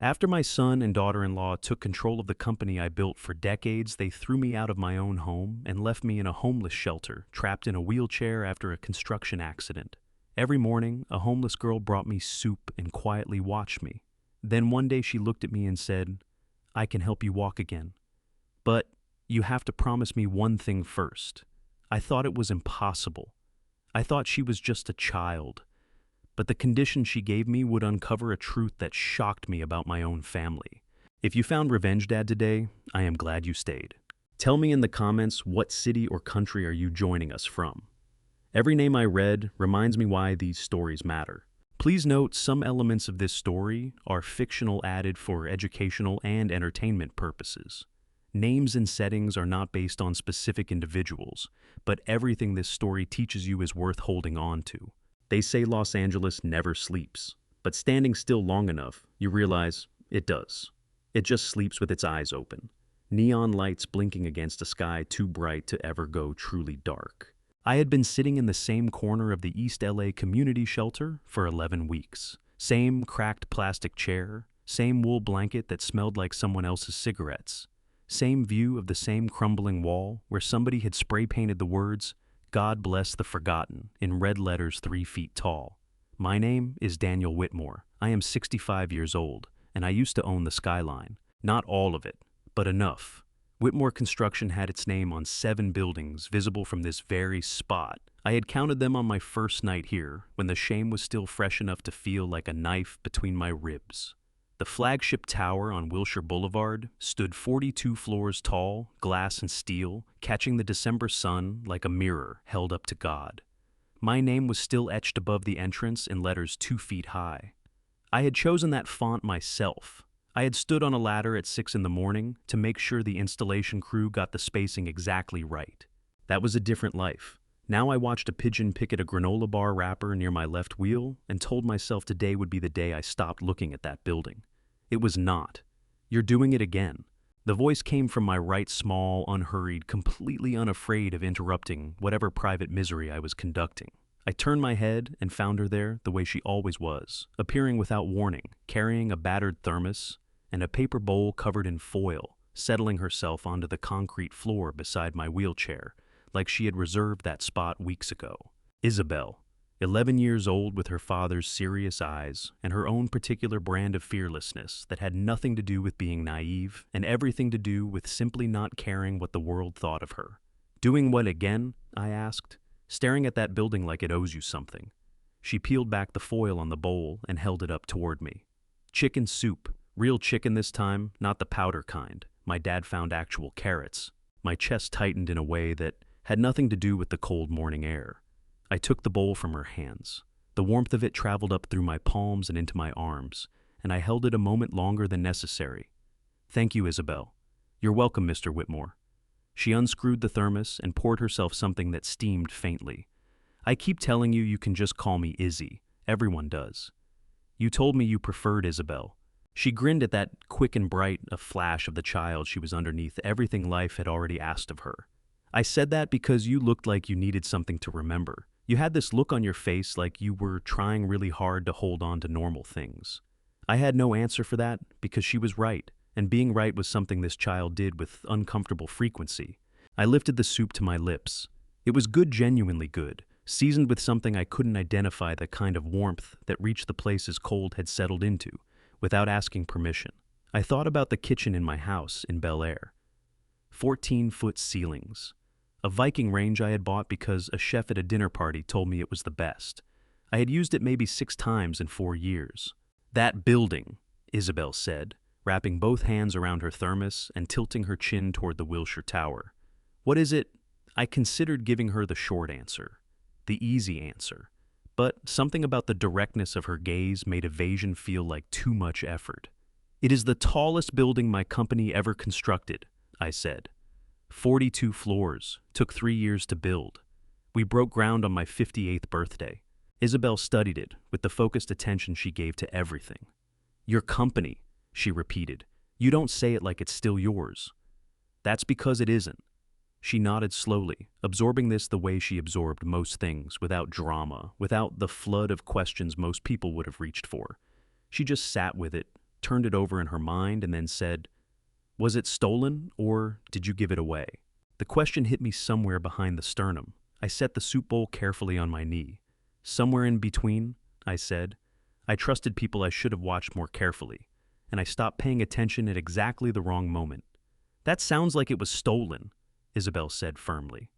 After my son and daughter-in-law took control of the company I built for decades, they threw me out of my own home and left me in a homeless shelter, trapped in a wheelchair after a construction accident. Every morning, a homeless girl brought me soup and quietly watched me. Then one day she looked at me and said, "I can help you walk again. But you have to promise me one thing first." I thought it was impossible. I thought she was just a child. But the condition she gave me would uncover a truth that shocked me about my own family. If you found Revenge Dad today, I am glad you stayed. Tell me in the comments, what city or country are you joining us from? Every name I read reminds me why these stories matter. Please note, some elements of this story are fictional, added for educational and entertainment purposes. Names and settings are not based on specific individuals, but everything this story teaches you is worth holding on to. They say Los Angeles never sleeps, but standing still long enough, you realize it does. It just sleeps with its eyes open. Neon lights blinking against a sky too bright to ever go truly dark. I had been sitting in the same corner of the East LA community shelter for 11 weeks. Same cracked plastic chair, same wool blanket that smelled like someone else's cigarettes. Same view of the same crumbling wall where somebody had spray painted the words, "God bless the forgotten," in red letters 3 feet tall. My name is Daniel Whitmore. I am 65 years old, and I used to own the skyline. Not all of it, but enough. Whitmore Construction had its name on 7 buildings visible from this very spot. I had counted them on my first night here, when the shame was still fresh enough to feel like a knife between my ribs. The flagship tower on Wilshire Boulevard stood 42 floors tall, glass and steel, catching the December sun like a mirror held up to God. My name was still etched above the entrance in letters 2 feet high. I had chosen that font myself. I had stood on a ladder at 6 in the morning to make sure the installation crew got the spacing exactly right. That was a different life. Now I watched a pigeon pick at a granola bar wrapper near my left wheel and told myself today would be the day I stopped looking at that building. It was not. "You're doing it again." The voice came from my right, small, unhurried, completely unafraid of interrupting whatever private misery I was conducting. I turned my head and found her there the way she always was, appearing without warning, carrying a battered thermos and a paper bowl covered in foil, settling herself onto the concrete floor beside my wheelchair, like she had reserved that spot weeks ago. Isabel, 11 years old, with her father's serious eyes and her own particular brand of fearlessness that had nothing to do with being naive and everything to do with simply not caring what the world thought of her. "Doing what again?" I asked, staring at that building like it owes you something. She peeled back the foil on the bowl and held it up toward me. "Chicken soup. Real chicken this time, not the powder kind. My dad found actual carrots." My chest tightened in a way that had nothing to do with the cold morning air. I took the bowl from her hands. The warmth of it traveled up through my palms and into my arms, and I held it a moment longer than necessary. "Thank you, Isabel." "You're welcome, Mr. Whitmore." She unscrewed the thermos and poured herself something that steamed faintly. "I keep telling you you can just call me Izzy. Everyone does." "You told me you preferred Isabel." She grinned at that quick and bright, a flash of the child she was underneath everything life had already asked of her. "I said that because you looked like you needed something to remember. You had this look on your face like you were trying really hard to hold on to normal things." I had no answer for that because she was right, and being right was something this child did with uncomfortable frequency. I lifted the soup to my lips. It was good, genuinely good, seasoned with something I couldn't identify, the kind of warmth that reached the places cold had settled into, without asking permission. I thought about the kitchen in my house in Bel Air. 14-foot ceilings. A Viking range I had bought because a chef at a dinner party told me it was the best. I had used it maybe 6 times in 4 years. "That building," Isabel said, wrapping both hands around her thermos and tilting her chin toward the Wilshire Tower. "What is it?" I considered giving her the short answer, the easy answer, but something about the directness of her gaze made evasion feel like too much effort. "It is the tallest building my company ever constructed," I said. 42 floors, took 3 years to build. We broke ground on my 58th birthday. Isabel studied it with the focused attention she gave to everything. "Your company," she repeated. "You don't say it like it's still yours." "That's because it isn't." She nodded slowly, absorbing this the way she absorbed most things, without drama, without the flood of questions most people would have reached for. She just sat with it, turned it over in her mind, and then said, "Was it stolen, or did you give it away?" The question hit me somewhere behind the sternum. I set the soup bowl carefully on my knee. "Somewhere in between," I said. I trusted people I should have watched more carefully, and I stopped paying attention at exactly the wrong moment. "That sounds like it was stolen," Isabel said firmly.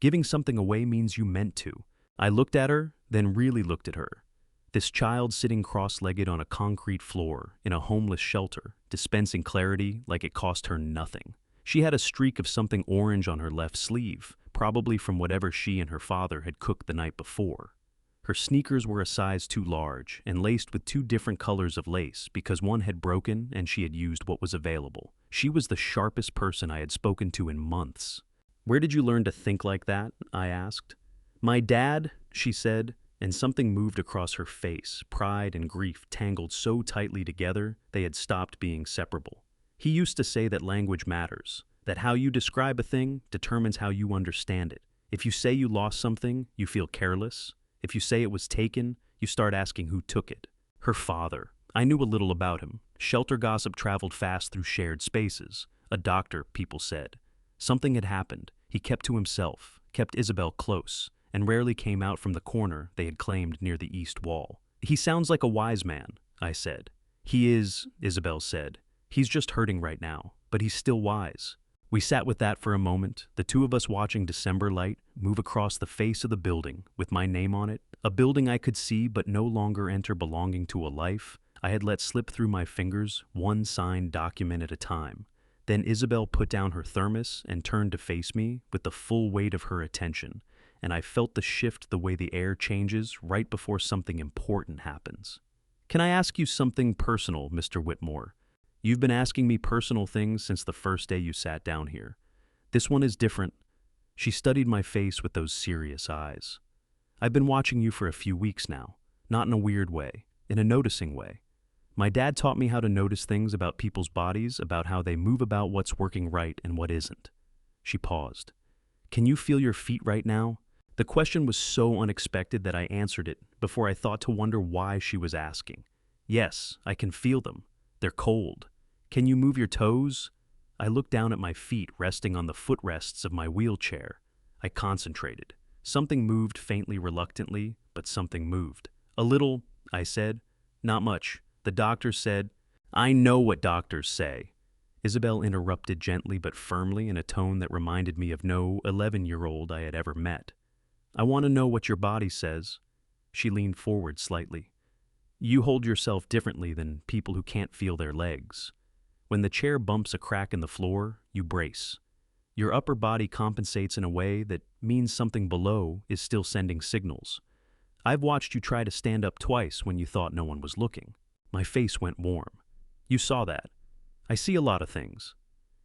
"Giving something away means you meant to." I looked at her, then really looked at her. This child sitting cross-legged on a concrete floor in a homeless shelter, dispensing clarity like it cost her nothing. She had a streak of something orange on her left sleeve, probably from whatever she and her father had cooked the night before. Her sneakers were a size too large and laced with two different colors of lace because one had broken and she had used what was available. She was the sharpest person I had spoken to in months. "Where did you learn to think like that?" I asked. "My dad," she said, and something moved across her face, pride and grief tangled so tightly together they had stopped being separable. "He used to say that language matters, that how you describe a thing determines how you understand it. If you say you lost something, you feel careless. If you say it was taken, you start asking who took it." Her father. I knew a little about him. Shelter gossip traveled fast through shared spaces. A doctor, people said. Something had happened. He kept to himself, kept Isabel close, and rarely came out from the corner they had claimed near the east wall. "He sounds like a wise man," I said. "He is," Isabel said. "He's just hurting right now, but he's still wise." We sat with that for a moment, the two of us watching December light move across the face of the building with my name on it, a building I could see but no longer enter, belonging to a life I had let slip through my fingers, one signed document at a time. Then Isabel put down her thermos and turned to face me with the full weight of her attention, and I felt the shift the way the air changes right before something important happens. "Can I ask you something personal, Mr. Whitmore? You've been asking me personal things since the first day you sat down here. This one is different." She studied my face with those serious eyes. "I've been watching you for a few weeks now, not in a weird way, in a noticing way. My dad taught me how to notice things about people's bodies, about how they move, about what's working right and what isn't." She paused. "Can you feel your feet right now?" The question was so unexpected that I answered it before I thought to wonder why she was asking. "Yes, I can feel them. They're cold. Can you move your toes?" I looked down at my feet resting on the footrests of my wheelchair. I concentrated. Something moved faintly, reluctantly, but something moved. "A little," I said. "Not much. The doctor said—" "I know what doctors say," Isabel interrupted gently but firmly in a tone that reminded me of no 11-year-old I had ever met. "I want to know what your body says." She leaned forward slightly. "You hold yourself differently than people who can't feel their legs. When the chair bumps a crack in the floor, you brace. Your upper body compensates in a way that means something below is still sending signals. I've watched you try to stand up twice when you thought no one was looking." My face went warm. "You saw that. I see a lot of things."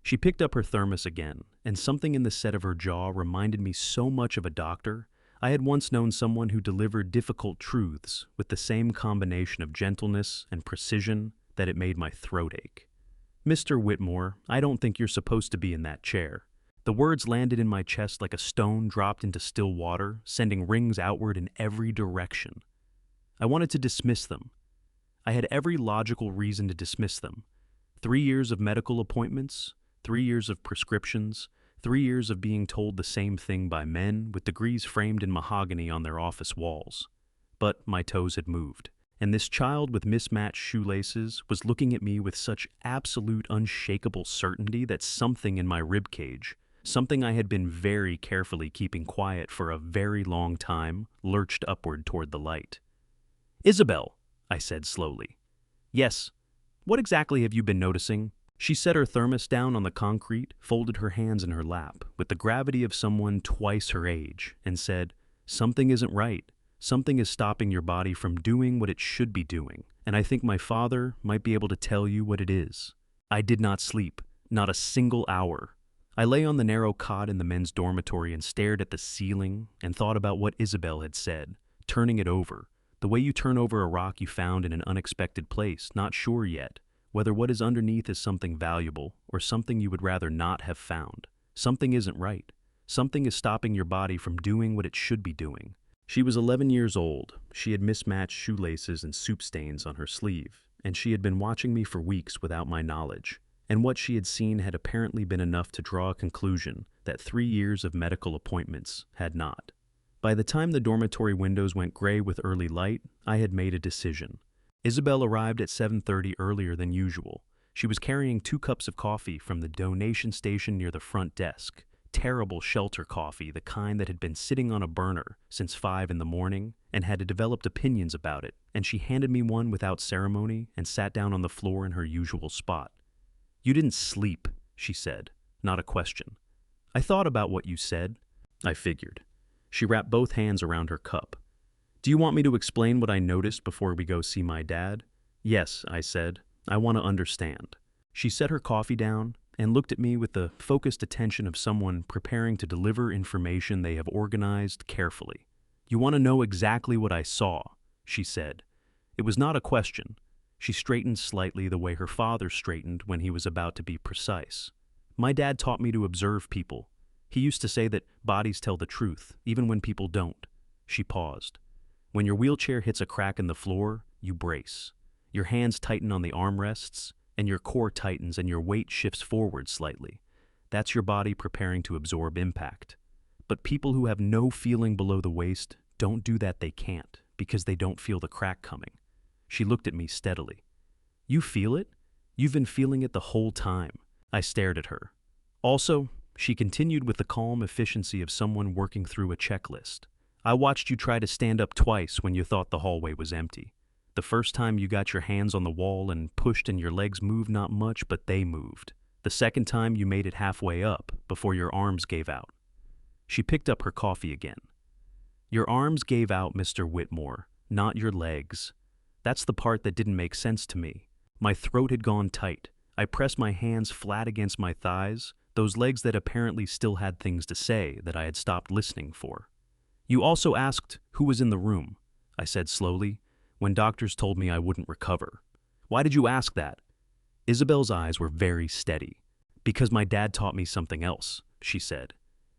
She picked up her thermos again, and something in the set of her jaw reminded me so much of a doctor. I had once known someone who delivered difficult truths with the same combination of gentleness and precision that it made my throat ache. "Mr. Whitmore, I don't think you're supposed to be in that chair." The words landed in my chest like a stone dropped into still water, sending rings outward in every direction. I wanted to dismiss them. I had every logical reason to dismiss them. 3 years of medical appointments, 3 years of prescriptions, 3 years of being told the same thing by men with degrees framed in mahogany on their office walls. But my toes had moved, and this child with mismatched shoelaces was looking at me with such absolute, unshakable certainty that something in my ribcage, something I had been very carefully keeping quiet for a very long time, lurched upward toward the light. "Isabel," I said slowly. "Yes. What exactly have you been noticing?" She set her thermos down on the concrete, folded her hands in her lap with the gravity of someone twice her age, and said, "Something isn't right. Something is stopping your body from doing what it should be doing, and I think my father might be able to tell you what it is." I did not sleep, not a single hour. I lay on the narrow cot in the men's dormitory and stared at the ceiling and thought about what Isabel had said, turning it over, the way you turn over a rock you found in an unexpected place, not sure yet whether what is underneath is something valuable or something you would rather not have found. Something isn't right. Something is stopping your body from doing what it should be doing. She was 11 years old. She had mismatched shoelaces and soup stains on her sleeve, and she had been watching me for weeks without my knowledge, and what she had seen had apparently been enough to draw a conclusion that 3 years of medical appointments had not. By the time the dormitory windows went gray with early light, I had made a decision. Isabel arrived at 7:30 earlier than usual. She was carrying 2 cups of coffee from the donation station near the front desk. Terrible shelter coffee, the kind that had been sitting on a burner since 5 in the morning and had developed opinions about it, and she handed me one without ceremony and sat down on the floor in her usual spot. "You didn't sleep," she said, not a question. "I thought about what you said." I figured. She wrapped both hands around her cup. "Do you want me to explain what I noticed before we go see my dad?" "Yes," I said. "I want to understand." She set her coffee down and looked at me with the focused attention of someone preparing to deliver information they have organized carefully. "You want to know exactly what I saw," she said. It was not a question. She straightened slightly the way her father straightened when he was about to be precise. "My dad taught me to observe people. He used to say that bodies tell the truth, even when people don't." She paused. "When your wheelchair hits a crack in the floor, you brace. Your hands tighten on the armrests, and your core tightens and your weight shifts forward slightly. That's your body preparing to absorb impact. But people who have no feeling below the waist don't do that. They can't, because they don't feel the crack coming." She looked at me steadily. "You feel it? You've been feeling it the whole time." I stared at her. "Also," she continued with the calm efficiency of someone working through a checklist, "I watched you try to stand up twice when you thought the hallway was empty. The first time you got your hands on the wall and pushed and your legs moved not much, but they moved. The second time you made it halfway up before your arms gave out." She picked up her coffee again. "Your arms gave out, Mr. Whitmore, not your legs. That's the part that didn't make sense to me. My throat had gone tight. I pressed my hands flat against my thighs, those legs that apparently still had things to say that I had stopped listening for. You also asked who was in the room," I said slowly, "when doctors told me I wouldn't recover. Why did you ask that?" Isabel's eyes were very steady. "Because my dad taught me something else," she said.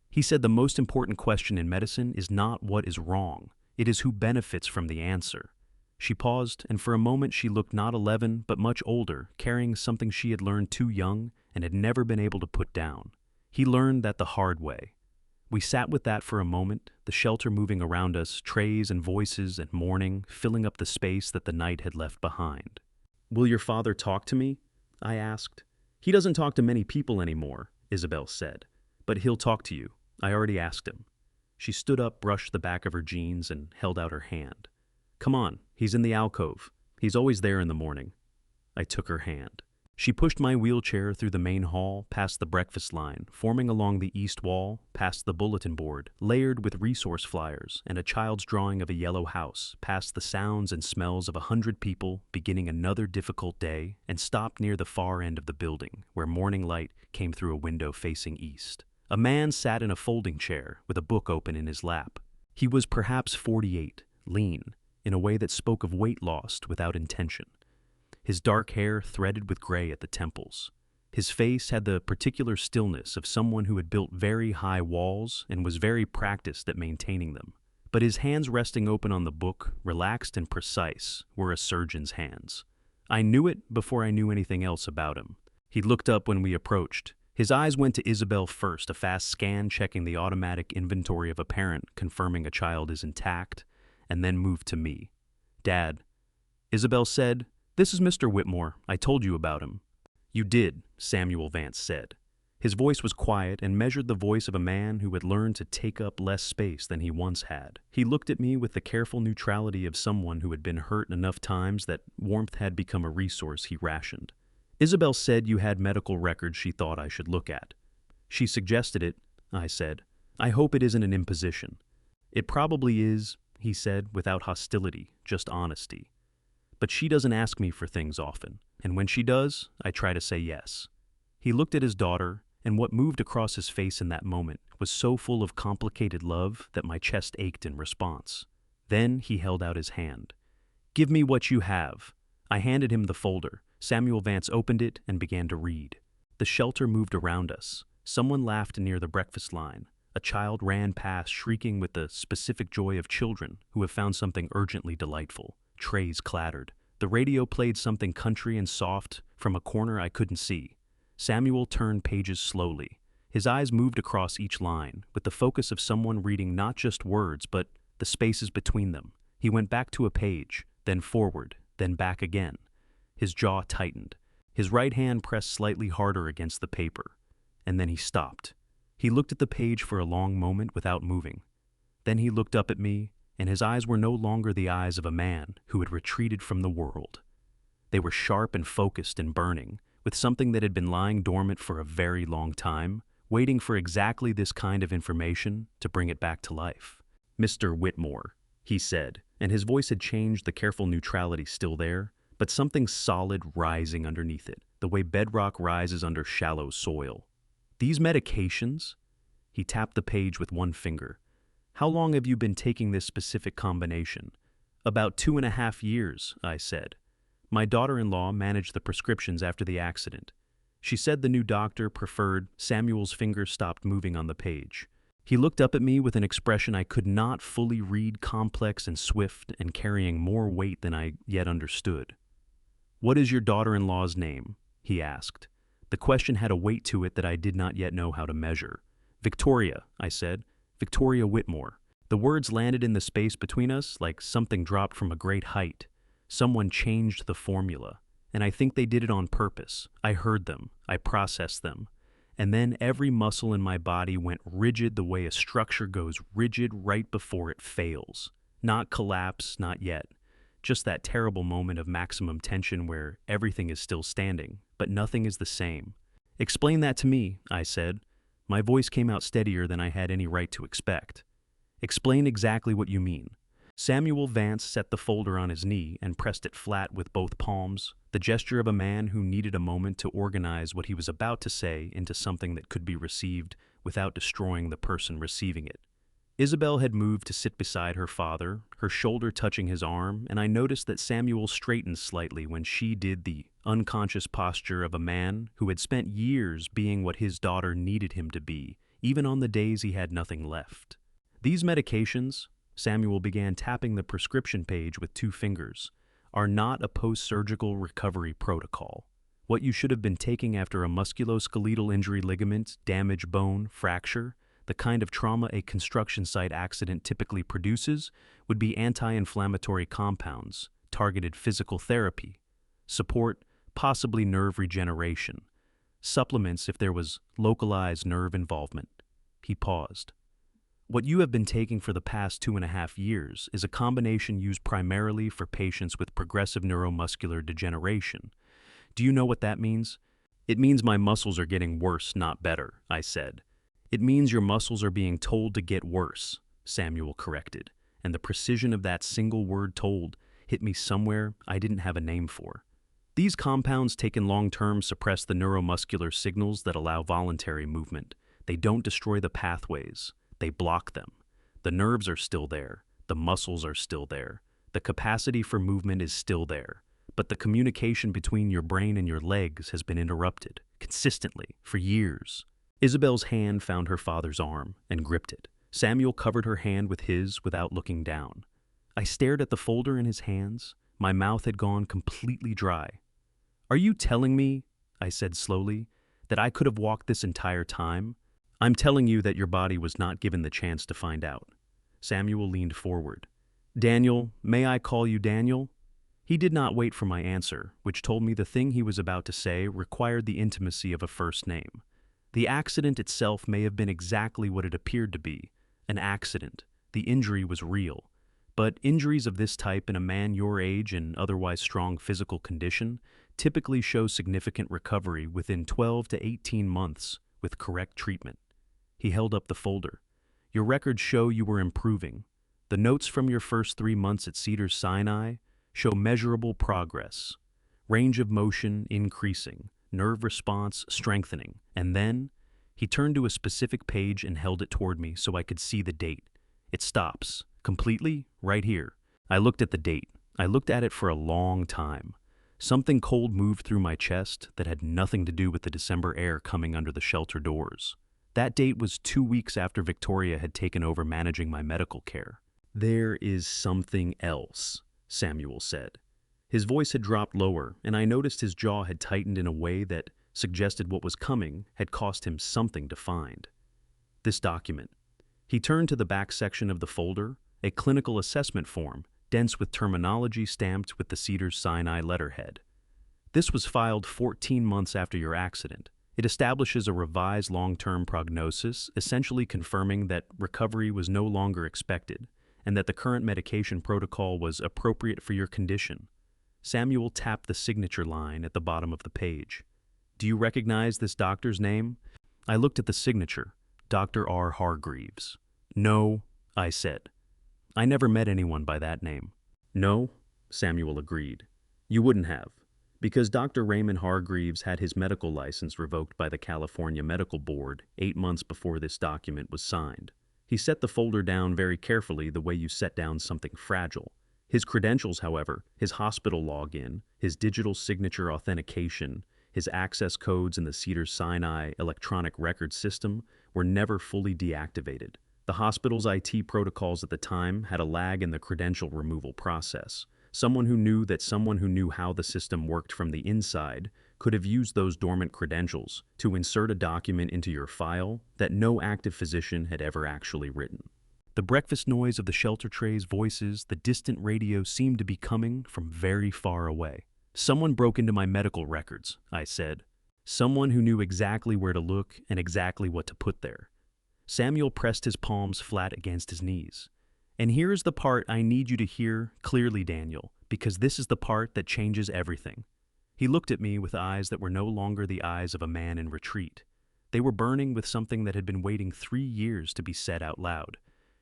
"He said the most important question in medicine is not what is wrong, it is who benefits from the answer." She paused, and for a moment she looked not 11, but much older, carrying something she had learned too young and had never been able to put down. "He learned that the hard way." We sat with that for a moment, the shelter moving around us, trays and voices and mourning, filling up the space that the night had left behind. "Will your father talk to me?" I asked. "He doesn't talk to many people anymore," Isabel said. "But he'll talk to you. I already asked him." She stood up, brushed the back of her jeans, and held out her hand. "Come on, he's in the alcove. He's always there in the morning." I took her hand. She pushed my wheelchair through the main hall, past the breakfast line, forming along the east wall, past the bulletin board, layered with resource flyers, and a child's drawing of a yellow house, past the sounds and smells of 100 people beginning another difficult day, and stopped near the far end of the building, where morning light came through a window facing east. A man sat in a folding chair with a book open in his lap. He was perhaps 48, lean, in a way that spoke of weight lost without intention. His dark hair threaded with gray at the temples. His face had the particular stillness of someone who had built very high walls and was very practiced at maintaining them. But his hands resting open on the book, relaxed and precise, were a surgeon's hands. I knew it before I knew anything else about him. He looked up when we approached. His eyes went to Isabel first, a fast scan checking the automatic inventory of a parent, confirming a child is intact, and then moved to me. "Dad," Isabel said, "this is Mr. Whitmore. I told you about him." "You did," Samuel Vance said. His voice was quiet and measured the voice of a man who had learned to take up less space than he once had. He looked at me with the careful neutrality of someone who had been hurt enough times that warmth had become a resource he rationed. "Isabel said you had medical records she thought I should look at." "She suggested it," I said. "I hope it isn't an imposition." "It probably is," he said, without hostility, just honesty. "But she doesn't ask me for things often, and when she does, I try to say yes." He looked at his daughter, and what moved across his face in that moment was so full of complicated love that my chest ached in response. Then he held out his hand. "Give me what you have." I handed him the folder. Samuel Vance opened it and began to read. The shelter moved around us. Someone laughed near the breakfast line. A child ran past, shrieking with the specific joy of children who have found something urgently delightful. Trays clattered. The radio played something country and soft from a corner I couldn't see. Samuel turned pages slowly. His eyes moved across each line, with the focus of someone reading not just words, but the spaces between them. He went back to a page, then forward, then back again. His jaw tightened. His right hand pressed slightly harder against the paper, and then he stopped. He looked at the page for a long moment without moving. Then he looked up at me, and his eyes were no longer the eyes of a man who had retreated from the world. They were sharp and focused and burning, with something that had been lying dormant for a very long time, waiting for exactly this kind of information to bring it back to life. "Mr. Whitmore," he said, and his voice had changed, the careful neutrality still there, but something solid rising underneath it, the way bedrock rises under shallow soil. "These medications?" He tapped the page with one finger. "How long have you been taking this specific combination?" "About 2.5 years, I said. "My daughter-in-law managed the prescriptions after the accident. She said the new doctor preferred—" Samuel's fingers stopped moving on the page. He looked up at me with an expression I could not fully read, complex and swift and carrying more weight than I yet understood. "What is your daughter-in-law's name?" he asked. The question had a weight to it that I did not yet know how to measure. "Victoria," I said. "Victoria Whitmore." The words landed in the space between us like something dropped from a great height. Someone changed the formula, and I think they did it on purpose. I heard them, I processed them, and then every muscle in my body went rigid the way a structure goes rigid right before it fails. Not collapse, not yet. Just that terrible moment of maximum tension where everything is still standing, but nothing is the same. "Explain that to me," I said. My voice came out steadier than I had any right to expect. "Explain exactly what you mean." Samuel Vance set the folder on his knee and pressed it flat with both palms, the gesture of a man who needed a moment to organize what he was about to say into something that could be received without destroying the person receiving it. Isabel had moved to sit beside her father, her shoulder touching his arm, and I noticed that Samuel straightened slightly when she did the unconscious posture of a man who had spent years being what his daughter needed him to be, even on the days he had nothing left. "These medications," Samuel began tapping the prescription page with 2 fingers, "are not a post-surgical recovery protocol. What you should have been taking after a musculoskeletal injury, ligament, damaged bone, fracture, the kind of trauma a construction site accident typically produces, would be anti-inflammatory compounds, targeted physical therapy, support, possibly nerve regeneration, supplements if there was localized nerve involvement." He paused. "What you have been taking for the past 2.5 years is a combination used primarily for patients with progressive neuromuscular degeneration. Do you know what that means?" "It means my muscles are getting worse, not better," I said. "It means your muscles are being told to get worse," Samuel corrected, and the precision of that single word "told" hit me somewhere I didn't have a name for. "These compounds taken long-term suppress the neuromuscular signals that allow voluntary movement. They don't destroy the pathways. They block them. The nerves are still there. The muscles are still there. The capacity for movement is still there. But the communication between your brain and your legs has been interrupted, consistently, for years." Isabel's hand found her father's arm and gripped it. Samuel covered her hand with his without looking down. I stared at the folder in his hands. My mouth had gone completely dry. "Are you telling me," I said slowly, "that I could have walked this entire time?" "I'm telling you that your body was not given the chance to find out." Samuel leaned forward. "Daniel, may I call you Daniel?" He did not wait for my answer, which told me the thing he was about to say required the intimacy of a first name. The accident itself may have been exactly what it appeared to be, an accident. The injury was real. But injuries of this type in a man your age and otherwise strong physical condition typically show significant recovery within 12 to 18 months with correct treatment. He held up the folder. "Your records show you were improving. The notes from your first 3 months at Cedars-Sinai show measurable progress. Range of motion increasing, nerve response strengthening, and then," he turned to a specific page and held it toward me so I could see the date. "It stops, completely, right here." I looked at the date. I looked at it for a long time. Something cold moved through my chest that had nothing to do with the December air coming under the shelter doors. That date was 2 weeks after Victoria had taken over managing my medical care. "There is something else," Samuel said. His voice had dropped lower, and I noticed his jaw had tightened in a way that suggested what was coming had cost him something to find. This document. He turned to the back section of the folder, a clinical assessment form, dense with terminology stamped with the Cedars-Sinai letterhead. This was filed 14 months after your accident. It establishes a revised long-term prognosis, essentially confirming that recovery was no longer expected and that the current medication protocol was appropriate for your condition. Samuel tapped the signature line at the bottom of the page. Do you recognize this doctor's name? I looked at the signature, Dr. R. Hargreaves. No, I said. I never met anyone by that name. No, Samuel agreed. You wouldn't have, because Dr. Raymond Hargreaves had his medical license revoked by the California Medical Board 8 months before this document was signed. He set the folder down very carefully the way you set down something fragile. His credentials, however, his hospital login, his digital signature authentication, his access codes in the Cedars-Sinai electronic record system were never fully deactivated. The hospital's IT protocols at the time had a lag in the credential removal process. Someone who knew how the system worked from the inside could have used those dormant credentials to insert a document into your file that no active physician had ever actually written. The breakfast noise of the shelter tray's voices, the distant radio seemed to be coming from very far away. Someone broke into my medical records, I said. Someone who knew exactly where to look and exactly what to put there. Samuel pressed his palms flat against his knees. And here's the part I need you to hear clearly, Daniel, because this is the part that changes everything. He looked at me with eyes that were no longer the eyes of a man in retreat. They were burning with something that had been waiting 3 years to be said out loud.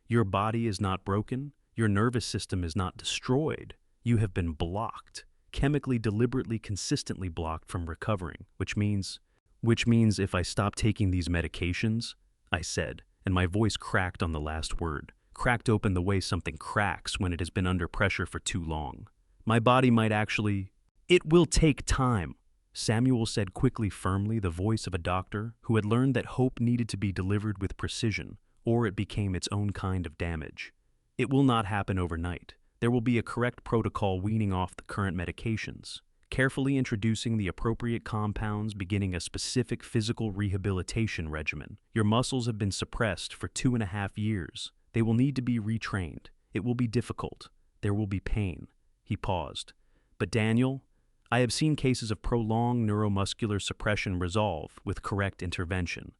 Your body is not broken. Your nervous system is not destroyed. You have been blocked, chemically, deliberately, consistently blocked from recovering, which means if I stop taking these medications, I said, and my voice cracked on the last word, cracked open the way something cracks when it has been under pressure for too long. My body might actually... It will take time, Samuel said quickly, firmly, the voice of a doctor who had learned that hope needed to be delivered with precision, or it became its own kind of damage. It will not happen overnight. There will be a correct protocol weaning off the current medications, carefully introducing the appropriate compounds, beginning a specific physical rehabilitation regimen. Your muscles have been suppressed for 2.5 years. They will need to be retrained. It will be difficult. There will be pain. He paused. But Daniel, I have seen cases of prolonged neuromuscular suppression resolve with correct intervention.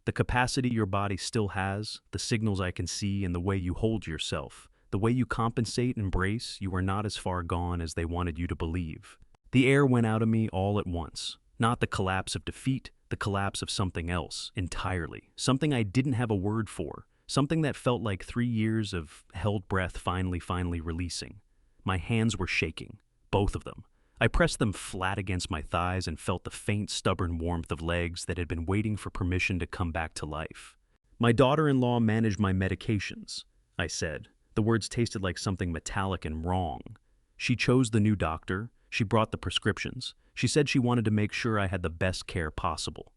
The capacity your body still has, the signals I can see in the way you hold yourself, the way you compensate and brace, you are not as far gone as they wanted you to believe. The air went out of me all at once. Not the collapse of defeat, the collapse of something else, entirely. Something I didn't have a word for. Something that felt like 3 years of held breath finally releasing. My hands were shaking, both of them. I pressed them flat against my thighs and felt the faint, stubborn warmth of legs that had been waiting for permission to come back to life. My daughter-in-law managed my medications, I said. The words tasted like something metallic and wrong. She chose the new doctor. She brought the prescriptions. She said she wanted to make sure I had the best care possible.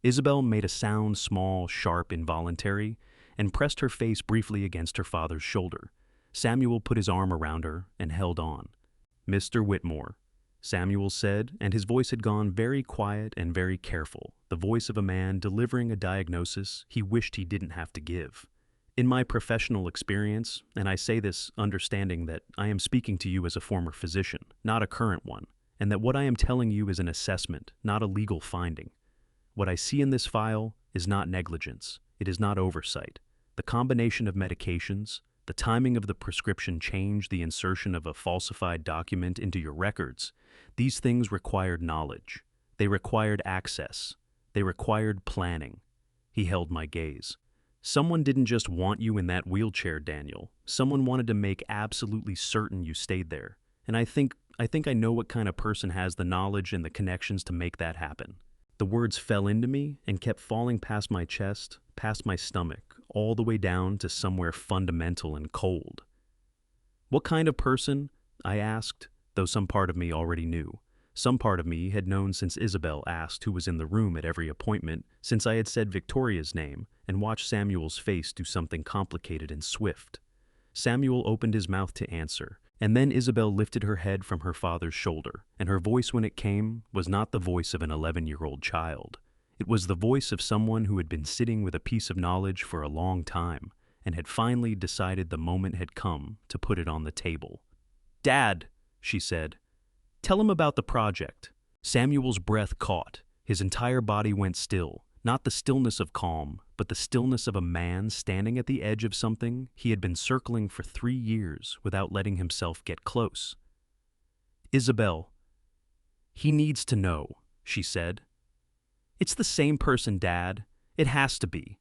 Isabel made a sound, small, sharp, involuntary, and pressed her face briefly against her father's shoulder. Samuel put his arm around her and held on. Mr. Whitmore, Samuel said, and his voice had gone very quiet and very careful, the voice of a man delivering a diagnosis he wished he didn't have to give. In my professional experience, and I say this understanding that I am speaking to you as a former physician, not a current one, and that what I am telling you is an assessment, not a legal finding. What I see in this file is not negligence. It is not oversight. The combination of medications, the timing of the prescription change, the insertion of a falsified document into your records, these things required knowledge. They required access. They required planning. He held my gaze. Someone didn't just want you in that wheelchair, Daniel. Someone wanted to make absolutely certain you stayed there. And I think I know what kind of person has the knowledge and the connections to make that happen. The words fell into me and kept falling past my chest, past my stomach, all the way down to somewhere fundamental and cold. What kind of person? I asked, though some part of me already knew. Some part of me had known since Isabel asked who was in the room at every appointment, since I had said Victoria's name and watched Samuel's face do something complicated and swift. Samuel opened his mouth to answer, And then Isabel lifted her head from her father's shoulder, and her voice when it came was not the voice of an 11-year-old child. It was the voice of someone who had been sitting with a piece of knowledge for a long time and had finally decided the moment had come to put it on the table. "Dad," she said, "tell him about the project." Samuel's breath caught. His entire body went still, not the stillness of calm, but the stillness of a man standing at the edge of something he had been circling for 3 years without letting himself get close. "Isabel, he needs to know," she said. "It's the same person, Dad. It has to be.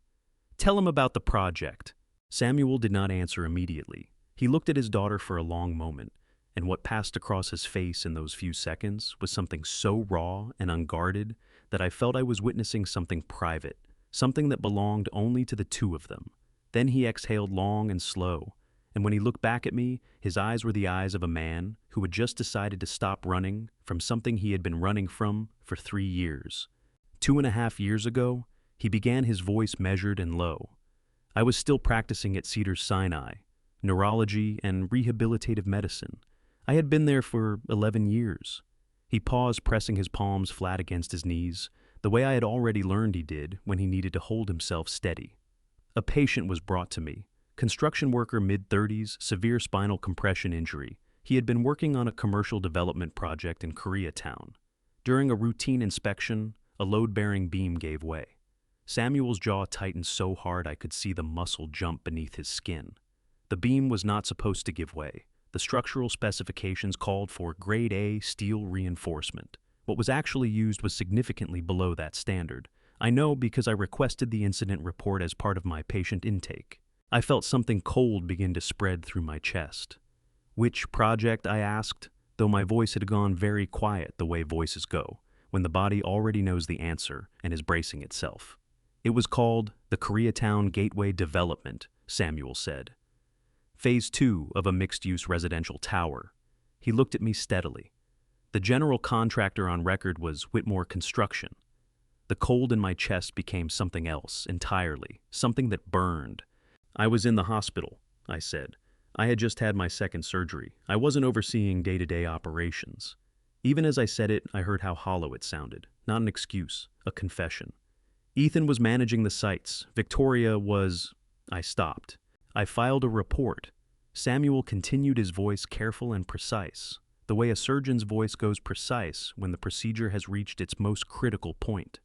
Tell him about the project." Samuel did not answer immediately. He looked at his daughter for a long moment, and what passed across his face in those few seconds was something so raw and unguarded that I felt I was witnessing something private, something that belonged only to the two of them. Then he exhaled long and slow, and when he looked back at me, his eyes were the eyes of a man who had just decided to stop running from something he had been running from for 3 years. 2.5 years ago, he began his voice measured and low. I was still practicing at Cedars-Sinai, neurology and rehabilitative medicine. I had been there for 11 years. He paused, pressing his palms flat against his knees, the way I had already learned he did when he needed to hold himself steady. A patient was brought to me. Construction worker, mid-30s, severe spinal compression injury. He had been working on a commercial development project in Koreatown. During a routine inspection, a load-bearing beam gave way. Samuel's jaw tightened so hard I could see the muscle jump beneath his skin. The beam was not supposed to give way. The structural specifications called for grade A steel reinforcement. What was actually used was significantly below that standard. I know because I requested the incident report as part of my patient intake. I felt something cold begin to spread through my chest. "Which project?" I asked, though my voice had gone very quiet the way voices go, when the body already knows the answer and is bracing itself. "It was called the Koreatown Gateway Development," Samuel said. "Phase 2 of a mixed-use residential tower." He looked at me steadily. The general contractor on record was Whitmore Construction. The cold in my chest became something else entirely, something that burned. "I was in the hospital," I said. "I had just had my second surgery. I wasn't overseeing day-to-day operations." Even as I said it, I heard how hollow it sounded. Not an excuse, a confession. "Ethan was managing the sites. Victoria was—" I stopped. "I filed a report." Samuel continued, his voice careful and precise, the way a surgeon's voice goes precise when the procedure has reached its most critical point.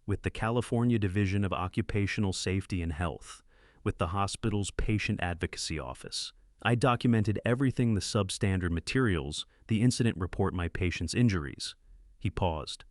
"With the California Division of Occupational Safety and Health, with the hospital's patient advocacy office. I documented everything, the substandard materials, the incident report, my patient's injuries." He paused.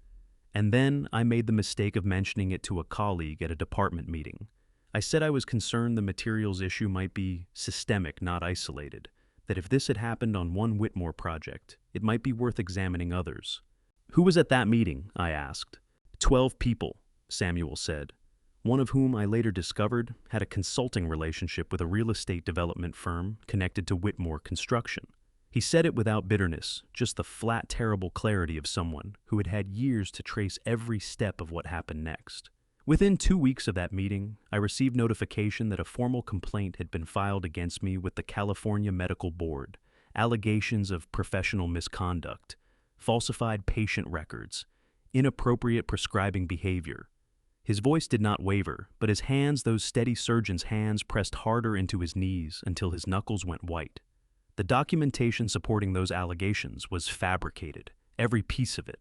"And then I made the mistake of mentioning it to a colleague at a department meeting. I said I was concerned the materials issue might be systemic, not isolated, that if this had happened on one Whitmore project, it might be worth examining others." "Who was at that meeting?" I asked. 12 people, Samuel said, one of whom I later discovered had a consulting relationship with a real estate development firm connected to Whitmore Construction. He said it without bitterness, just the flat, terrible clarity of someone who had had years to trace every step of what happened next. Within 2 weeks of that meeting, I received notification that a formal complaint had been filed against me with the California Medical Board, allegations of professional misconduct, falsified patient records, inappropriate prescribing behavior. His voice did not waver, but his hands, those steady surgeon's hands, pressed harder into his knees until his knuckles went white. The documentation supporting those allegations was fabricated, every piece of it.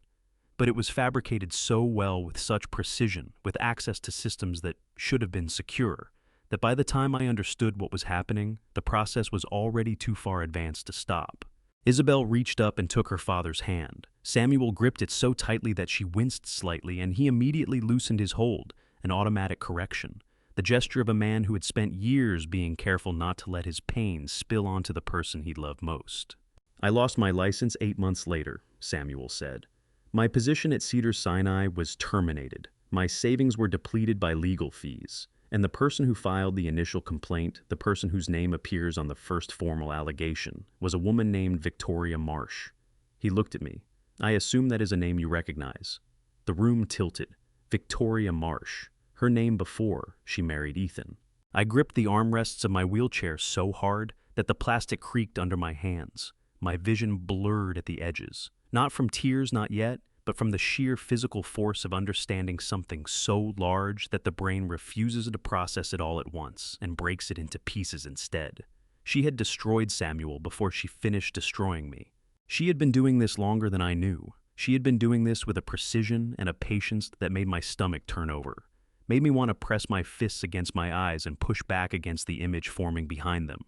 But it was fabricated so well, with such precision, with access to systems that should have been secure, that by the time I understood what was happening, the process was already too far advanced to stop. Isabel reached up and took her father's hand. Samuel gripped it so tightly that she winced slightly, and he immediately loosened his hold, an automatic correction. The gesture of a man who had spent years being careful not to let his pain spill onto the person he loved most. "I lost my license 8 months later," Samuel said. "My position at Cedars-Sinai was terminated. My savings were depleted by legal fees. And the person who filed the initial complaint, the person whose name appears on the first formal allegation, was a woman named Victoria Marsh." He looked at me. "I assume that is a name you recognize." The room tilted. Victoria Marsh. Her name before she married Ethan. I gripped the armrests of my wheelchair so hard that the plastic creaked under my hands, my vision blurred at the edges. Not from tears, not yet, but from the sheer physical force of understanding something so large that the brain refuses to process it all at once and breaks it into pieces instead. She had destroyed Samuel before she finished destroying me. She had been doing this longer than I knew. She had been doing this with a precision and a patience that made my stomach turn over, made me want to press my fists against my eyes and push back against the image forming behind them.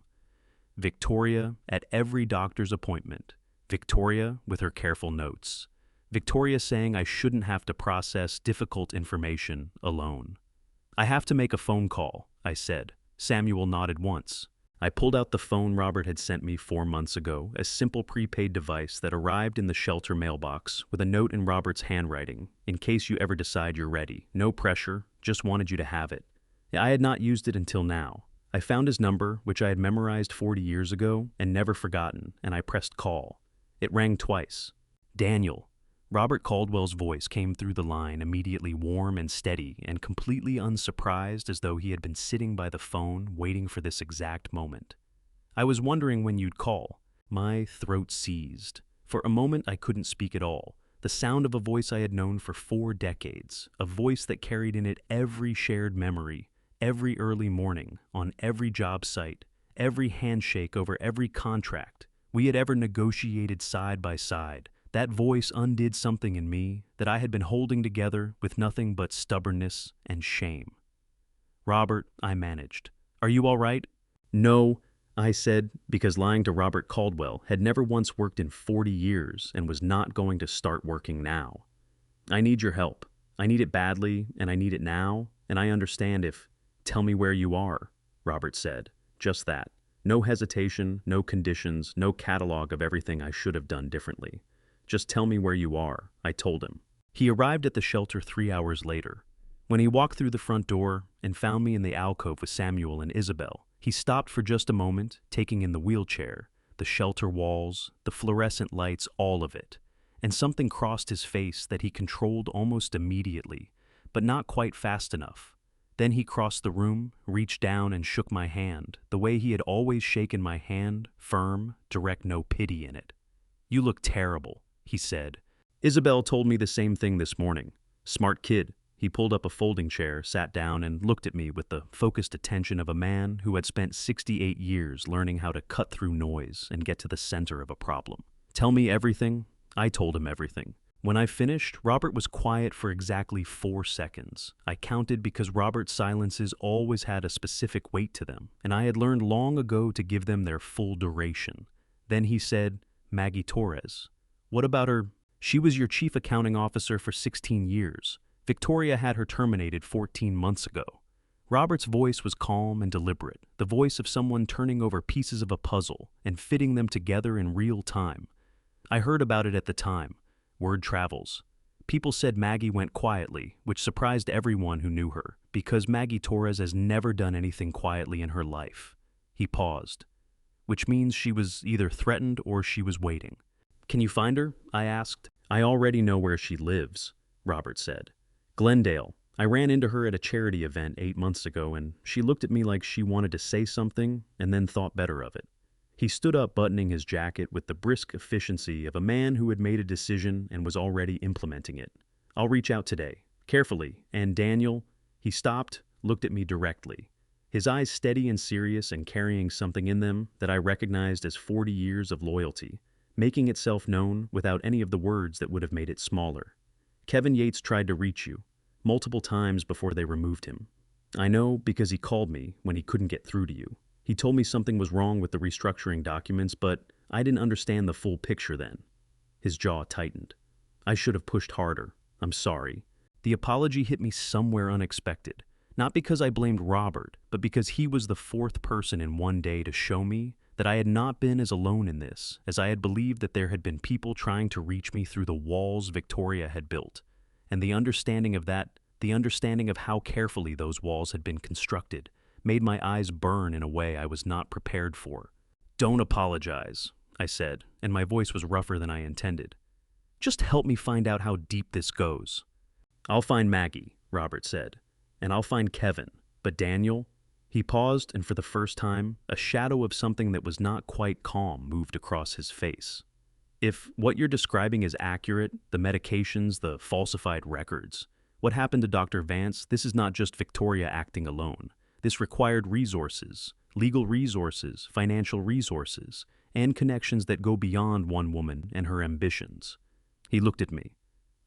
Victoria at every doctor's appointment. Victoria with her careful notes. Victoria saying I shouldn't have to process difficult information alone. "I have to make a phone call," I said. Samuel nodded once. I pulled out the phone Robert had sent me 4 months ago, a simple prepaid device that arrived in the shelter mailbox with a note in Robert's handwriting, "In case you ever decide you're ready. No pressure, just wanted you to have it." I had not used it until now. I found his number, which I had memorized 40 years ago and never forgotten, and I pressed call. It rang twice. "Daniel." Robert Caldwell's voice came through the line, immediately warm and steady and completely unsurprised, as though he had been sitting by the phone waiting for this exact moment. "I was wondering when you'd call." My throat seized. For a moment I couldn't speak at all. The sound of a voice I had known for 4 decades, a voice that carried in it every shared memory, every early morning, on every job site, every handshake over every contract we had ever negotiated side by side. That voice undid something in me that I had been holding together with nothing but stubbornness and shame. "Robert," I managed. "Are you all right?" "No," I said, because lying to Robert Caldwell had never once worked in 40 years and was not going to start working now. "I need your help. I need it badly, and I need it now, and I understand if—" "Tell me where you are," Robert said. Just that. No hesitation, no conditions, no catalog of everything I should have done differently. "Just tell me where you are," I told him. He arrived at the shelter 3 hours later. When he walked through the front door and found me in the alcove with Samuel and Isabel, he stopped for just a moment, taking in the wheelchair, the shelter walls, the fluorescent lights, all of it. And something crossed his face that he controlled almost immediately, but not quite fast enough. Then he crossed the room, reached down and shook my hand, the way he had always shaken my hand, firm, direct, no pity in it. "You look terrible," he said. "Isabel told me the same thing this morning. Smart kid." He pulled up a folding chair, sat down, and looked at me with the focused attention of a man who had spent 68 years learning how to cut through noise and get to the center of a problem. "Tell me everything." I told him everything. When I finished, Robert was quiet for exactly 4 seconds. I counted because Robert's silences always had a specific weight to them, and I had learned long ago to give them their full duration. Then he said, "Maggie Torres. What about her? She was your chief accounting officer for 16 years. Victoria had her terminated 14 months ago." Robert's voice was calm and deliberate, the voice of someone turning over pieces of a puzzle and fitting them together in real time. "I heard about it at the time. Word travels. People said Maggie went quietly, which surprised everyone who knew her, because Maggie Torres has never done anything quietly in her life." He paused. "Which means she was either threatened or she was waiting." "Can you find her?" I asked. "I already know where she lives," Robert said. "Glendale. I ran into her at a charity event 8 months ago, and she looked at me like she wanted to say something and then thought better of it." He stood up, buttoning his jacket with the brisk efficiency of a man who had made a decision and was already implementing it. "I'll reach out today. Carefully. And Daniel—" He stopped, looked at me directly, his eyes steady and serious and carrying something in them that I recognized as 40 years of loyalty, making itself known without any of the words that would have made it smaller. "Kevin Yates tried to reach you multiple times before they removed him. I know because he called me when he couldn't get through to you. He told me something was wrong with the restructuring documents, but I didn't understand the full picture then." His jaw tightened. "I should have pushed harder. I'm sorry." The apology hit me somewhere unexpected, not because I blamed Robert, but because he was the 4th person in one day to show me that I had not been as alone in this as I had believed that there had been people trying to reach me through the walls Victoria had built, and the understanding of that, the understanding of how carefully those walls had been constructed, made my eyes burn in a way I was not prepared for. "Don't apologize," I said, and my voice was rougher than I intended. "Just help me find out how deep this goes." "I'll find Maggie," Robert said, "and I'll find Kevin, but Daniel—" He paused, and for the first time, a shadow of something that was not quite calm moved across his face. If what you're describing is accurate, the medications, the falsified records, what happened to Dr. Vance, this is not just Victoria acting alone. This required resources, legal resources, financial resources, and connections that go beyond one woman and her ambitions. He looked at me.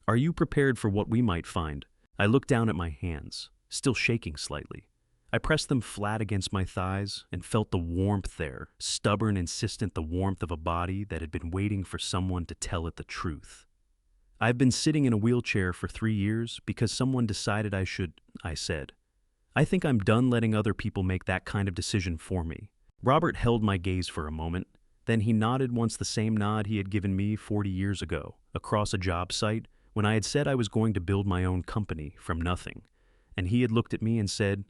Are you prepared for what we might find? I looked down at my hands, still shaking slightly. I pressed them flat against my thighs and felt the warmth there, stubborn, insistent, the warmth of a body that had been waiting for someone to tell it the truth. I've been sitting in a wheelchair for 3 years because someone decided I should, I said. I think I'm done letting other people make that kind of decision for me. Robert held my gaze for a moment. Then he nodded once the same nod he had given me 40 years ago, across a job site, when I had said I was going to build my own company from nothing. And he had looked at me and said,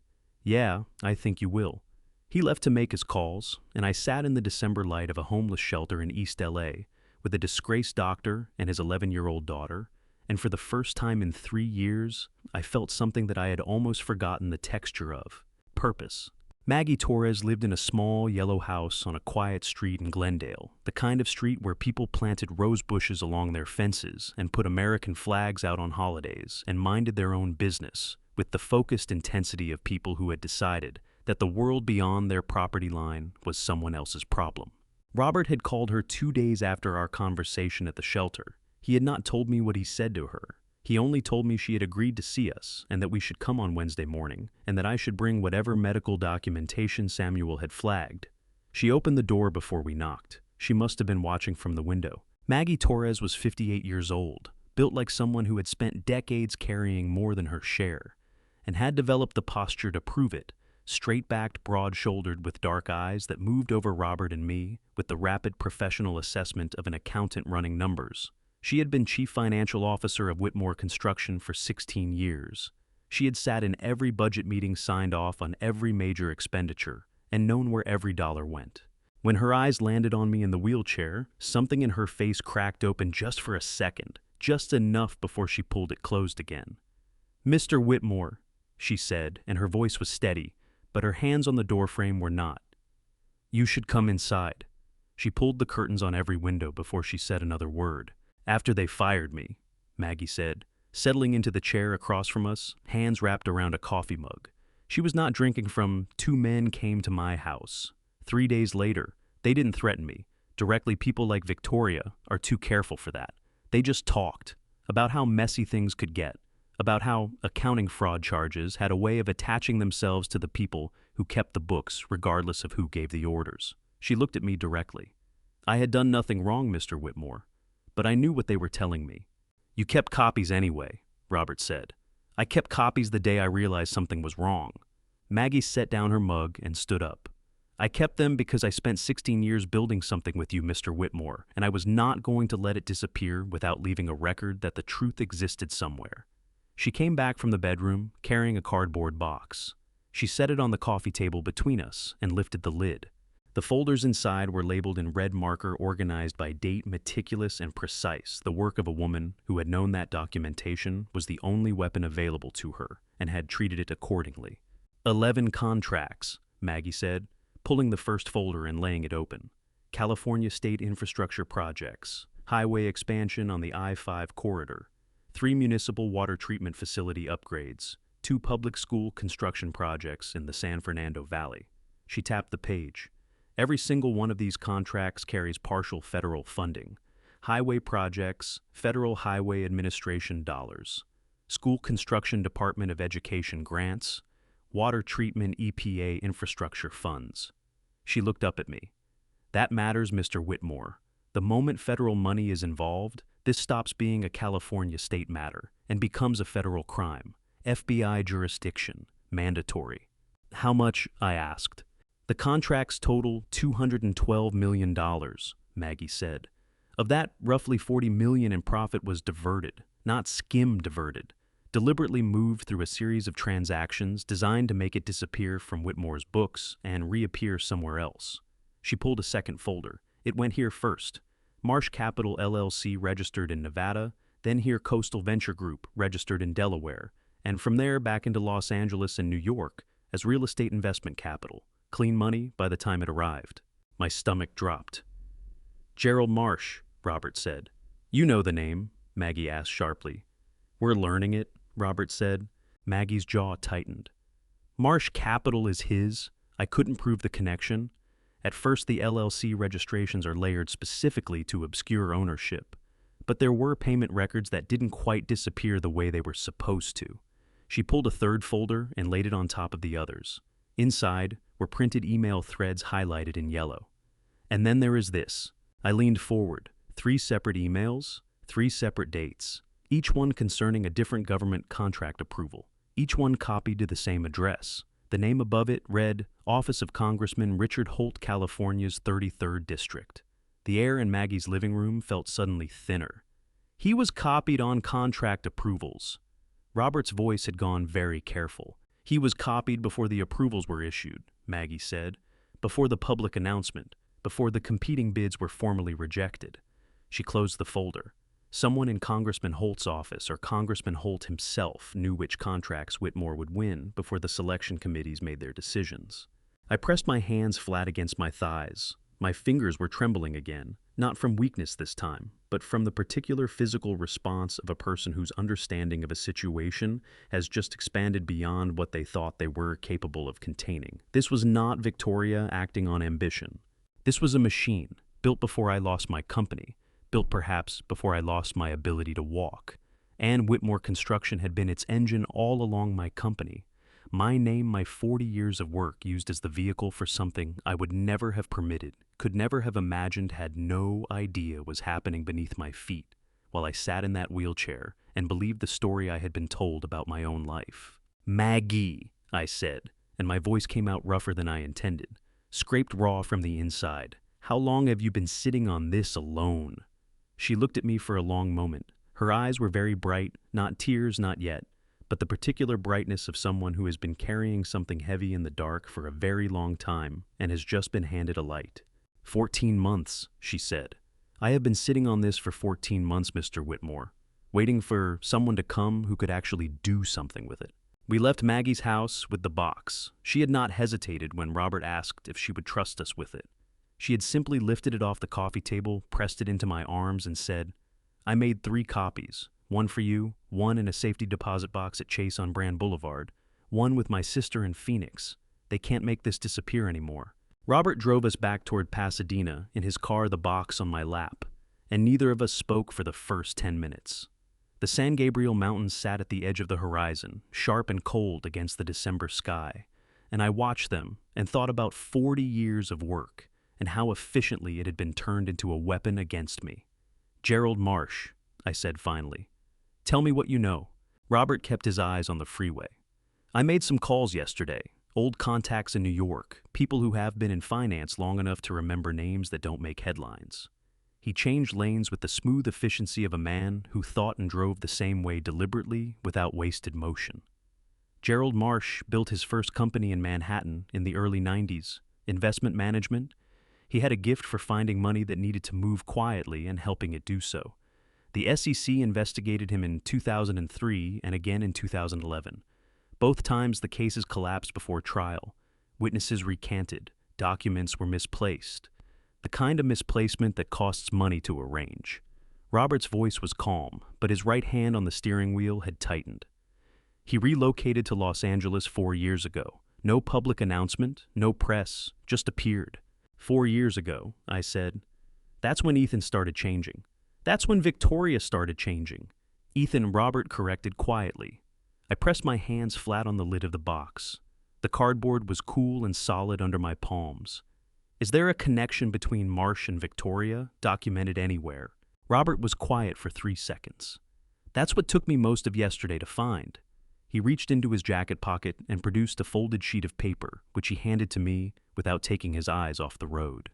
"Yeah, I think you will." He left to make his calls, and I sat in the December light of a homeless shelter in East LA with a disgraced doctor and his 11-year-old daughter, and for the first time in 3 years, I felt something that I had almost forgotten the texture of: purpose. Maggie Torres lived in a small yellow house on a quiet street in Glendale, the kind of street where people planted rose bushes along their fences and put American flags out on holidays and minded their own business, with the focused intensity of people who had decided that the world beyond their property line was someone else's problem. Robert had called her 2 days after our conversation at the shelter. He had not told me what he said to her. He only told me she had agreed to see us and that we should come on Wednesday morning and that I should bring whatever medical documentation Samuel had flagged. She opened the door before we knocked. She must have been watching from the window. Maggie Torres was 58 years old, built like someone who had spent decades carrying more than her share, and had developed the posture to prove it, straight-backed, broad-shouldered, with dark eyes that moved over Robert and me with the rapid professional assessment of an accountant running numbers. She had been chief financial officer of Whitmore Construction for 16 years. She had sat in every budget meeting, signed off on every major expenditure, and known where every dollar went. When her eyes landed on me in the wheelchair, something in her face cracked open just for a second, just enough before she pulled it closed again. "Mr. Whitmore," she said, and her voice was steady, but her hands on the doorframe were not. "You should come inside." She pulled the curtains on every window before she said another word. "After they fired me," Maggie said, settling into the chair across from us, hands wrapped around a coffee mug. She was not drinking from "Two men came to my house." 3 days later, they didn't threaten me. Directly, people like Victoria are too careful for that. They just talked about how messy things could get, about how accounting fraud charges had a way of attaching themselves to the people who kept the books regardless of who gave the orders. She looked at me directly. "I had done nothing wrong, Mr. Whitmore, but I knew what they were telling me." "You kept copies anyway," Robert said. "I kept copies the day I realized something was wrong." Maggie set down her mug and stood up. "I kept them because I spent 16 years building something with you, Mr. Whitmore, and I was not going to let it disappear without leaving a record that the truth existed somewhere." She came back from the bedroom, carrying a cardboard box. She set it on the coffee table between us and lifted the lid. The folders inside were labeled in red marker, organized by date, meticulous and precise, the work of a woman who had known that documentation was the only weapon available to her and had treated it accordingly. 11 contracts, Maggie said, pulling the first folder and laying it open. California State Infrastructure Projects, highway expansion on the I-5 corridor, 3 municipal water treatment facility upgrades, 2 public school construction projects in the San Fernando Valley. She tapped the page. Every single one of these contracts carries partial federal funding. Highway projects, Federal Highway Administration dollars. School Construction Department of Education grants. Water treatment EPA infrastructure funds. She looked up at me. "That matters, Mr. Whitmore. The moment federal money is involved, this stops being a California state matter and becomes a federal crime. FBI jurisdiction, mandatory." "How much?" I asked. "The contracts total $212 million, Maggie said. Of that, roughly $40 million in profit was diverted, not skim-diverted, deliberately moved through a series of transactions designed to make it disappear from Whitmore's books and reappear somewhere else." She pulled a second folder. "It went here first. Marsh Capital LLC registered in Nevada, then here Coastal Venture Group registered in Delaware, and from there back into Los Angeles and New York, as real estate investment capital, clean money by the time it arrived. My stomach dropped. Gerald Marsh, Robert said. You know the name, Maggie asked sharply. We're learning it, Robert said. Maggie's jaw tightened. Marsh Capital is his. I couldn't prove the connection. At first, the LLC registrations are layered specifically to obscure ownership. But there were payment records that didn't quite disappear the way they were supposed to. She pulled a third folder and laid it on top of the others. Inside were printed email threads highlighted in yellow. And then there is this. I leaned forward. 3 separate emails, 3 separate dates, each one concerning a different government contract approval, each one copied to the same address. The name above it read, Office of Congressman Richard Holt, California's 33rd District. The air in Maggie's living room felt suddenly thinner. He was copied on contract approvals. Robert's voice had gone very careful. He was copied before the approvals were issued, Maggie said, before the public announcement, before the competing bids were formally rejected. She closed the folder. Someone in Congressman Holt's office or Congressman Holt himself knew which contracts Whitmore would win before the selection committees made their decisions. I pressed my hands flat against my thighs. My fingers were trembling again, not from weakness this time, but from the particular physical response of a person whose understanding of a situation has just expanded beyond what they thought they were capable of containing. This was not Victoria acting on ambition. This was a machine, built before I lost my company, built perhaps before I lost my ability to walk. And Whitmore Construction had been its engine all along my company. My name, my 40 years of work used as the vehicle for something I would never have permitted, could never have imagined, had no idea was happening beneath my feet, while I sat in that wheelchair and believed the story I had been told about my own life. Maggie, I said, and my voice came out rougher than I intended, scraped raw from the inside. How long have you been sitting on this alone? She looked at me for a long moment. Her eyes were very bright, not tears, not yet, but the particular brightness of someone who has been carrying something heavy in the dark for a very long time and has just been handed a light. 14 months, she said. I have been sitting on this for 14 months, Mr. Whitmore, waiting for someone to come who could actually do something with it. We left Maggie's house with the box. She had not hesitated when Robert asked if she would trust us with it. She had simply lifted it off the coffee table, pressed it into my arms, and said, I made 3 copies. One for you, one in a safety deposit box at Chase on Brand Boulevard, one with my sister in Phoenix. They can't make this disappear anymore. Robert drove us back toward Pasadena, in his car the box on my lap, and neither of us spoke for the first 10 minutes. The San Gabriel Mountains sat at the edge of the horizon, sharp and cold against the December sky, and I watched them and thought about 40 years of work and how efficiently it had been turned into a weapon against me. Gerald Marsh, I said finally. Tell me what you know. Robert kept his eyes on the freeway. I made some calls yesterday, old contacts in New York, people who have been in finance long enough to remember names that don't make headlines. He changed lanes with the smooth efficiency of a man who thought and drove the same way deliberately without wasted motion. Gerald Marsh built his first company in Manhattan in the early 90s, investment management. He had a gift for finding money that needed to move quietly and helping it do so. The SEC investigated him in 2003 and again in 2011. Both times the cases collapsed before trial. Witnesses recanted. Documents were misplaced. The kind of misplacement that costs money to arrange. Robert's voice was calm, but his right hand on the steering wheel had tightened. He relocated to Los Angeles 4 years ago. No public announcement, no press, just appeared. 4 years ago, I said. That's when Ethan started changing. That's when Victoria started changing. Ethan, Robert corrected quietly. I pressed my hands flat on the lid of the box. The cardboard was cool and solid under my palms. Is there a connection between Marsh and Victoria, documented anywhere? Robert was quiet for 3 seconds. That's what took me most of yesterday to find. He reached into his jacket pocket and produced a folded sheet of paper, which he handed to me without taking his eyes off the road.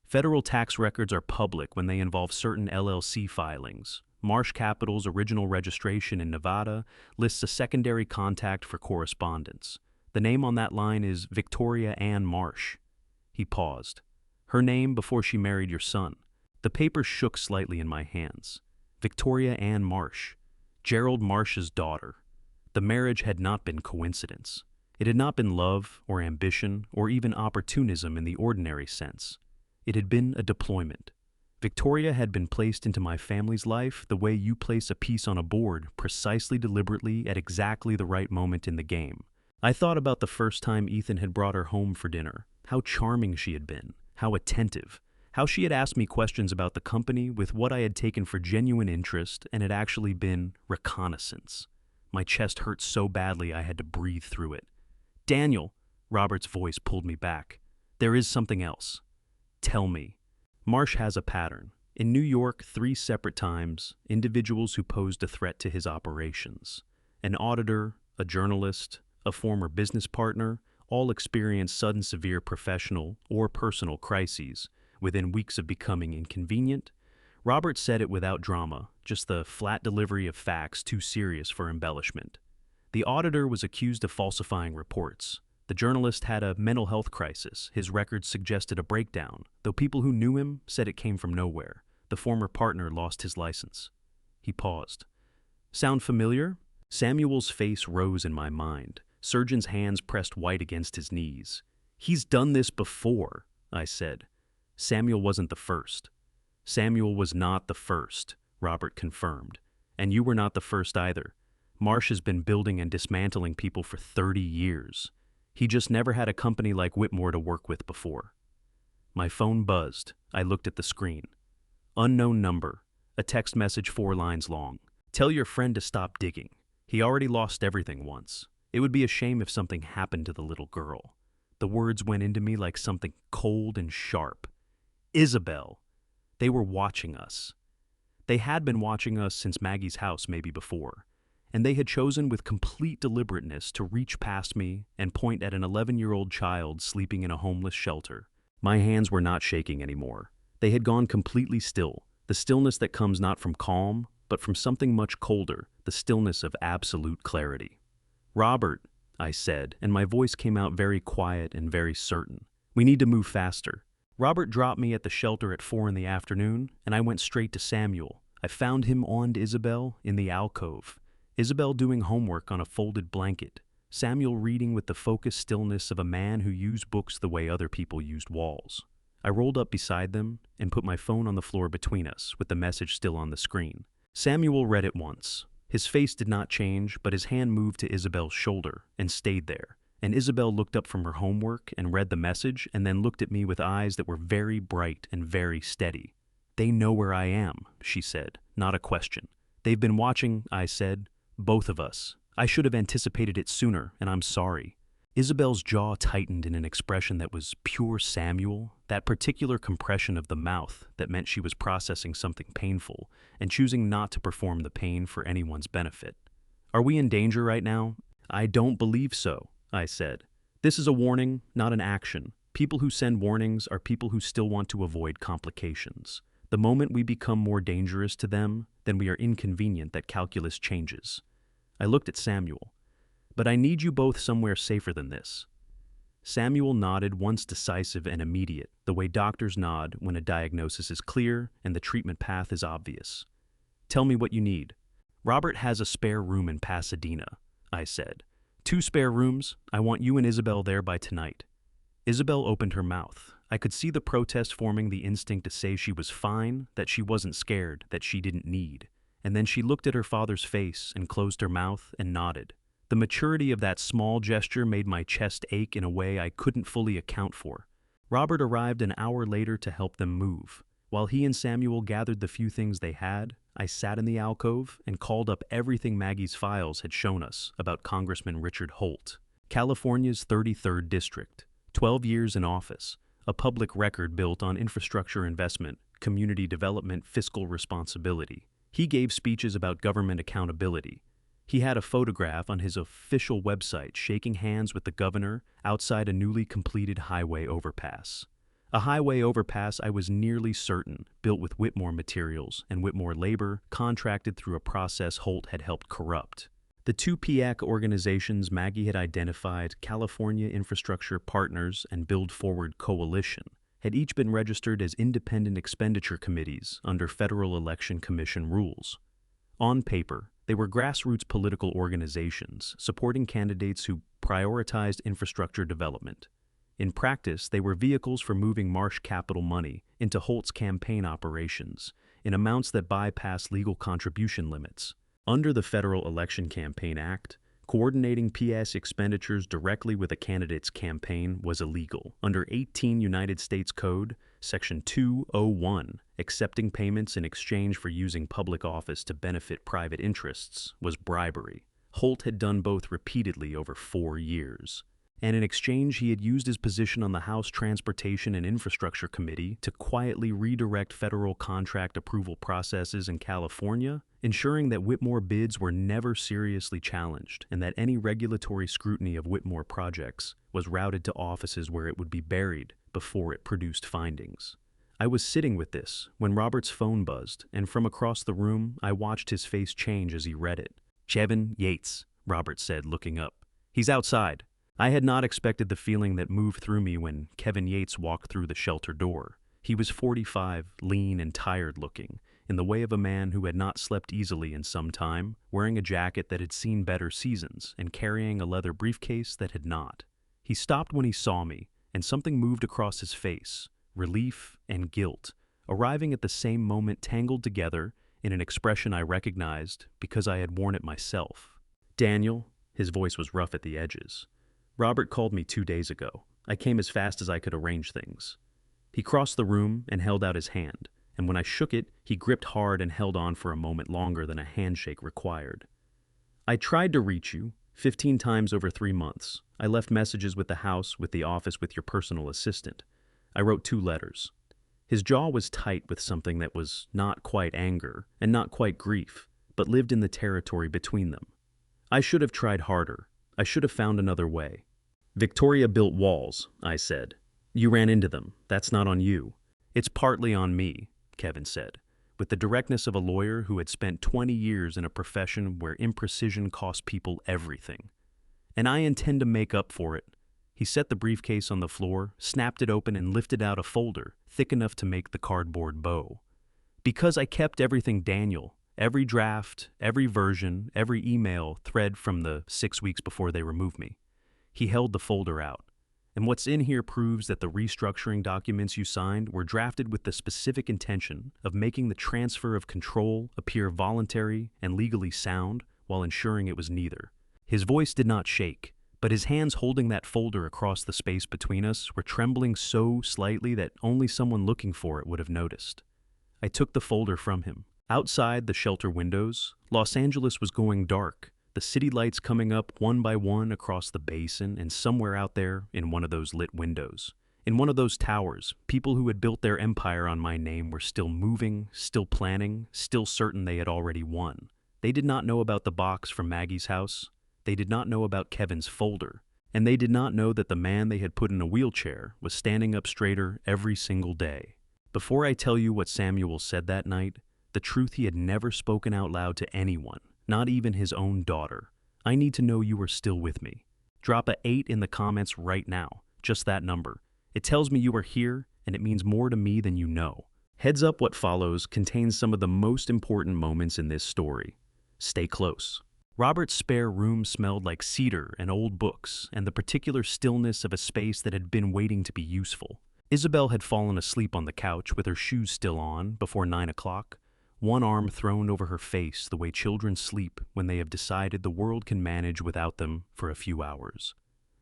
Federal tax records are public when they involve certain LLC filings. Marsh Capital's original registration in Nevada lists a secondary contact for correspondence. The name on that line is Victoria Ann Marsh. He paused. Her name before she married your son. The paper shook slightly in my hands. Victoria Ann Marsh, Gerald Marsh's daughter. The marriage had not been coincidence. It had not been love or ambition or even opportunism in the ordinary sense. It had been a deployment. Victoria had been placed into my family's life the way you place a piece on a board, precisely deliberately at exactly the right moment in the game. I thought about the first time Ethan had brought her home for dinner, how charming she had been, how attentive, how she had asked me questions about the company with what I had taken for genuine interest and had actually been reconnaissance. My chest hurt so badly I had to breathe through it. "Daniel," Robert's voice pulled me back. "There is something else. Tell me." Marsh has a pattern. In New York, 3 separate times, individuals who posed a threat to his operations. An auditor, a journalist, a former business partner, all experienced sudden severe professional or personal crises within weeks of becoming inconvenient. Robert said it without drama, just the flat delivery of facts too serious for embellishment. The auditor was accused of falsifying reports. The journalist had a mental health crisis. His records suggested a breakdown, though people who knew him said it came from nowhere. The former partner lost his license. He paused. "Sound familiar?" Samuel's face rose in my mind. Surgeon's hands pressed white against his knees. "He's done this before," I said. "Samuel wasn't the first." "Samuel was not the first," Robert confirmed. "And you were not the first either. Marsh has been building and dismantling people for 30 years. He just never had a company like Whitmore to work with before." My phone buzzed. I looked at the screen. Unknown number. A text message 4 lines long. "Tell your friend to stop digging. He already lost everything once. It would be a shame if something happened to the little girl." The words went into me like something cold and sharp. Isabel. They were watching us. They had been watching us since Maggie's house, maybe before. And they had chosen with complete deliberateness to reach past me and point at an 11-year-old child sleeping in a homeless shelter. My hands were not shaking anymore. They had gone completely still, the stillness that comes not from calm, but from something much colder, the stillness of absolute clarity. "Robert," I said, and my voice came out very quiet and very certain. "We need to move faster." Robert dropped me at the shelter at 4 in the afternoon, and I went straight to Samuel. I found him on Isabel in the alcove. Isabel doing homework on a folded blanket. Samuel reading with the focused stillness of a man who used books the way other people used walls. I rolled up beside them and put my phone on the floor between us, with the message still on the screen. Samuel read it once. His face did not change, but his hand moved to Isabel's shoulder and stayed there. And Isabel looked up from her homework and read the message and then looked at me with eyes that were very bright and very steady. "They know where I am," she said, not a question. "They've been watching," I said. "Both of us. I should have anticipated it sooner, and I'm sorry." Isabel's jaw tightened in an expression that was pure Samuel, that particular compression of the mouth that meant she was processing something painful and choosing not to perform the pain for anyone's benefit. "Are we in danger right now?" "I don't believe so," I said. "This is a warning, not an action. People who send warnings are people who still want to avoid complications. The moment we become more dangerous to them, then we are inconvenient that calculus changes." I looked at Samuel. "But I need you both somewhere safer than this." Samuel nodded, once decisive and immediate, the way doctors nod when a diagnosis is clear and the treatment path is obvious. "Tell me what you need." "Robert has a spare room in Pasadena," I said. "2 spare rooms. I want you and Isabel there by tonight." Isabel opened her mouth. I could see the protest forming the instinct to say she was fine, that she wasn't scared, that she didn't need. And then she looked at her father's face and closed her mouth and nodded. The maturity of that small gesture made my chest ache in a way I couldn't fully account for. Robert arrived an hour later to help them move. While he and Samuel gathered the few things they had, I sat in the alcove and called up everything Maggie's files had shown us about Congressman Richard Holt. California's 33rd District, 12 years in office, a public record built on infrastructure investment, community development, fiscal responsibility. He gave speeches about government accountability. He had a photograph on his official website shaking hands with the governor outside a newly completed highway overpass. A highway overpass, I was nearly certain, built with Whitmore materials and Whitmore labor, contracted through a process Holt had helped corrupt. The 2 PIAC organizations Maggie had identified, California Infrastructure Partners and Build Forward Coalition, had each been registered as independent expenditure committees under Federal Election Commission rules. On paper, They were grassroots political organizations supporting candidates who prioritized infrastructure development. In practice, they were vehicles for moving Marsh Capital money into Holt's campaign operations in amounts that bypass legal contribution limits. Under the Federal Election Campaign Act, coordinating PS expenditures directly with a candidate's campaign was illegal. Under 18 United States Code, Section 201, accepting payments in exchange for using public office to benefit private interests was bribery. Holt had done both repeatedly over 4 years. And in exchange, he had used his position on the House Transportation and Infrastructure Committee to quietly redirect federal contract approval processes in California, ensuring that Whitmore bids were never seriously challenged and that any regulatory scrutiny of Whitmore projects was routed to offices where it would be buried before it produced findings. I was sitting with this when Robert's phone buzzed, and from across the room, I watched his face change as he read it. "Kevin Yates," Robert said, looking up. "He's outside." I had not expected the feeling that moved through me when Kevin Yates walked through the shelter door. He was 45, lean and tired-looking, in the way of a man who had not slept easily in some time, wearing a jacket that had seen better seasons and carrying a leather briefcase that had not. He stopped when he saw me, and something moved across his face, relief and guilt, arriving at the same moment tangled together in an expression I recognized because I had worn it myself. "Daniel," his voice was rough at the edges. "Robert called me 2 days ago. I came as fast as I could arrange things." He crossed the room and held out his hand, and when I shook it, he gripped hard and held on for a moment longer than a handshake required. "I tried to reach you 15 times over 3 months. I left messages with the house, with the office, with your personal assistant. I wrote 2 letters. His jaw was tight with something that was not quite anger and not quite grief, but lived in the territory between them. "I should have tried harder. I should have found another way." "Victoria built walls," I said. "You ran into them. That's not on you." "It's partly on me," Kevin said, with the directness of a lawyer who had spent 20 years in a profession where imprecision cost people everything. "And I intend to make up for it." He set the briefcase on the floor, snapped it open, and lifted out a folder thick enough to make the cardboard bow. "Because I kept everything, Daniel. Every draft, every version, every email thread from the 6 weeks before they removed me." He held the folder out. "And what's in here proves that the restructuring documents you signed were drafted with the specific intention of making the transfer of control appear voluntary and legally sound while ensuring it was neither." His voice did not shake, but his hands holding that folder across the space between us were trembling so slightly that only someone looking for it would have noticed. I took the folder from him. Outside the shelter windows, Los Angeles was going dark, the city lights coming up one by one across the basin, and somewhere out there, in one of those lit windows, in one of those towers, people who had built their empire on my name were still moving, still planning, still certain they had already won. They did not know about the box from Maggie's house. They did not know about Kevin's folder. And they did not know that the man they had put in a wheelchair was standing up straighter every single day. Before I tell you what Samuel said that night, the truth he had never spoken out loud to anyone, not even his own daughter, I need to know you are still with me. Drop a 8 in the comments right now, just that number. It tells me you are here, and it means more to me than you know. Heads up, what follows contains some of the most important moments in this story. Stay close. Robert's spare room smelled like cedar and old books and the particular stillness of a space that had been waiting to be useful. Isabel had fallen asleep on the couch with her shoes still on before 9 o'clock, one arm thrown over her face the way children sleep when they have decided the world can manage without them for a few hours.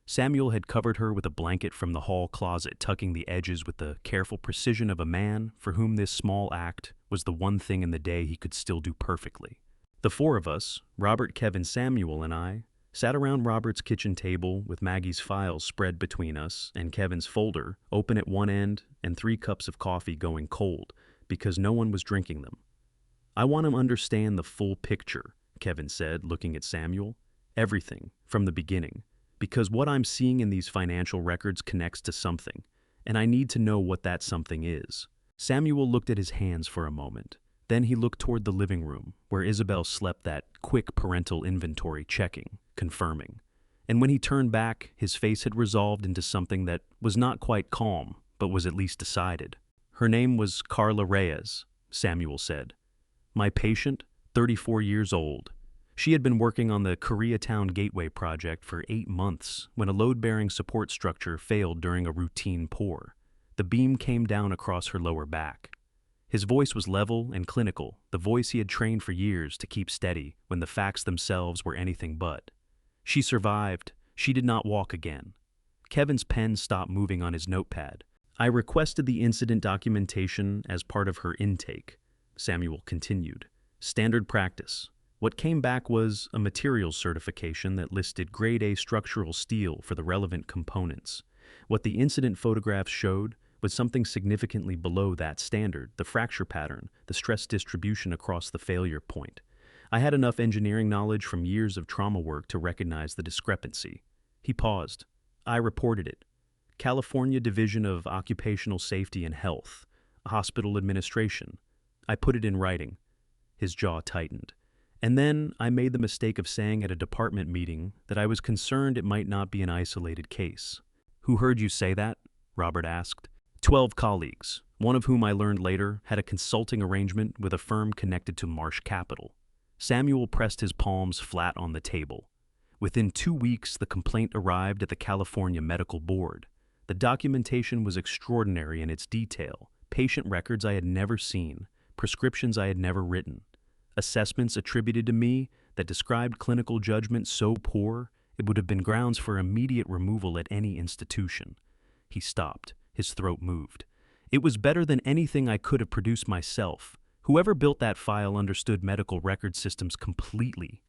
Samuel had covered her with a blanket from the hall closet, tucking the edges with the careful precision of a man for whom this small act was the one thing in the day he could still do perfectly. The 4 of us, Robert, Kevin, Samuel, and I, sat around Robert's kitchen table with Maggie's files spread between us and Kevin's folder open at one end and 3 cups of coffee going cold because no one was drinking them. "I want to understand the full picture," Kevin said, looking at Samuel. "Everything, from the beginning. Because what I'm seeing in these financial records connects to something, and I need to know what that something is." Samuel looked at his hands for a moment. Then he looked toward the living room, where Isabel slept, that quick parental inventory checking, confirming. And when he turned back, his face had resolved into something that was not quite calm, but was at least decided. "Her name was Carla Reyes," Samuel said. "My patient, 34 years old. She had been working on the Koreatown Gateway project for 8 months when a load-bearing support structure failed during a routine pour. The beam came down across her lower back. His voice was level and clinical, the voice he had trained for years to keep steady when the facts themselves were anything but. She survived. She did not walk again. Kevin's pen stopped moving on his notepad. I requested the incident documentation as part of her intake, Samuel continued. Standard practice. What came back was a materials certification that listed grade A structural steel for the relevant components. What the incident photographs showed was something significantly below that standard, the fracture pattern, the stress distribution across the failure point. I had enough engineering knowledge from years of trauma work to recognize the discrepancy. He paused. I reported it. California Division of Occupational Safety and Health, Hospital Administration. I put it in writing. His jaw tightened. And then I made the mistake of saying at a department meeting that I was concerned it might not be an isolated case. Who heard you say that? Robert asked. 12 colleagues, one of whom I learned later had a consulting arrangement with a firm connected to Marsh Capital. Samuel pressed his palms flat on the table. Within 2 weeks, the complaint arrived at the California Medical Board. The documentation was extraordinary in its detail. Patient records I had never seen, prescriptions I had never written, assessments attributed to me that described clinical judgment so poor it would have been grounds for immediate removal at any institution. He stopped. His throat moved. It was better than anything I could have produced myself. Whoever built that file understood medical record systems completely.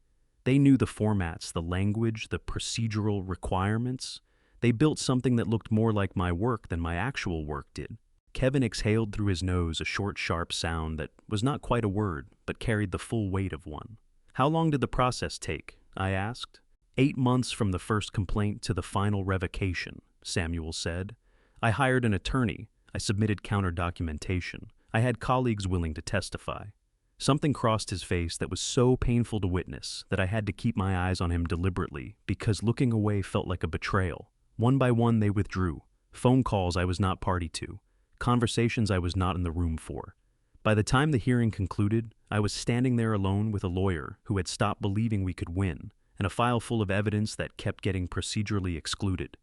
They knew the formats, the language, the procedural requirements. They built something that looked more like my work than my actual work did. Kevin exhaled through his nose a short, sharp sound that was not quite a word, but carried the full weight of one. How long did the process take? I asked. 8 months from the first complaint to the final revocation, Samuel said. I hired an attorney. I submitted counter-documentation. I had colleagues willing to testify. Something crossed his face that was so painful to witness that I had to keep my eyes on him deliberately because looking away felt like a betrayal. One by one they withdrew. Phone calls I was not party to. Conversations I was not in the room for. By the time the hearing concluded, I was standing there alone with a lawyer who had stopped believing we could win, and a file full of evidence that kept getting procedurally excluded.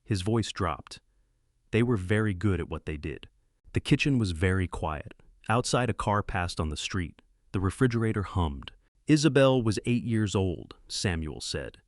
His voice dropped. They were very good at what they did. The kitchen was very quiet. Outside, a car passed on the street. The refrigerator hummed. Isabel was 8 years old, Samuel said,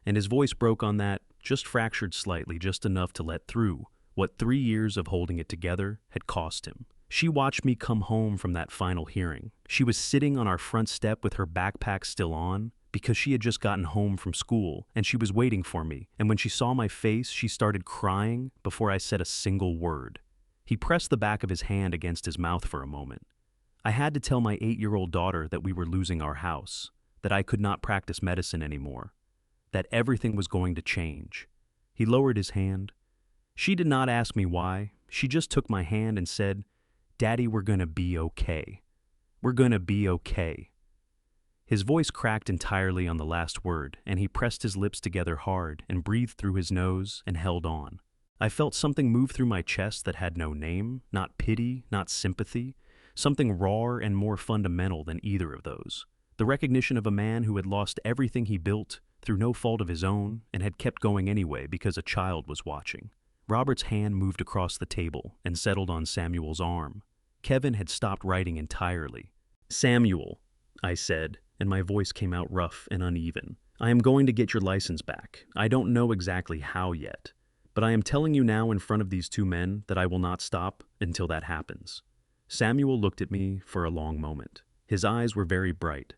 and his voice broke on that, just fractured slightly, just enough to let through what 3 years of holding it together had cost him. She watched me come home from that final hearing. She was sitting on our front step with her backpack still on, because she had just gotten home from school, and she was waiting for me, and when she saw my face, she started crying before I said a single word. He pressed the back of his hand against his mouth for a moment. I had to tell my 8-year-old daughter that we were losing our house, that I could not practice medicine anymore, that everything was going to change. He lowered his hand. She did not ask me why. She just took my hand and said, "Daddy, we're gonna be okay. We're gonna be okay." His voice cracked entirely on the last word, and he pressed his lips together hard and breathed through his nose and held on. I felt something move through my chest that had no name, not pity, not sympathy, something rawer and more fundamental than either of those. The recognition of a man who had lost everything he built through no fault of his own and had kept going anyway because a child was watching. Robert's hand moved across the table and settled on Samuel's arm. Kevin had stopped writing entirely. "Samuel," I said, and my voice came out rough and uneven. "I am going to get your license back. I don't know exactly how yet, but I am telling you now in front of these two men that I will not stop until that happens." Samuel looked at me for a long moment. His eyes were very bright.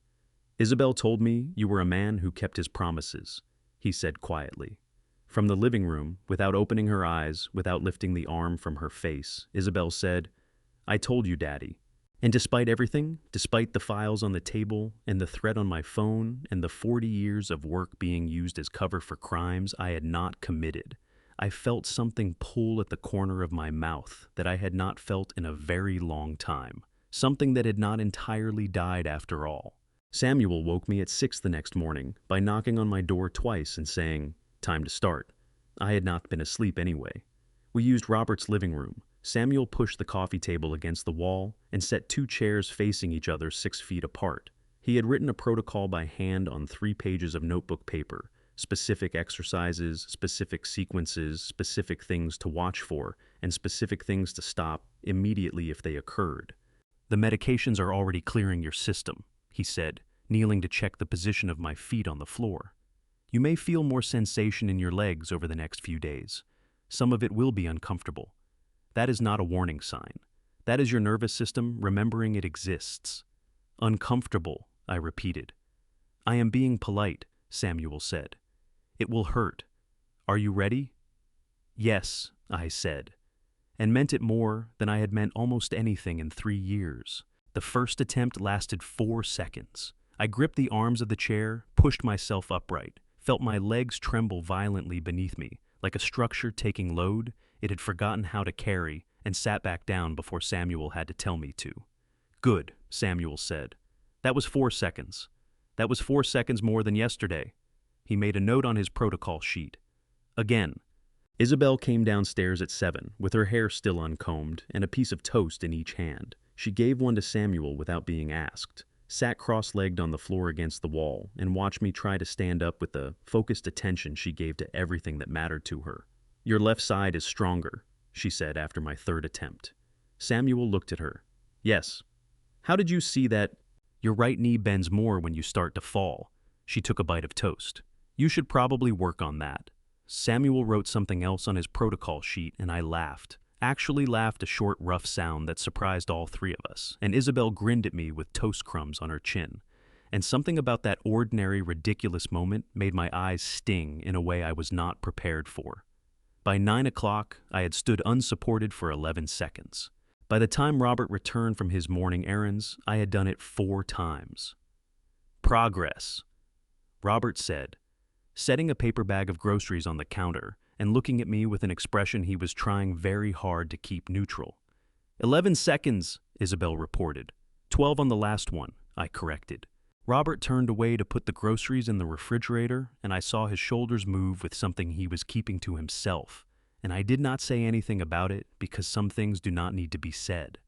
"Isabel told me you were a man who kept his promises," he said quietly. From the living room, without opening her eyes, without lifting the arm from her face, Isabel said, "I told you, Daddy." And despite everything, despite the files on the table and the threat on my phone and the 40 years of work being used as cover for crimes I had not committed, I felt something pull at the corner of my mouth that I had not felt in a very long time, something that had not entirely died after all. Samuel woke me at 6 the next morning by knocking on my door twice and saying, "Time to start." I had not been asleep anyway. We used Robert's living room. Samuel pushed the coffee table against the wall and set 2 chairs facing each other 6 feet apart. He had written a protocol by hand on 3 pages of notebook paper, specific exercises, specific sequences, specific things to watch for, and specific things to stop immediately if they occurred. "The medications are already clearing your system," he said, kneeling to check the position of my feet on the floor. "You may feel more sensation in your legs over the next few days. Some of it will be uncomfortable. That is not a warning sign. That is your nervous system remembering it exists." "Uncomfortable," I repeated. "I am being polite," Samuel said. "It will hurt. Are you ready?" "Yes," I said, and meant it more than I had meant almost anything in 3 years. The first attempt lasted 4 seconds. I gripped the arms of the chair, pushed myself upright, felt my legs tremble violently beneath me, like a structure taking load it had forgotten how to carry, and sat back down before Samuel had to tell me to. "Good," Samuel said. "That was 4 seconds. That was 4 seconds more than yesterday." He made a note on his protocol sheet. "Again." Isabel came downstairs at 7, with her hair still uncombed and a piece of toast in each hand. She gave one to Samuel without being asked, sat cross-legged on the floor against the wall, and watched me try to stand up with the focused attention she gave to everything that mattered to her. "Your left side is stronger," she said after my 3rd attempt. Samuel looked at her. "Yes." "How did you see that?" "Your right knee bends more when you start to fall." She took a bite of toast. "You should probably work on that." Samuel wrote something else on his protocol sheet, and I laughed. Actually laughed, a short, rough sound that surprised all 3 of us, and Isabel grinned at me with toast crumbs on her chin. And something about that ordinary, ridiculous moment made my eyes sting in a way I was not prepared for. By 9 o'clock, I had stood unsupported for 11 seconds. By the time Robert returned from his morning errands, I had done it 4 times. "Progress," Robert said, setting a paper bag of groceries on the counter and looking at me with an expression he was trying very hard to keep neutral. 11 seconds, Isabel reported. 12 on the last one, I corrected. Robert turned away to put the groceries in the refrigerator, and I saw his shoulders move with something he was keeping to himself, and I did not say anything about it because some things do not need to be said.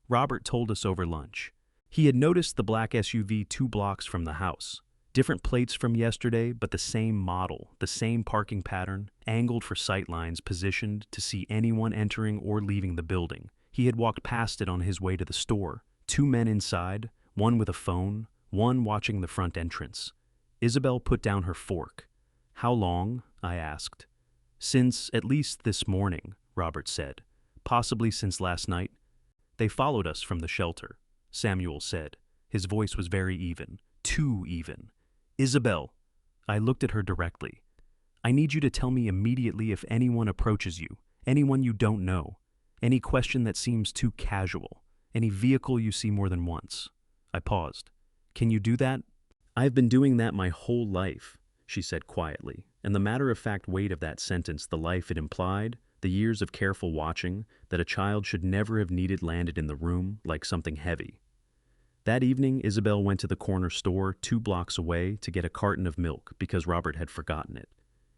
Robert told us over lunch. He had noticed the black SUV 2 blocks from the house. Different plates from yesterday, but the same model, the same parking pattern, angled for sightlines, positioned to see anyone entering or leaving the building. He had walked past it on his way to the store. 2 men inside, one with a phone, one watching the front entrance. Isabel put down her fork. "How long?" I asked. "Since at least this morning," Robert said. "Possibly since last night." "They followed us from the shelter," Samuel said. His voice was very even, too even. "Isabel," I looked at her directly. "I need you to tell me immediately if anyone approaches you, anyone you don't know, any question that seems too casual, any vehicle you see more than once." I paused. "Can you do that?" "I've been doing that my whole life," she said quietly, and the matter-of-fact weight of that sentence, the life it implied, the years of careful watching, that a child should never have needed landed in the room like something heavy. That evening, Isabel went to the corner store 2 blocks away to get a carton of milk because Robert had forgotten it.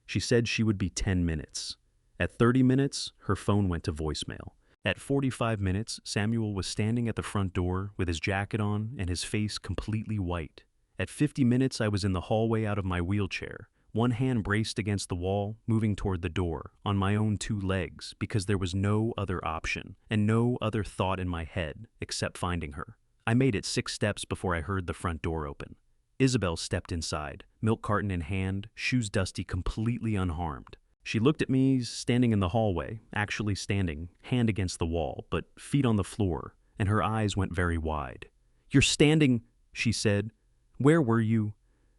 She said she would be 10 minutes. At 30 minutes, her phone went to voicemail. At 45 minutes, Samuel was standing at the front door with his jacket on and his face completely white. At 50 minutes, I was in the hallway out of my wheelchair, one hand braced against the wall, moving toward the door, on my own 2 legs, because there was no other option and no other thought in my head except finding her. I made it 6 steps before I heard the front door open. Isabel stepped inside, milk carton in hand, shoes dusty, completely unharmed. She looked at me, standing in the hallway, actually standing, hand against the wall, but feet on the floor, and her eyes went very wide. "You're standing," she said. "Where were you?"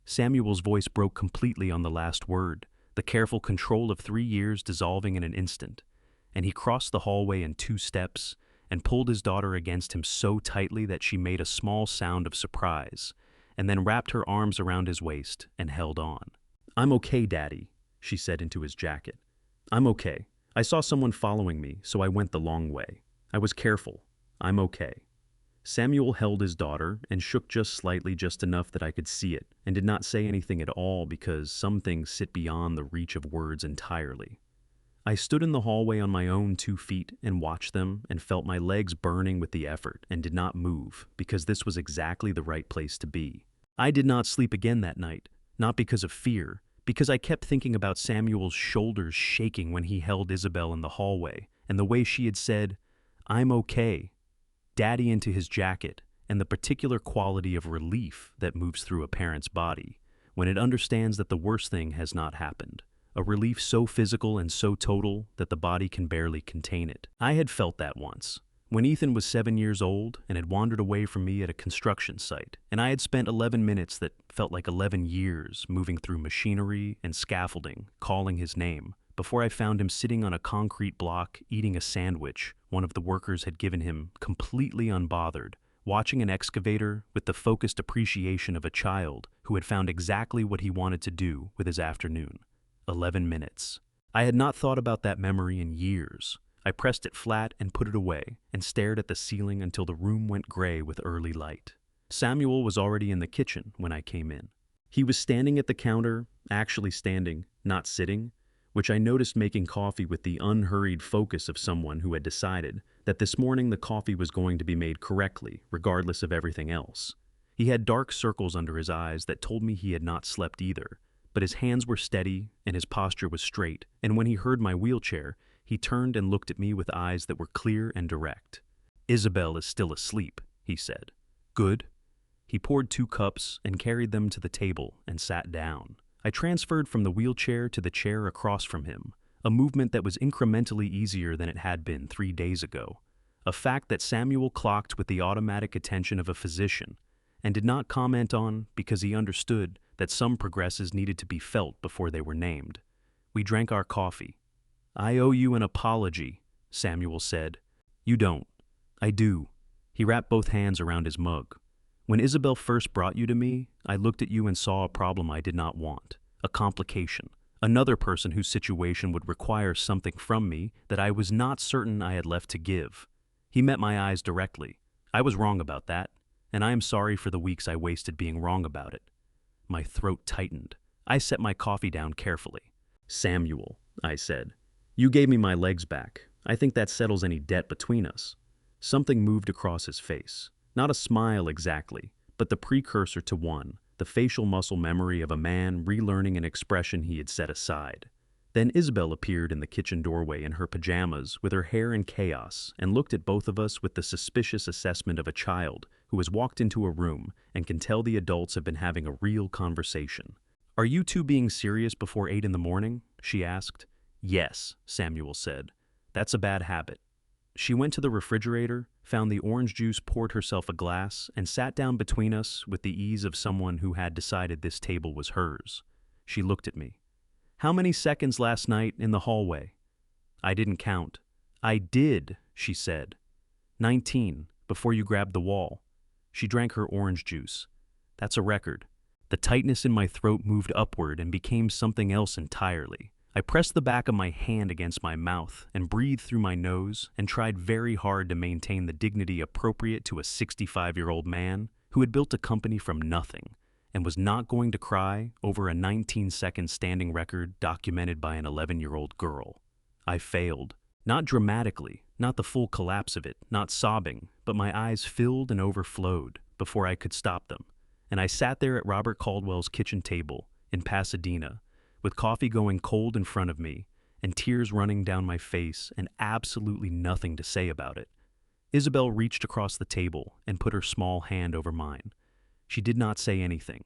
Samuel's voice broke completely on the last word, the careful control of 3 years dissolving in an instant, and he crossed the hallway in 2 steps, and pulled his daughter against him so tightly that she made a small sound of surprise, and then wrapped her arms around his waist and held on. "I'm okay, Daddy," she said into his jacket. "I'm okay. I saw someone following me, so I went the long way. I was careful. I'm okay." Samuel held his daughter and shook just slightly, just enough that I could see it, and did not say anything at all because some things sit beyond the reach of words entirely. I stood in the hallway on my own 2 feet and watched them and felt my legs burning with the effort and did not move because this was exactly the right place to be. I did not sleep again that night, not because of fear, because I kept thinking about Samuel's shoulders shaking when he held Isabel in the hallway, and the way she had said, "I'm okay," Daddy into his jacket, and the particular quality of relief that moves through a parent's body when it understands that the worst thing has not happened. A relief so physical and so total that the body can barely contain it. I had felt that once, when Ethan was 7 years old and had wandered away from me at a construction site, and I had spent 11 minutes that felt like 11 years moving through machinery and scaffolding, calling his name, before I found him sitting on a concrete block eating a sandwich one of the workers had given him, completely unbothered, watching an excavator with the focused appreciation of a child who had found exactly what he wanted to do with his afternoon. 11 minutes. I had not thought about that memory in years. I pressed it flat and put it away, and stared at the ceiling until the room went gray with early light. Samuel was already in the kitchen when I came in. He was standing at the counter, actually standing, not sitting, which I noticed making coffee with the unhurried focus of someone who had decided that this morning the coffee was going to be made correctly, regardless of everything else. He had dark circles under his eyes that told me he had not slept either, but his hands were steady and his posture was straight, and when he heard my wheelchair, he turned and looked at me with eyes that were clear and direct. "Isabel is still asleep," he said. "Good." He poured 2 cups and carried them to the table and sat down. I transferred from the wheelchair to the chair across from him, a movement that was incrementally easier than it had been 3 days ago, a fact that Samuel clocked with the automatic attention of a physician and did not comment on because he understood that some progresses needed to be felt before they were named. We drank our coffee. "I owe you an apology," Samuel said. "You don't." "I do." He wrapped both hands around his mug. "When Isabel first brought you to me, I looked at you and saw a problem I did not want, a complication, another person whose situation would require something from me that I was not certain I had left to give." He met my eyes directly. "I was wrong about that, and I am sorry for the weeks I wasted being wrong about it." My throat tightened. I set my coffee down carefully. "Samuel," I said, "you gave me my legs back. I think that settles any debt between us." Something moved across his face. Not a smile exactly, but the precursor to one, the facial muscle memory of a man relearning an expression he had set aside. Then Isabel appeared in the kitchen doorway in her pajamas with her hair in chaos and looked at both of us with the suspicious assessment of a child who has walked into a room and can tell the adults have been having a real conversation. "Are you two being serious before 8 in the morning?" she asked. "Yes," Samuel said. "That's a bad habit." She went to the refrigerator, found the orange juice, poured herself a glass, and sat down between us with the ease of someone who had decided this table was hers. She looked at me. "How many seconds last night in the hallway?" I didn't count. "I did," she said. 19, before you grabbed the wall." She drank her orange juice. "That's a record." The tightness in my throat moved upward and became something else entirely. I pressed the back of my hand against my mouth and breathed through my nose and tried very hard to maintain the dignity appropriate to a 65-year-old man who had built a company from nothing and was not going to cry over a 19-second standing record documented by an 11-year-old girl. I failed. Not dramatically, not the full collapse of it, not sobbing, but my eyes filled and overflowed before I could stop them. And I sat there at Robert Caldwell's kitchen table in Pasadena, with coffee going cold in front of me and tears running down my face and absolutely nothing to say about it. Isabel reached across the table and put her small hand over mine. She did not say anything.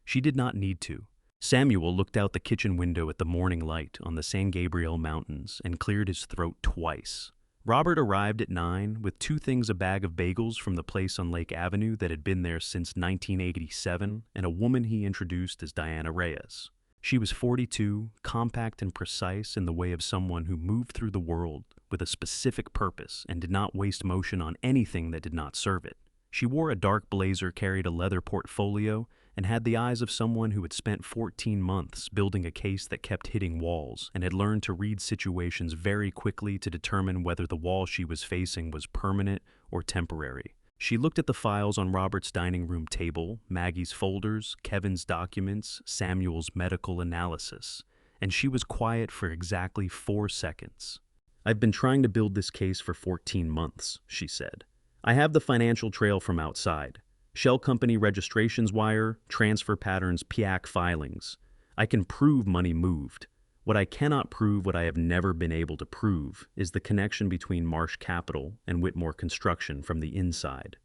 She did not need to. Samuel looked out the kitchen window at the morning light on the San Gabriel Mountains and cleared his throat twice. Robert arrived at 9 with 2 things: a bag of bagels from the place on Lake Avenue that had been there since 1987 and a woman he introduced as Diana Reyes. She was 42, compact and precise in the way of someone who moved through the world with a specific purpose and did not waste motion on anything that did not serve it. She wore a dark blazer, carried a leather portfolio, and had the eyes of someone who had spent 14 months building a case that kept hitting walls and had learned to read situations very quickly to determine whether the wall she was facing was permanent or temporary. She looked at the files on Robert's dining room table, Maggie's folders, Kevin's documents, Samuel's medical analysis, and she was quiet for exactly 4 seconds. "I've been trying to build this case for 14 months, she said. "I have the financial trail from outside." Shell company registrations wire, transfer patterns, PIAC filings. I can prove money moved. What I cannot prove, what I have never been able to prove, is the connection between Marsh Capital and Whitmore Construction from the inside.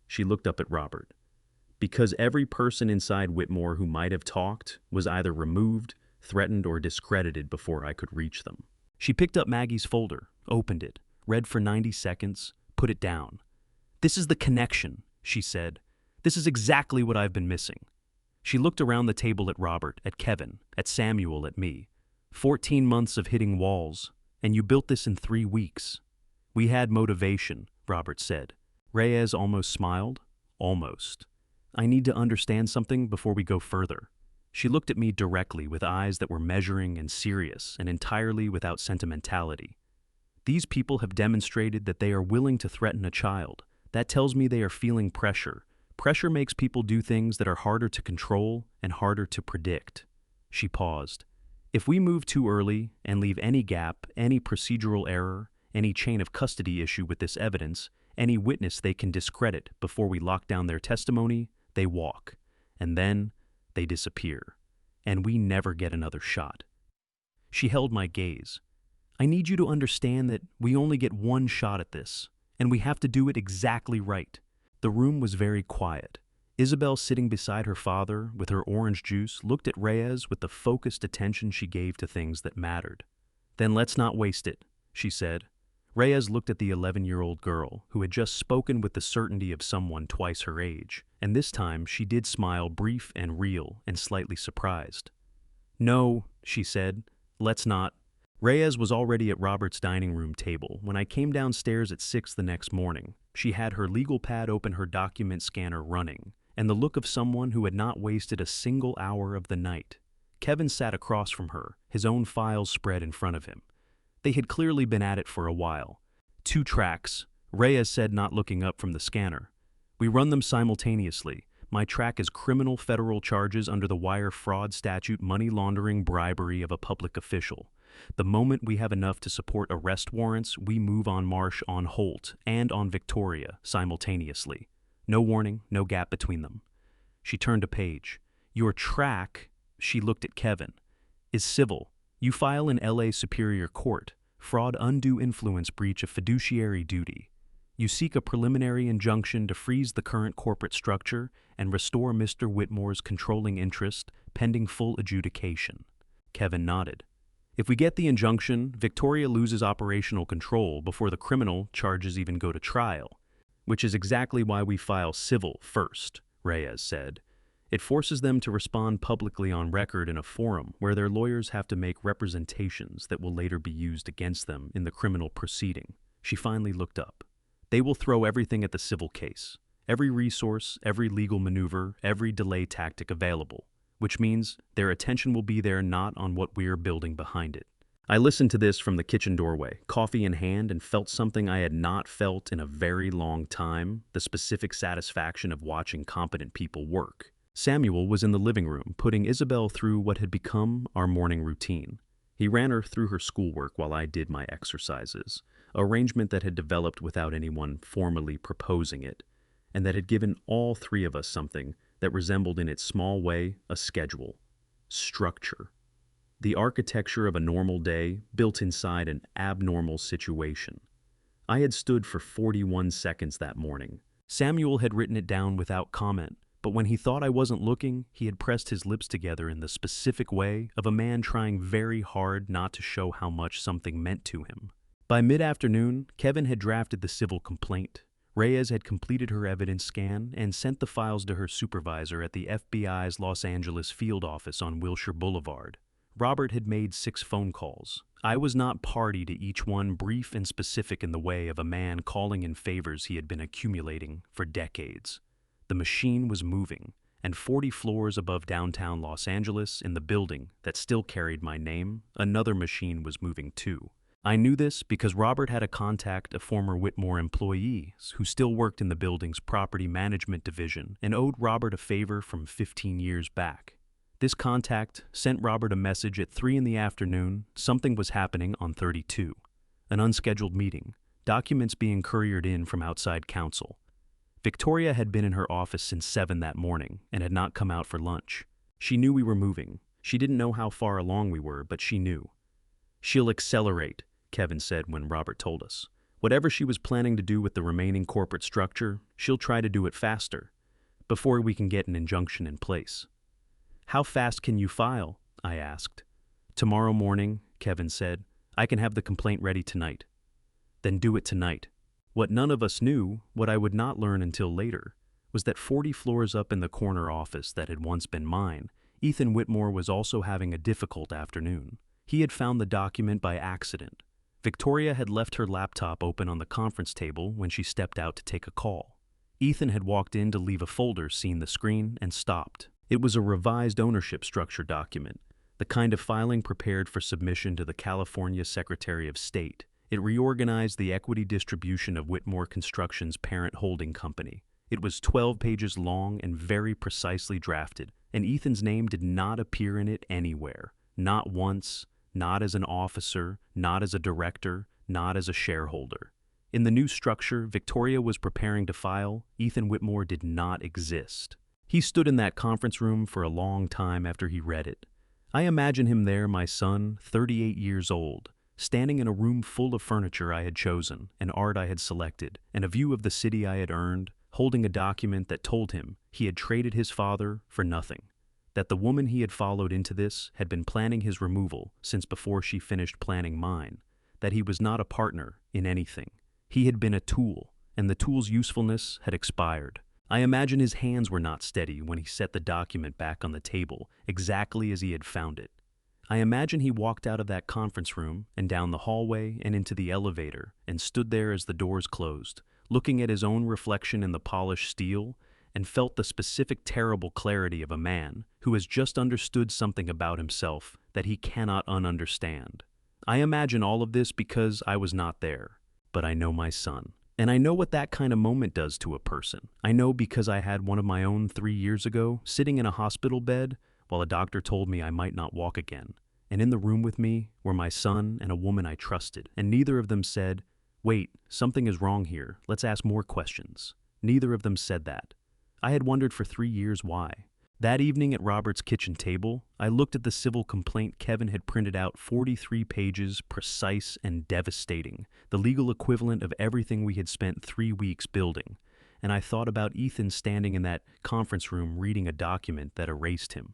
She looked up at Robert. Because every person inside Whitmore who might have talked was either removed, threatened, or discredited before I could reach them. She picked up Maggie's folder, opened it, read for 90 seconds, put it down. "This is the connection," she said. "This is exactly what I've been missing." She looked around the table at Robert, at Kevin, at Samuel, at me. 14 months of hitting walls, and you built this in 3 weeks. "We had motivation," Robert said. Reyes almost smiled. Almost. "I need to understand something before we go further." She looked at me directly with eyes that were measuring and serious and entirely without sentimentality. "These people have demonstrated that they are willing to threaten a child. That tells me they are feeling pressure. Pressure makes people do things that are harder to control and harder to predict." She paused. "If we move too early and leave any gap, any procedural error, any chain of custody issue with this evidence, any witness they can discredit before we lock down their testimony, they walk. And then they disappear. And we never get another shot." She held my gaze. "I need you to understand that we only get one shot at this, and we have to do it exactly right." The room was very quiet. Isabel, sitting beside her father with her orange juice, looked at Reyes with the focused attention she gave to things that mattered. "Then let's not waste it," she said. Reyes looked at the 11-year-old girl, who had just spoken with the certainty of someone twice her age, and this time she did smile, brief and real and slightly surprised. "No," she said, "let's not." Reyes was already at Robert's dining room table when I came downstairs at 6 the next morning. She had her legal pad open, her document scanner running, and the look of someone who had not wasted a single hour of the night. Kevin sat across from her, his own files spread in front of him. They had clearly been at it for a while. 2 tracks, Reyes said, not looking up from the scanner. "We run them simultaneously. My track is criminal federal charges under the wire fraud statute, money laundering, bribery of a public official. The moment we have enough to support arrest warrants, we move on Marsh, on Holt, and on Victoria simultaneously. No warning, no gap between them." She turned a page. "Your track," she looked at Kevin, "is civil. You file in LA Superior Court, fraud, undue influence, breach of fiduciary duty. You seek a preliminary injunction to freeze the current corporate structure and restore Mr. Whitmore's controlling interest pending full adjudication." Kevin nodded. "If we get the injunction, Victoria loses operational control before the criminal charges even go to trial, which is exactly why we file civil first," Reyes said. "It forces them to respond publicly on record in a forum where their lawyers have to make representations that will later be used against them in the criminal proceeding." She finally looked up. "They will throw everything at the civil case, every resource, every legal maneuver, every delay tactic available, which means their attention will be there, not on what we're building behind it." I listened to this from the kitchen doorway, coffee in hand, and felt something I had not felt in a very long time, the specific satisfaction of watching competent people work. Samuel was in the living room, putting Isabel through what had become our morning routine. He ran her through her schoolwork while I did my exercises, an arrangement that had developed without anyone formally proposing it, and that had given all 3 of us something that resembled in its small way a schedule, structure, the architecture of a normal day built inside an abnormal situation. I had stood for 41 seconds that morning. Samuel had written it down without comment, but when he thought I wasn't looking, he had pressed his lips together in the specific way of a man trying very hard not to show how much something meant to him. By mid-afternoon, Kevin had drafted the civil complaint. Reyes had completed her evidence scan and sent the files to her supervisor at the FBI's Los Angeles field office on Wilshire Boulevard. Robert had made 6 phone calls. I was not party to each one, brief and specific in the way of a man calling in favors he had been accumulating for decades. The machine was moving, and 40 floors above downtown Los Angeles, in the building that still carried my name, another machine was moving too. I knew this because Robert had a contact, a former Whitmore employee who still worked in the building's property management division and owed Robert a favor from 15 years back. This contact sent Robert a message at 3 in the afternoon. Something was happening on 32. An unscheduled meeting, documents being couriered in from outside counsel. Victoria had been in her office since 7 that morning and had not come out for lunch. She knew we were moving. She didn't know how far along we were, but she knew. "She'll accelerate," Kevin said when Robert told us. "Whatever she was planning to do with the remaining corporate structure, she'll try to do it faster, before we can get an injunction in place." "How fast can you file?" I asked. "Tomorrow morning," Kevin said. "I can have the complaint ready tonight." "Then do it tonight." What none of us knew, what I would not learn until later, was that 40 floors up in the corner office that had once been mine, Ethan Whitmore was also having a difficult afternoon. He had found the document by accident. Victoria had left her laptop open on the conference table when she stepped out to take a call. Ethan had walked in to leave a folder, seen the screen, and stopped. It was a revised ownership structure document, the kind of filing prepared for submission to the California Secretary of State. It reorganized the equity distribution of Whitmore Construction's parent holding company. It was 12 pages long and very precisely drafted, and Ethan's name did not appear in it anywhere. Not once, not as an officer, not as a director, not as a shareholder. In the new structure Victoria was preparing to file, Ethan Whitmore did not exist. He stood in that conference room for a long time after he read it. I imagine him there, my son, 38 years old, standing in a room full of furniture I had chosen, and art I had selected, and a view of the city I had earned, holding a document that told him he had traded his father for nothing, that the woman he had followed into this had been planning his removal since before she finished planning mine, that he was not a partner in anything. He had been a tool, and the tool's usefulness had expired. I imagine his hands were not steady when he set the document back on the table, exactly as he had found it. I imagine he walked out of that conference room and down the hallway and into the elevator and stood there as the doors closed, looking at his own reflection in the polished steel, and felt the specific terrible clarity of a man who has just understood something about himself that he cannot ununderstand. I imagine all of this because I was not there, but I know my son. And I know what that kind of moment does to a person. I know because I had one of my own 3 years ago, sitting in a hospital bed while a doctor told me I might not walk again. And in the room with me were my son and a woman I trusted, and neither of them said, "Wait, something is wrong here, let's ask more questions." Neither of them said that. I had wondered for 3 years why. That evening at Robert's kitchen table, I looked at the civil complaint Kevin had printed out, 43 pages, precise and devastating, the legal equivalent of everything we had spent 3 weeks building, and I thought about Ethan standing in that conference room reading a document that erased him.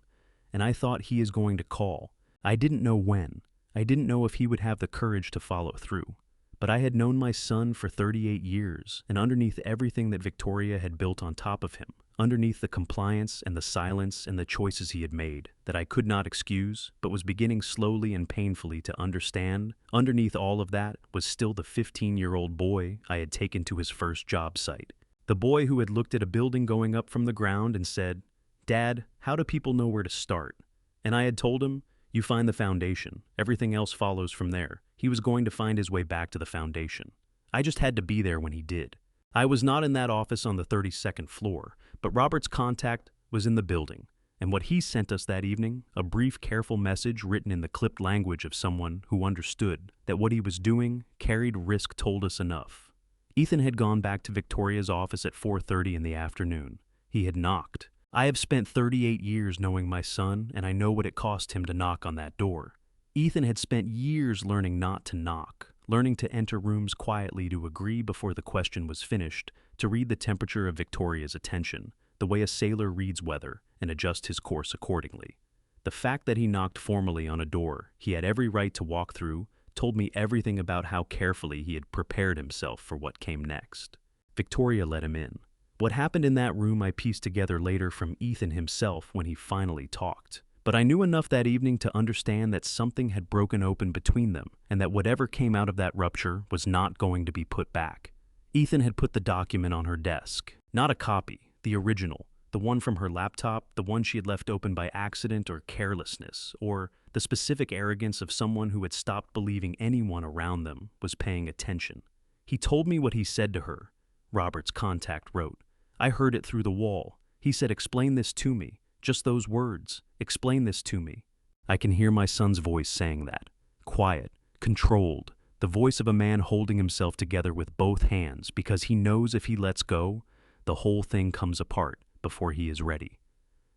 And I thought, he is going to call. I didn't know when. I didn't know if he would have the courage to follow through. But I had known my son for 38 years, and underneath everything that Victoria had built on top of him, underneath the compliance and the silence and the choices he had made, that I could not excuse, but was beginning slowly and painfully to understand, underneath all of that was still the 15-year-old boy I had taken to his first job site. The boy who had looked at a building going up from the ground and said, "Dad, how do people know where to start?" And I had told him, "You find the foundation. Everything else follows from there." He was going to find his way back to the foundation. I just had to be there when he did. I was not in that office on the 32nd floor, but Robert's contact was in the building, and what he sent us that evening, a brief, careful message written in the clipped language of someone who understood that what he was doing carried risk, told us enough. Ethan had gone back to Victoria's office at 4:30 in the afternoon. He had knocked. I have spent 38 years knowing my son, and I know what it cost him to knock on that door. Ethan had spent years learning not to knock, learning to enter rooms quietly, to agree before the question was finished, to read the temperature of Victoria's attention, the way a sailor reads weather, and adjust his course accordingly. The fact that he knocked formally on a door he had every right to walk through told me everything about how carefully he had prepared himself for what came next. Victoria let him in. What happened in that room I pieced together later from Ethan himself when he finally talked. But I knew enough that evening to understand that something had broken open between them, and that whatever came out of that rupture was not going to be put back. Ethan had put the document on her desk. Not a copy, the original, the one from her laptop, the one she had left open by accident or carelessness, or the specific arrogance of someone who had stopped believing anyone around them was paying attention. He told me what he said to her, Robert's contact wrote. I heard it through the wall. He said, "Explain this to me." Just those words. "Explain this to me." I can hear my son's voice saying that. Quiet, controlled, the voice of a man holding himself together with both hands because he knows if he lets go, the whole thing comes apart before he is ready.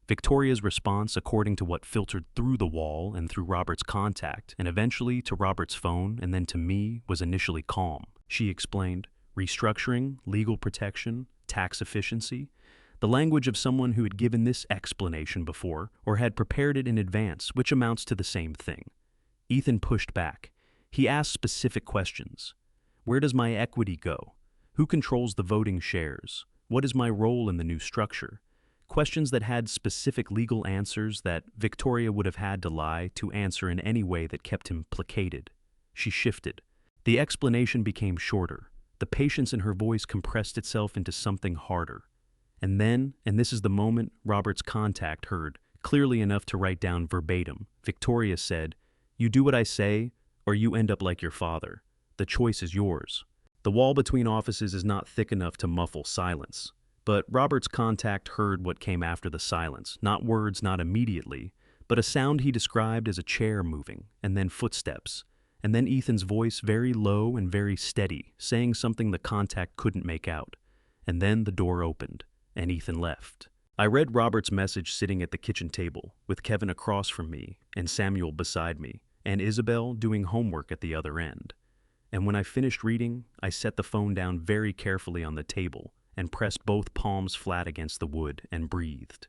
Victoria's response, according to what filtered through the wall and through Robert's contact, and eventually to Robert's phone and then to me, was initially calm. She explained, restructuring, legal protection, tax efficiency, the language of someone who had given this explanation before or had prepared it in advance, which amounts to the same thing. Ethan pushed back. He asked specific questions. Where does my equity go? Who controls the voting shares? What is my role in the new structure? Questions that had specific legal answers that Victoria would have had to lie to answer in any way that kept him placated. She shifted. The explanation became shorter. The patience in her voice compressed itself into something harder. And then, and this is the moment Robert's contact heard, clearly enough to write down verbatim, Victoria said, "You do what I say, or you end up like your father. The choice is yours." The wall between offices is not thick enough to muffle silence. But Robert's contact heard what came after the silence, not words, not immediately, but a sound he described as a chair moving, and then footsteps, and then Ethan's voice very low and very steady, saying something the contact couldn't make out. And then the door opened, and Ethan left. I read Robert's message sitting at the kitchen table, with Kevin across from me, and Samuel beside me, and Isabel doing homework at the other end. And when I finished reading, I set the phone down very carefully on the table, and pressed both palms flat against the wood and breathed.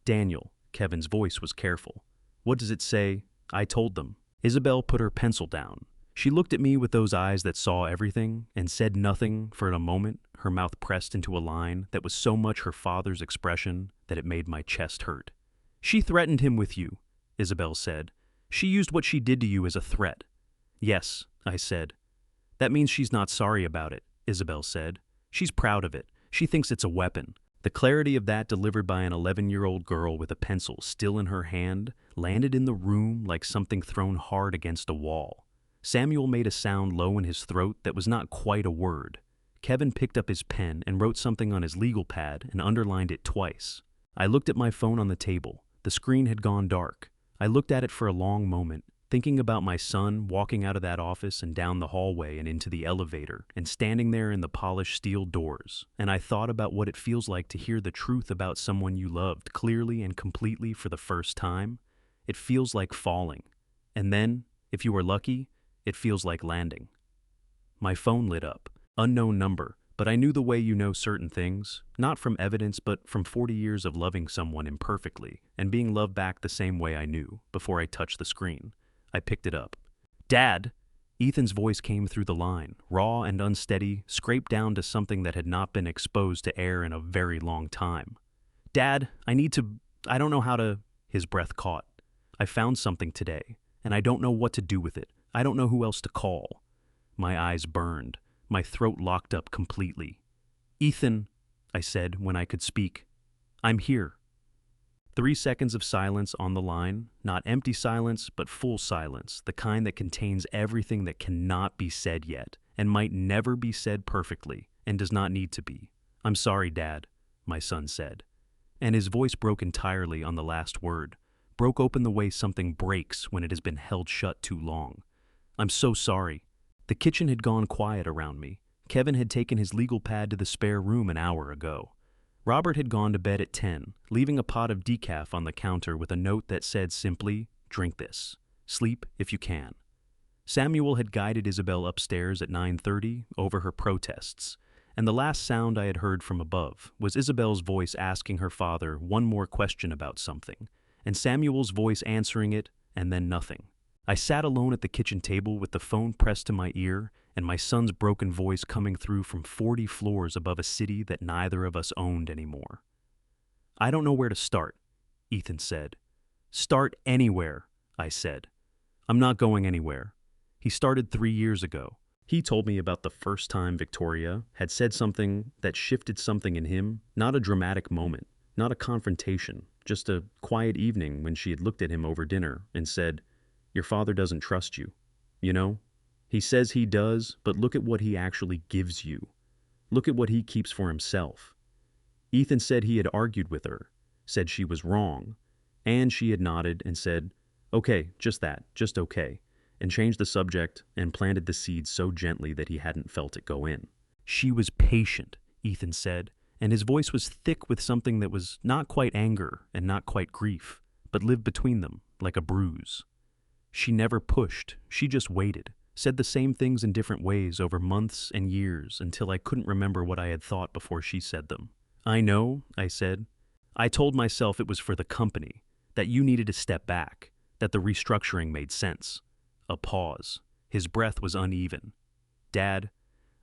"Daniel," Kevin's voice was careful. "What does it say?" I told them. Isabel put her pencil down. She looked at me with those eyes that saw everything and said nothing for a moment, her mouth pressed into a line that was so much her father's expression that it made my chest hurt. "She threatened him with you," Isabel said. "She used what she did to you as a threat." "Yes," I said. "That means she's not sorry about it," Isabel said. "She's proud of it. She thinks it's a weapon." The clarity of that delivered by an 11-year-old girl with a pencil still in her hand landed in the room like something thrown hard against a wall. Samuel made a sound low in his throat that was not quite a word. Kevin picked up his pen and wrote something on his legal pad and underlined it twice. I looked at my phone on the table. The screen had gone dark. I looked at it for a long moment, thinking about my son walking out of that office and down the hallway and into the elevator and standing there in the polished steel doors, and I thought about what it feels like to hear the truth about someone you loved clearly and completely for the first time. It feels like falling. And then, if you are lucky, it feels like landing. My phone lit up. Unknown number, but I knew the way you know certain things, not from evidence but from 40 years of loving someone imperfectly and being loved back the same way I knew before I touched the screen. I picked it up. "Dad!" Ethan's voice came through the line, raw and unsteady, scraped down to something that had not been exposed to air in a very long time. "Dad, I don't know how to—" His breath caught. "I found something today, and I don't know what to do with it. I don't know who else to call." My eyes burned. My throat locked up completely. "Ethan," I said when I could speak, "I'm here." 3 seconds of silence on the line, not empty silence, but full silence, the kind that contains everything that cannot be said yet, and might never be said perfectly, and does not need to be. "I'm sorry, Dad," my son said. And his voice broke entirely on the last word, broke open the way something breaks when it has been held shut too long. "I'm so sorry." The kitchen had gone quiet around me. Kevin had taken his legal pad to the spare room an hour ago. Robert had gone to bed at 10, leaving a pot of decaf on the counter with a note that said simply, "Drink this. Sleep if you can." Samuel had guided Isabel upstairs at 9:30 over her protests, and the last sound I had heard from above was Isabel's voice asking her father one more question about something, and Samuel's voice answering it, and then nothing. I sat alone at the kitchen table with the phone pressed to my ear and my son's broken voice coming through from 40 floors above a city that neither of us owned anymore. "I don't know where to start," Ethan said. "Start anywhere," I said. "I'm not going anywhere." He started 3 years ago. He told me about the first time Victoria had said something that shifted something in him, not a dramatic moment, not a confrontation, just a quiet evening when she had looked at him over dinner and said, "Your father doesn't trust you. You know? He says he does, but look at what he actually gives you. Look at what he keeps for himself." Ethan said he had argued with her, said she was wrong, and she had nodded and said, "Okay, just that, just okay," and changed the subject and planted the seed so gently that he hadn't felt it go in. "She was patient," Ethan said, and his voice was thick with something that was not quite anger and not quite grief, but lived between them, like a bruise. She never pushed, she just waited, said the same things in different ways over months and years until I couldn't remember what I had thought before she said them. "I know," I said. "I told myself it was for the company, that you needed to step back, that the restructuring made sense." A pause. His breath was uneven. "Dad,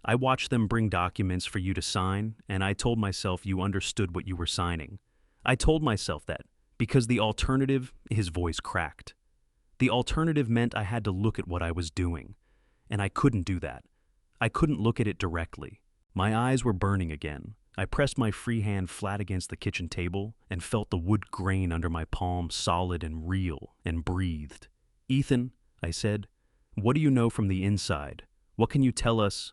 I watched them bring documents for you to sign, and I told myself you understood what you were signing. I told myself that, because the alternative," his voice cracked. "The alternative meant I had to look at what I was doing, and I couldn't do that. I couldn't look at it directly. My eyes were burning again. I pressed my free hand flat against the kitchen table and felt the wood grain under my palm solid and real, and breathed. "Ethan," I said, "what do you know from the inside? What can you tell us?"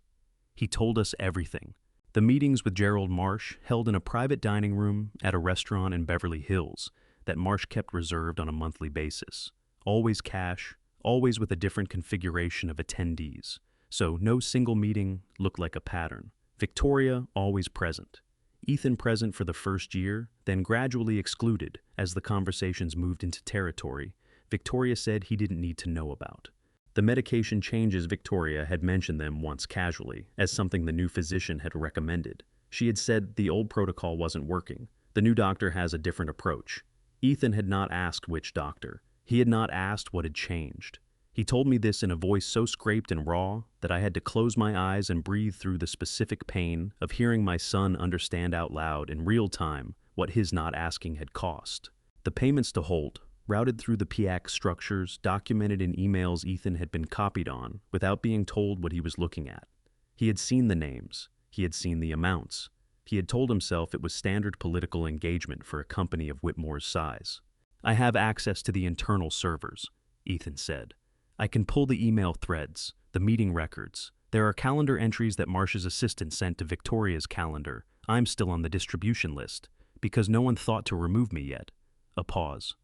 He told us everything. The meetings with Gerald Marsh, held in a private dining room at a restaurant in Beverly Hills that Marsh kept reserved on a monthly basis. Always cash, always with a different configuration of attendees, so no single meeting looked like a pattern. Victoria always present. Ethan present for the first year, then gradually excluded as the conversations moved into territory Victoria said he didn't need to know about. The medication changes, Victoria had mentioned them once casually, as something the new physician had recommended. She had said the old protocol wasn't working. The new doctor has a different approach. Ethan had not asked which doctor. He had not asked what had changed. He told me this in a voice so scraped and raw that I had to close my eyes and breathe through the specific pain of hearing my son understand out loud in real time what his not asking had cost. The payments to Holt, routed through the PAC structures, documented in emails Ethan had been copied on without being told what he was looking at. He had seen the names. He had seen the amounts. He had told himself it was standard political engagement for a company of Whitmore's size. "I have access to the internal servers," Ethan said. "I can pull the email threads, the meeting records. There are calendar entries that Marsh's assistant sent to Victoria's calendar. I'm still on the distribution list, because no one thought to remove me yet." A pause.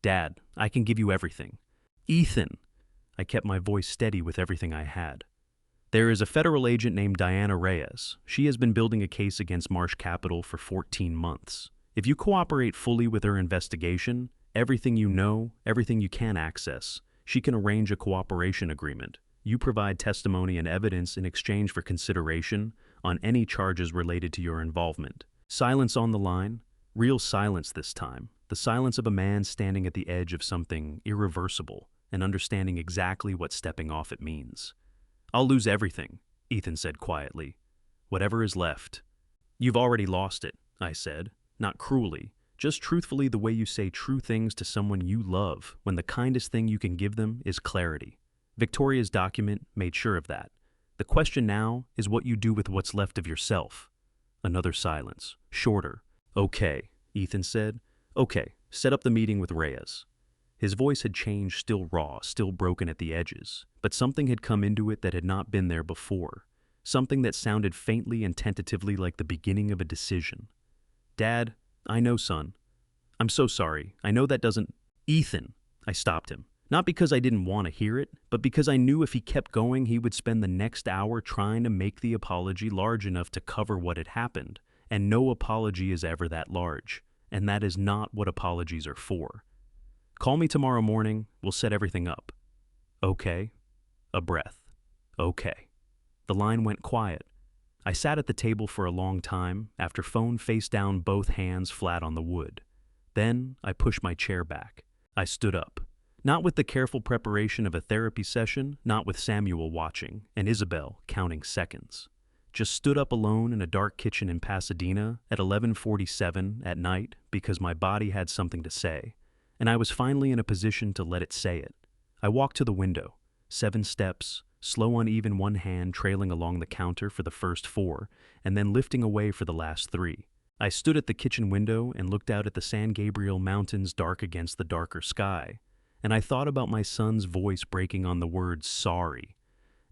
"Dad, I can give you everything." "Ethan!" I kept my voice steady with everything I had. "There is a federal agent named Diana Reyes. She has been building a case against Marsh Capital for 14 months. If you cooperate fully with her investigation, everything you know, everything you can access, she can arrange a cooperation agreement. You provide testimony and evidence in exchange for consideration on any charges related to your involvement. Silence on the line, real silence this time. The silence of a man standing at the edge of something irreversible and understanding exactly what stepping off it means. "I'll lose everything," Ethan said quietly. "Whatever is left." "You've already lost it," I said, not cruelly, just truthfully, the way you say true things to someone you love when the kindest thing you can give them is clarity. Victoria's document made sure of that. The question now is what you do with what's left of yourself. Another silence, shorter. "Okay," Ethan said. "Okay, set up the meeting with Reyes." His voice had changed, still raw, still broken at the edges, but something had come into it that had not been there before, something that sounded faintly and tentatively like the beginning of a decision. "Dad, I know, son. I'm so sorry. I know that doesn't—" "Ethan!" I stopped him. Not because I didn't want to hear it, but because I knew if he kept going, he would spend the next hour trying to make the apology large enough to cover what had happened, and no apology is ever that large. And that is not what apologies are for. "Call me tomorrow morning, we'll set everything up." "Okay." A breath. "Okay." The line went quiet. I sat at the table for a long time, after phone face down, both hands flat on the wood. Then I pushed my chair back. I stood up. Not with the careful preparation of a therapy session, not with Samuel watching, and Isabel counting seconds. Just stood up alone in a dark kitchen in Pasadena at 11:47 at night because my body had something to say, and I was finally in a position to let it say it. I walked to the window, 7 steps, slow uneven one hand trailing along the counter for the first 4, and then lifting away for the last 3. I stood at the kitchen window and looked out at the San Gabriel Mountains dark against the darker sky, and I thought about my son's voice breaking on the word sorry.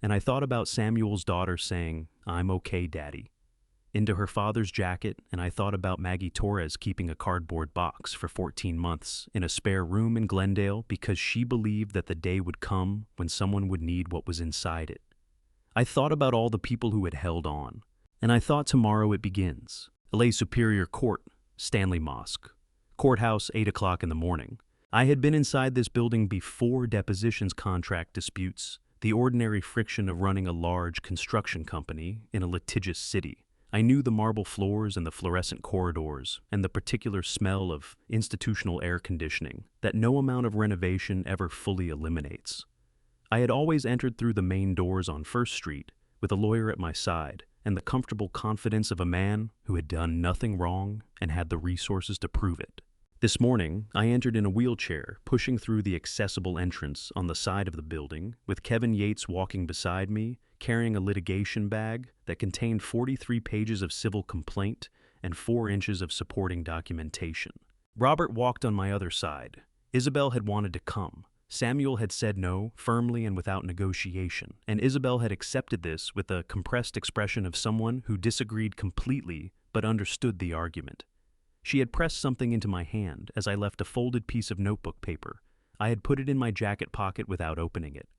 And I thought about Samuel's daughter saying, "I'm okay, Daddy," into her father's jacket, and I thought about Maggie Torres keeping a cardboard box for 14 months in a spare room in Glendale because she believed that the day would come when someone would need what was inside it. I thought about all the people who had held on, and I thought tomorrow it begins. LA Superior Court, Stanley Mosque. Courthouse, 8 o'clock in the morning. I had been inside this building before depositions contract disputes, the ordinary friction of running a large construction company in a litigious city. I knew the marble floors and the fluorescent corridors and the particular smell of institutional air conditioning that no amount of renovation ever fully eliminates. I had always entered through the main doors on First Street with a lawyer at my side and the comfortable confidence of a man who had done nothing wrong and had the resources to prove it. This morning, I entered in a wheelchair, pushing through the accessible entrance on the side of the building, with Kevin Yates walking beside me, carrying a litigation bag that contained 43 pages of civil complaint and 4 inches of supporting documentation. Robert walked on my other side. Isabel had wanted to come. Samuel had said no, firmly and without negotiation, and Isabel had accepted this with a compressed expression of someone who disagreed completely but understood the argument. She had pressed something into my hand as I left a folded piece of notebook paper. I had put it in my jacket pocket without opening it.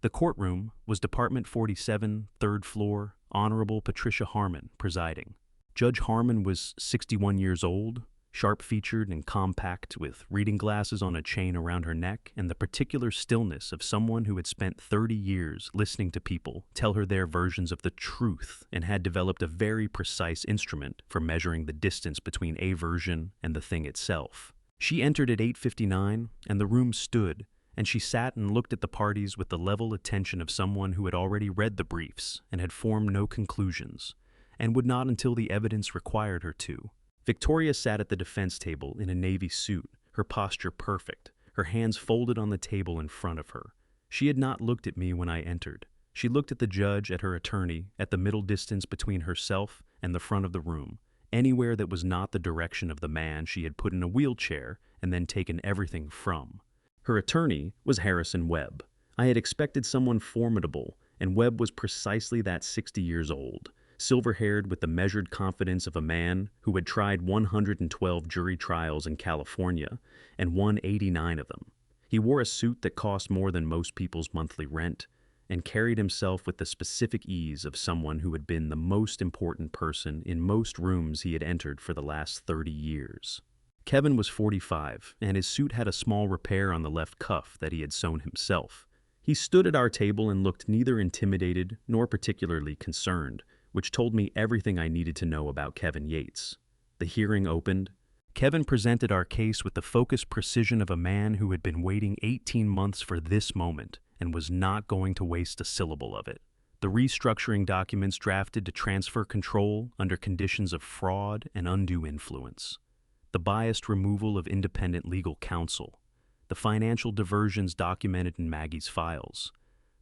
The courtroom was Department 47, 3rd floor, Honorable Patricia Harmon presiding. Judge Harmon was 61 years old, sharp-featured and compact, with reading glasses on a chain around her neck and the particular stillness of someone who had spent 30 years listening to people tell her their versions of the truth and had developed a very precise instrument for measuring the distance between a version and the thing itself. She entered at 8:59, and the room stood, and she sat and looked at the parties with the level attention of someone who had already read the briefs and had formed no conclusions, and would not until the evidence required her to. Victoria sat at the defense table in a navy suit, her posture perfect, her hands folded on the table in front of her. She had not looked at me when I entered. She looked at the judge, at her attorney, at the middle distance between herself and the front of the room, anywhere that was not the direction of the man she had put in a wheelchair and then taken everything from. Her attorney was Harrison Webb. I had expected someone formidable, and Webb was precisely that 60 years old. Silver-haired with the measured confidence of a man who had tried 112 jury trials in California and won 89 of them. He wore a suit that cost more than most people's monthly rent and carried himself with the specific ease of someone who had been the most important person in most rooms he had entered for the last 30 years. Kevin was 45, and his suit had a small repair on the left cuff that he had sewn himself. He stood at our table and looked neither intimidated nor particularly concerned, which told me everything I needed to know about Kevin Yates. The hearing opened. Kevin presented our case with the focused precision of a man who had been waiting 18 months for this moment and was not going to waste a syllable of it. The restructuring documents drafted to transfer control under conditions of fraud and undue influence. The biased removal of independent legal counsel. The financial diversions documented in Maggie's files.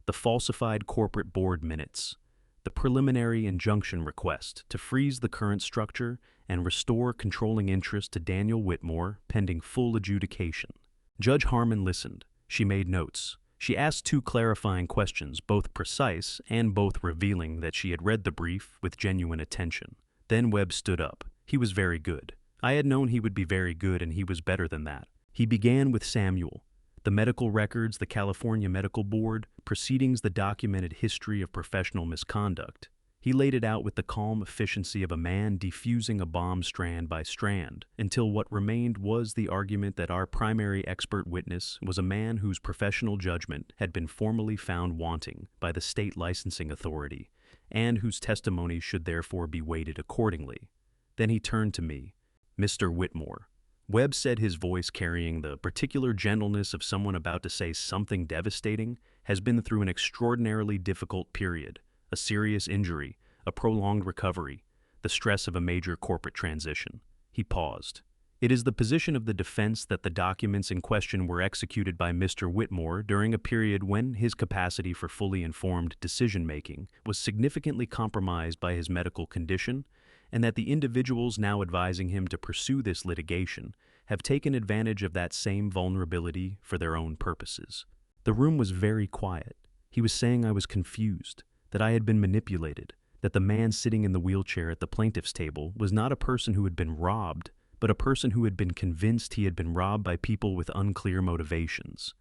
The falsified corporate board minutes. The preliminary injunction request to freeze the current structure and restore controlling interest to Daniel Whitmore pending full adjudication. Judge Harmon listened. She made notes. She asked 2 clarifying questions, both precise and both revealing that she had read the brief with genuine attention. Then Webb stood up. He was very good. I had known he would be very good, and he was better than that. He began with Samuel. The medical records, the California Medical Board, proceedings, the documented history of professional misconduct. He laid it out with the calm efficiency of a man defusing a bomb strand by strand, until what remained was the argument that our primary expert witness was a man whose professional judgment had been formally found wanting by the state licensing authority, and whose testimony should therefore be weighted accordingly. Then he turned to me. Mr. Whitmore. Webb said, his voice carrying the particular gentleness of someone about to say something devastating, has been through an extraordinarily difficult period, a serious injury, a prolonged recovery, the stress of a major corporate transition. He paused. It is the position of the defense that the documents in question were executed by Mr. Whitmore during a period when his capacity for fully informed decision-making was significantly compromised by his medical condition, and that the individuals now advising him to pursue this litigation have taken advantage of that same vulnerability for their own purposes. The room was very quiet. He was saying I was confused, that I had been manipulated, that the man sitting in the wheelchair at the plaintiff's table was not a person who had been robbed, but a person who had been convinced he had been robbed by people with unclear motivations.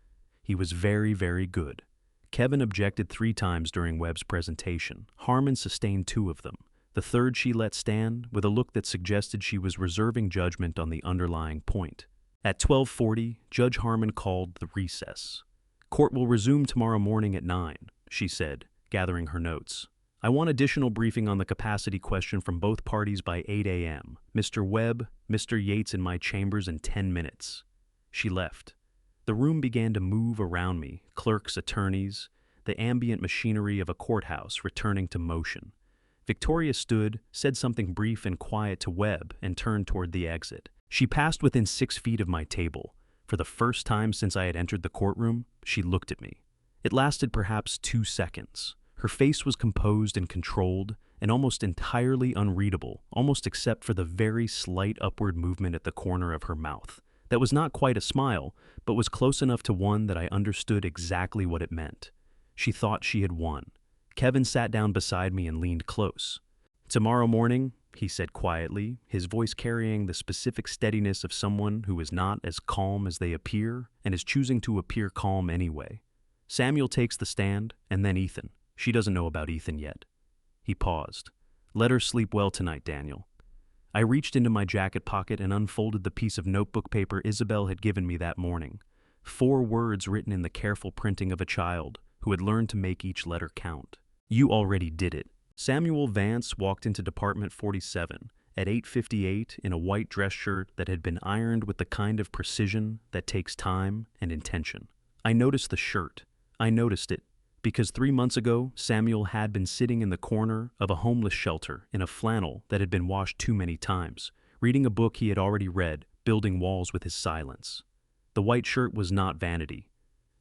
He was very, very good. Kevin objected 3 times during Webb's presentation. Harmon sustained 2 of them. The third she let stand, with a look that suggested she was reserving judgment on the underlying point. At 12:40, Judge Harmon called the recess. "Court will resume tomorrow morning at 9, she said, gathering her notes. "I want additional briefing on the capacity question from both parties by 8 a.m. Mr. Webb, Mr. Yates in my chambers in 10 minutes. She left. The room began to move around me, clerks, attorneys, the ambient machinery of a courthouse returning to motion. Victoria stood, said something brief and quiet to Webb, and turned toward the exit. She passed within 6 feet of my table. For the first time since I had entered the courtroom, she looked at me. It lasted perhaps 2 seconds. Her face was composed and controlled, and almost entirely unreadable, almost except for the very slight upward movement at the corner of her mouth. That was not quite a smile, but was close enough to one that I understood exactly what it meant. She thought she had won. Kevin sat down beside me and leaned close. "Tomorrow morning," he said quietly, his voice carrying the specific steadiness of someone who is not as calm as they appear and is choosing to appear calm anyway. "Samuel takes the stand, and then Ethan. She doesn't know about Ethan yet." He paused. "Let her sleep well tonight, Daniel." I reached into my jacket pocket and unfolded the piece of notebook paper Isabel had given me that morning. 4 words written in the careful printing of a child who had learned to make each letter count. "You already did it." Samuel Vance walked into Department 47 at 8:58 in a white dress shirt that had been ironed with the kind of precision that takes time and intention. I noticed the shirt. I noticed it because 3 months ago, Samuel had been sitting in the corner of a homeless shelter in a flannel that had been washed too many times, reading a book he had already read, building walls with his silence. The white shirt was not vanity.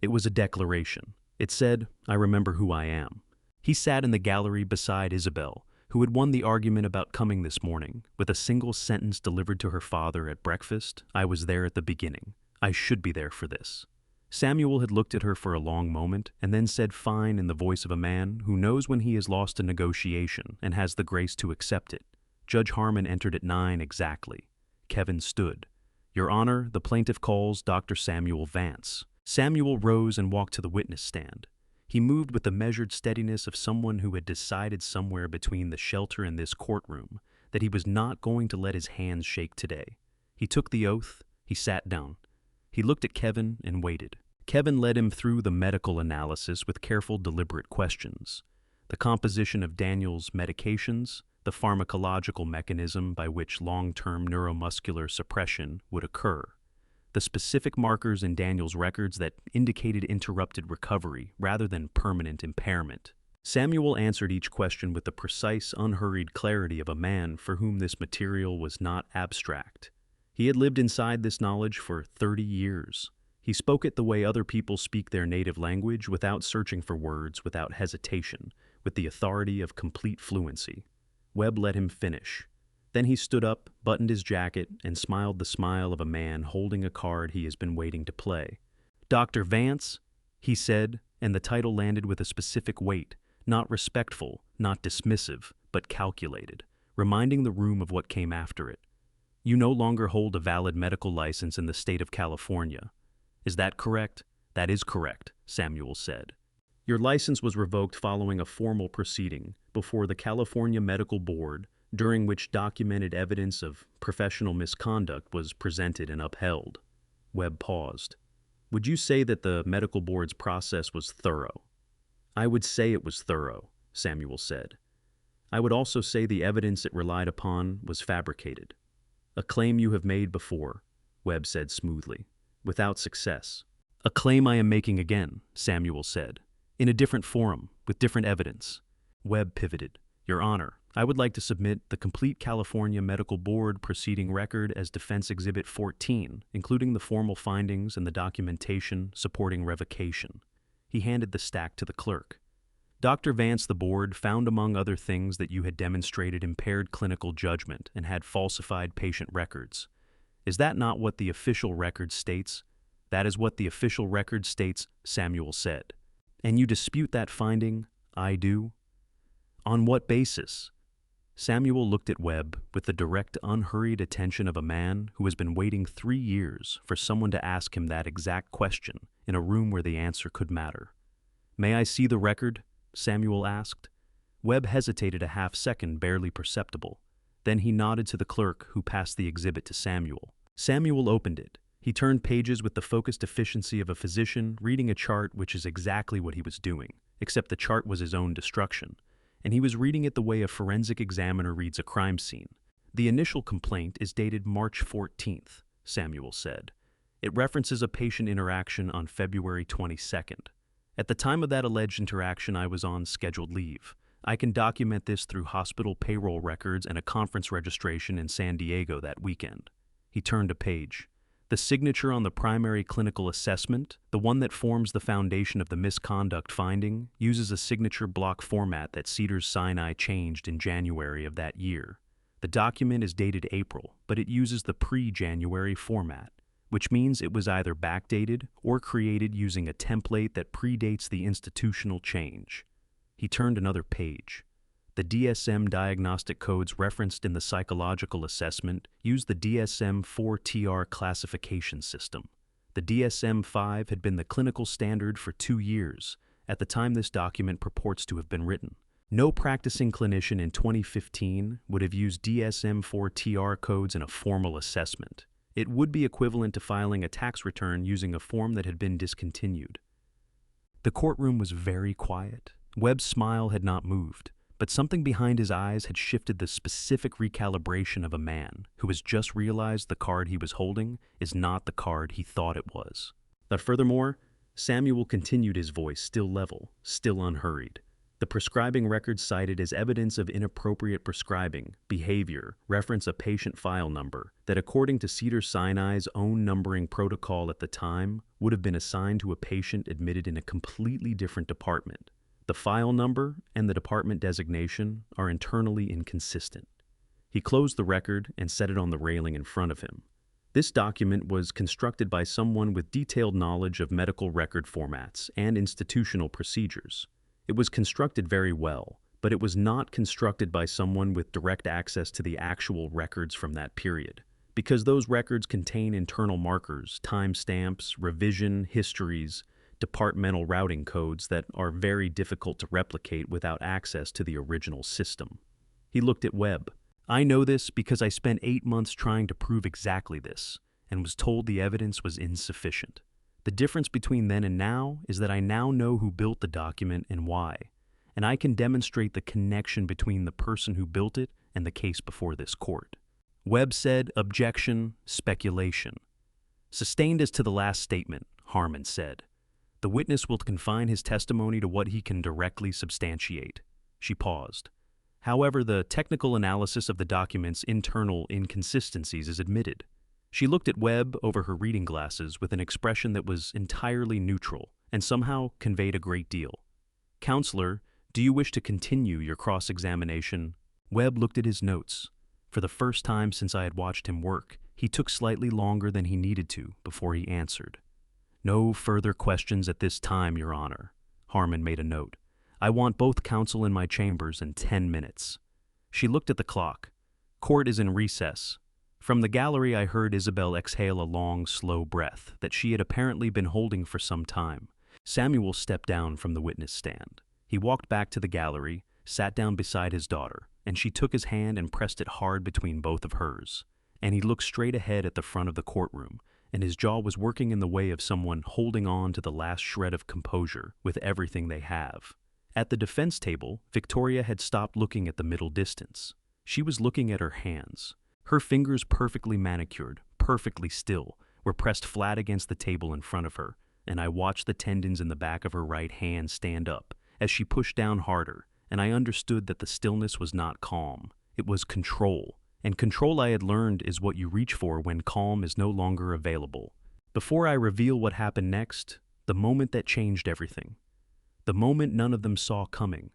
It was a declaration. It said, "I remember who I am." He sat in the gallery beside Isabel, who had won the argument about coming this morning, with a single sentence delivered to her father at breakfast. "I was there at the beginning. I should be there for this." Samuel had looked at her for a long moment and then said fine in the voice of a man who knows when he has lost a negotiation and has the grace to accept it. Judge Harmon entered at 9 exactly. Kevin stood. "Your Honor, the plaintiff calls Dr. Samuel Vance." Samuel rose and walked to the witness stand. He moved with the measured steadiness of someone who had decided somewhere between the shelter and this courtroom that he was not going to let his hands shake today. He took the oath. He sat down. He looked at Kevin and waited. Kevin led him through the medical analysis with careful, deliberate questions. The composition of Daniel's medications, the pharmacological mechanism by which long-term neuromuscular suppression would occur, the specific markers in Daniel's records that indicated interrupted recovery rather than permanent impairment. Samuel answered each question with the precise, unhurried clarity of a man for whom this material was not abstract. He had lived inside this knowledge for 30 years. He spoke it the way other people speak their native language, without searching for words, without hesitation, with the authority of complete fluency. Webb let him finish. Then he stood up, buttoned his jacket, and smiled the smile of a man holding a card he has been waiting to play. "Dr. Vance," he said, and the title landed with a specific weight, not respectful, not dismissive, but calculated, reminding the room of what came after it. "You no longer hold a valid medical license in the state of California. Is that correct?" "That is correct," Samuel said. "Your license was revoked following a formal proceeding before the California Medical Board, during which documented evidence of professional misconduct was presented and upheld." Webb paused. "Would you say that the medical board's process was thorough?" "I would say it was thorough," Samuel said. "I would also say the evidence it relied upon was fabricated." "A claim you have made before," Webb said smoothly, "without success." "A claim I am making again," Samuel said, "in a different forum, with different evidence." Webb pivoted. "Your Honor, I would like to submit the complete California Medical Board proceeding record as Defense Exhibit 14, including the formal findings and the documentation supporting revocation." He handed the stack to the clerk. "Dr. Vance, the board found among other things that you had demonstrated impaired clinical judgment and had falsified patient records. Is that not what the official record states?" "That is what the official record states," Samuel said. "And you dispute that finding?" "I do." "On what basis?" Samuel looked at Webb with the direct, unhurried attention of a man who has been waiting 3 years for someone to ask him that exact question in a room where the answer could matter. "May I see the record?" Samuel asked. Webb hesitated a half-second, barely perceptible. Then he nodded to the clerk, who passed the exhibit to Samuel. Samuel opened it. He turned pages with the focused efficiency of a physician reading a chart, which is exactly what he was doing, except the chart was his own destruction, and he was reading it the way a forensic examiner reads a crime scene. The initial complaint is dated March 14th, Samuel said. It references a patient interaction on February 22nd. At the time of that alleged interaction, I was on scheduled leave. I can document this through hospital payroll records and a conference registration in San Diego that weekend. He turned a page. The signature on the primary clinical assessment, the one that forms the foundation of the misconduct finding, uses a signature block format that Cedars-Sinai changed in January of that year. The document is dated April, but it uses the pre-January format, which means it was either backdated or created using a template that predates the institutional change. He turned another page. The DSM diagnostic codes referenced in the psychological assessment use the DSM-4-TR classification system. The DSM-5 had been the clinical standard for 2 years at the time this document purports to have been written. No practicing clinician in 2015 would have used DSM-4-TR codes in a formal assessment. It would be equivalent to filing a tax return using a form that had been discontinued. The courtroom was very quiet. Webb's smile had not moved, but something behind his eyes had shifted the specific recalibration of a man who has just realized the card he was holding is not the card he thought it was. But furthermore, Samuel continued, his voice still level, still unhurried. The prescribing records cited as evidence of inappropriate prescribing behavior reference a patient file number that, according to Cedars-Sinai's own numbering protocol at the time, would have been assigned to a patient admitted in a completely different department. The file number and the department designation are internally inconsistent. He closed the record and set it on the railing in front of him. This document was constructed by someone with detailed knowledge of medical record formats and institutional procedures. It was constructed very well, but it was not constructed by someone with direct access to the actual records from that period, because those records contain internal markers, timestamps, revision histories, departmental routing codes that are very difficult to replicate without access to the original system. He looked at Webb. I know this because I spent 8 months trying to prove exactly this, and was told the evidence was insufficient. The difference between then and now is that I now know who built the document and why, and I can demonstrate the connection between the person who built it and the case before this court. Webb said, objection, speculation. Sustained as to the last statement, Harmon said. The witness will confine his testimony to what he can directly substantiate. She paused. However, the technical analysis of the document's internal inconsistencies is admitted. She looked at Webb over her reading glasses with an expression that was entirely neutral and somehow conveyed a great deal. Counselor, do you wish to continue your cross-examination? Webb looked at his notes. For the first time since I had watched him work, he took slightly longer than he needed to before he answered. No further questions at this time, Your Honor. Harmon made a note. I want both counsel in my chambers in 10 minutes. She looked at the clock. Court is in recess. From the gallery I heard Isabel exhale a long, slow breath that she had apparently been holding for some time. Samuel stepped down from the witness stand. He walked back to the gallery, sat down beside his daughter, and she took his hand and pressed it hard between both of hers. And he looked straight ahead at the front of the courtroom, and his jaw was working in the way of someone holding on to the last shred of composure with everything they have. At the defense table, Victoria had stopped looking at the middle distance. She was looking at her hands. Her fingers, perfectly manicured, perfectly still, were pressed flat against the table in front of her, and I watched the tendons in the back of her right hand stand up as she pushed down harder, and I understood that the stillness was not calm. It was control, and control, I had learned, is what you reach for when calm is no longer available. Before I reveal what happened next, the moment that changed everything, the moment none of them saw coming,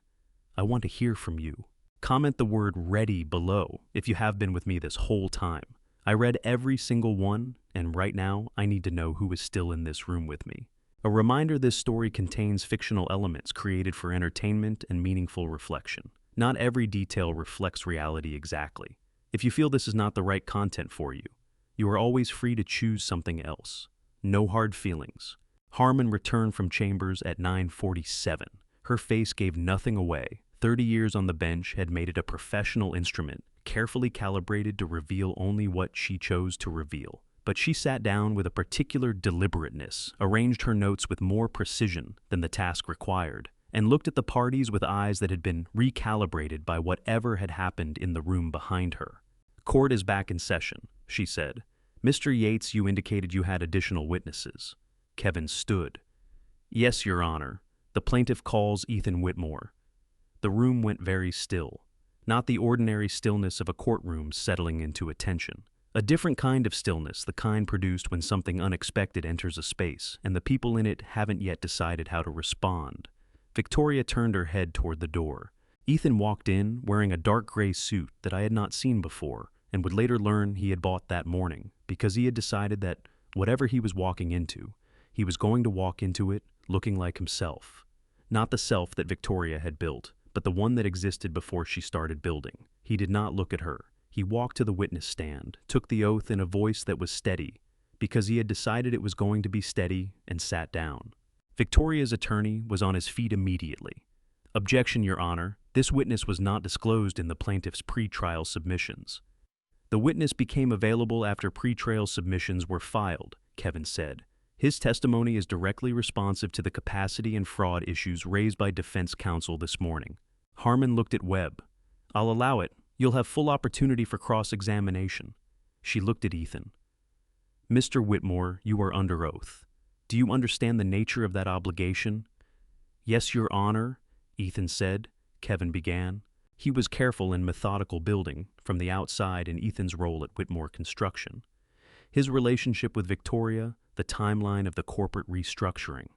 I want to hear from you. Comment the word ready below if you have been with me this whole time. I read every single one, and right now I need to know who is still in this room with me. A reminder, this story contains fictional elements created for entertainment and meaningful reflection. Not every detail reflects reality exactly. If you feel this is not the right content for you, you are always free to choose something else. No hard feelings. Harmon returned from chambers at 9:47. Her face gave nothing away. 30 years on the bench had made it a professional instrument, carefully calibrated to reveal only what she chose to reveal. But she sat down with a particular deliberateness, arranged her notes with more precision than the task required, and looked at the parties with eyes that had been recalibrated by whatever had happened in the room behind her. "Court is back in session," she said. "Mr. Yates, you indicated you had additional witnesses." Kevin stood. "Yes, Your Honor. The plaintiff calls Ethan Whitmore." The room went very still, not the ordinary stillness of a courtroom settling into attention. A different kind of stillness, the kind produced when something unexpected enters a space, and the people in it haven't yet decided how to respond. Victoria turned her head toward the door. Ethan walked in, wearing a dark gray suit that I had not seen before, and would later learn he had bought that morning, because he had decided that whatever he was walking into, he was going to walk into it looking like himself. Not the self that Victoria had built, but the one that existed before she started building. He did not look at her. He walked to the witness stand, took the oath in a voice that was steady, because he had decided it was going to be steady, and sat down. Victoria's attorney was on his feet immediately. "Objection, Your Honor. This witness was not disclosed in the plaintiff's pretrial submissions." "The witness became available after pretrial submissions were filed," Kevin said. "His testimony is directly responsive to the capacity and fraud issues raised by defense counsel this morning." Harmon looked at Webb. "I'll allow it. You'll have full opportunity for cross-examination." She looked at Ethan. "Mr. Whitmore, you are under oath. Do you understand the nature of that obligation?" "Yes, Your Honor," Ethan said. Kevin began. He was careful and methodical building, from the outside in Ethan's role at Whitmore Construction. His relationship with Victoria, the timeline of the corporate restructuring.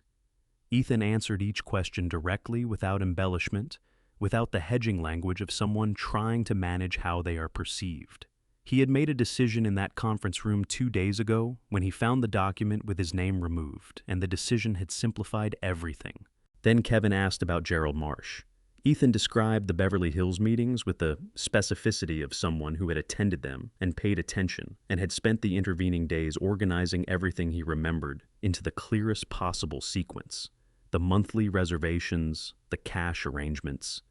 Ethan answered each question directly, without embellishment, without the hedging language of someone trying to manage how they are perceived. He had made a decision in that conference room 2 days ago when he found the document with his name removed, and the decision had simplified everything. Then Kevin asked about Gerald Marsh. Ethan described the Beverly Hills meetings with the specificity of someone who had attended them and paid attention and had spent the intervening days organizing everything he remembered into the clearest possible sequence. The monthly reservations, the cash arrangements,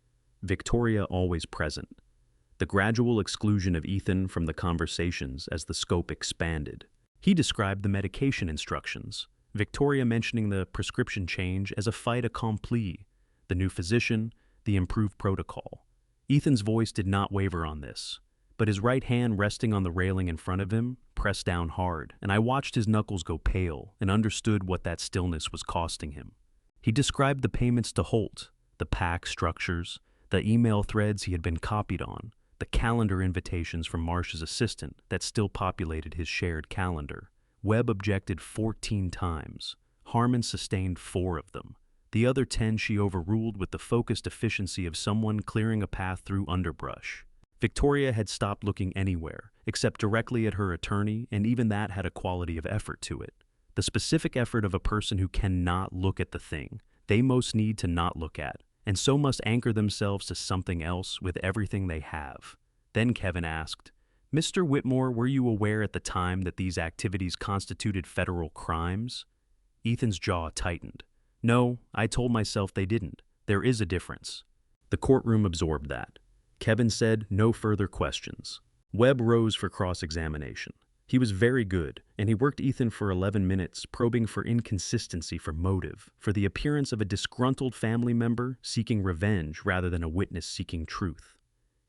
Victoria always present. The gradual exclusion of Ethan from the conversations as the scope expanded. He described the medication instructions, Victoria mentioning the prescription change as a fait accompli, the new physician, the improved protocol. Ethan's voice did not waver on this, but his right hand resting on the railing in front of him pressed down hard, and I watched his knuckles go pale and understood what that stillness was costing him. He described the payments to Holt, the PAC structures, the email threads he had been copied on, the calendar invitations from Marsh's assistant that still populated his shared calendar. Webb objected 14 times. Harmon sustained 4 of them. The other 10 she overruled with the focused efficiency of someone clearing a path through underbrush. Victoria had stopped looking anywhere, except directly at her attorney, and even that had a quality of effort to it. The specific effort of a person who cannot look at the thing they most need to not look at, and so must anchor themselves to something else with everything they have. Then Kevin asked, "Mr. Whitmore, were you aware at the time that these activities constituted federal crimes?" Ethan's jaw tightened. "No, I told myself they didn't. There is a difference." The courtroom absorbed that. Kevin said no further questions. Webb rose for cross-examination. He was very good, and he worked Ethan for 11 minutes, probing for inconsistency, for motive, for the appearance of a disgruntled family member seeking revenge rather than a witness seeking truth.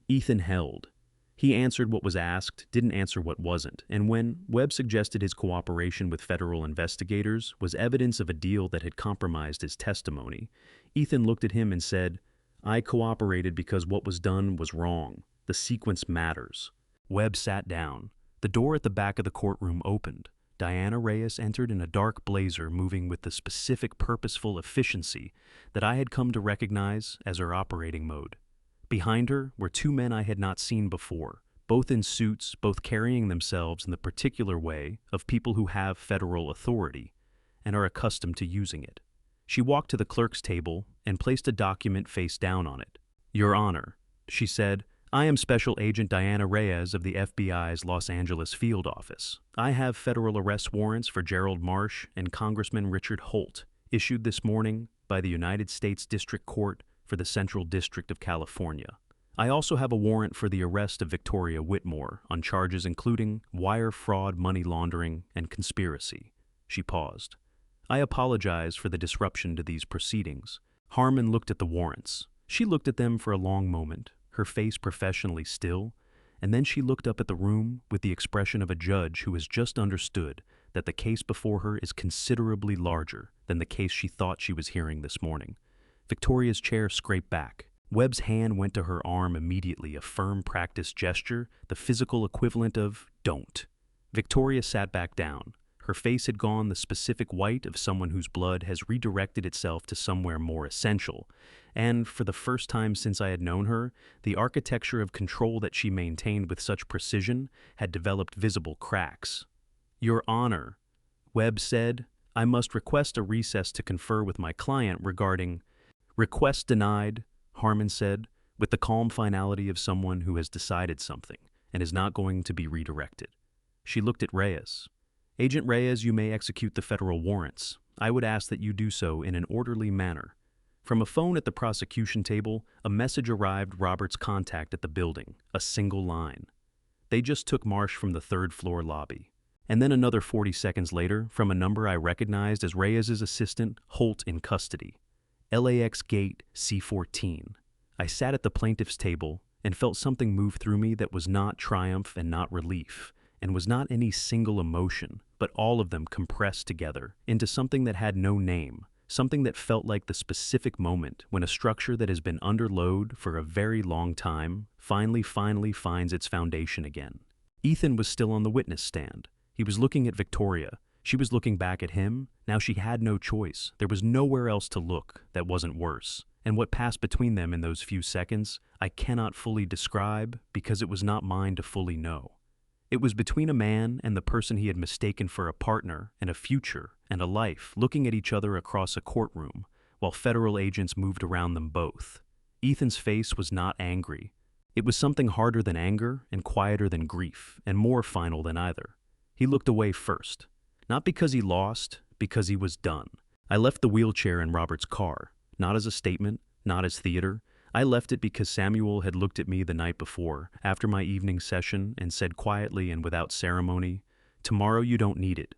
Ethan held. He answered what was asked, didn't answer what wasn't, and when Webb suggested his cooperation with federal investigators was evidence of a deal that had compromised his testimony, Ethan looked at him and said, "I cooperated because what was done was wrong. The sequence matters." Webb sat down. The door at the back of the courtroom opened. Diana Reyes entered in a dark blazer, moving with the specific purposeful efficiency that I had come to recognize as her operating mode. Behind her were 2 men I had not seen before, both in suits, both carrying themselves in the particular way of people who have federal authority and are accustomed to using it. She walked to the clerk's table and placed a document face down on it. "Your Honor," she said, "I am Special Agent Diana Reyes of the FBI's Los Angeles Field Office. I have federal arrest warrants for Gerald Marsh and Congressman Richard Holt, issued this morning by the United States District Court for the Central District of California. I also have a warrant for the arrest of Victoria Whitmore on charges including wire fraud, money laundering, and conspiracy. She paused. I apologize for the disruption to these proceedings. Harmon looked at the warrants. She looked at them for a long moment, her face professionally still, and then she looked up at the room with the expression of a judge who has just understood that the case before her is considerably larger than the case she thought she was hearing this morning. Victoria's chair scraped back. Webb's hand went to her arm immediately, a firm, practiced gesture, the physical equivalent of don't. Victoria sat back down. Her face had gone the specific white of someone whose blood has redirected itself to somewhere more essential, and for the first time since I had known her, the architecture of control that she maintained with such precision had developed visible cracks. Your Honor, Webb said, I must request a recess to confer with my client regarding— Request denied, Harmon said, with the calm finality of someone who has decided something and is not going to be redirected. She looked at Reyes. Agent Reyes, you may execute the federal warrants. I would ask that you do so in an orderly manner. From a phone at the prosecution table, a message arrived Robert's contact at the building, a single line. They just took Marsh from the third-floor lobby. And then another 40 seconds later, from a number I recognized as Reyes's assistant, Holt in custody. LAX Gate C14. I sat at the plaintiff's table and felt something move through me that was not triumph and not relief, and was not any single emotion, but all of them compressed together into something that had no name, something that felt like the specific moment when a structure that has been under load for a very long time finally finds its foundation again. Ethan was still on the witness stand. He was looking at Victoria. She was looking back at him. Now she had no choice. There was nowhere else to look that wasn't worse. And what passed between them in those few seconds, I cannot fully describe because it was not mine to fully know. It was between a man and the person he had mistaken for a partner and a future and a life, looking at each other across a courtroom, while federal agents moved around them both. Ethan's face was not angry. It was something harder than anger and quieter than grief, and more final than either. He looked away first. Not because he lost, because he was done. I left the wheelchair in Robert's car, not as a statement, not as theater. I left it because Samuel had looked at me the night before, after my evening session, and said quietly and without ceremony, "Tomorrow you don't need it."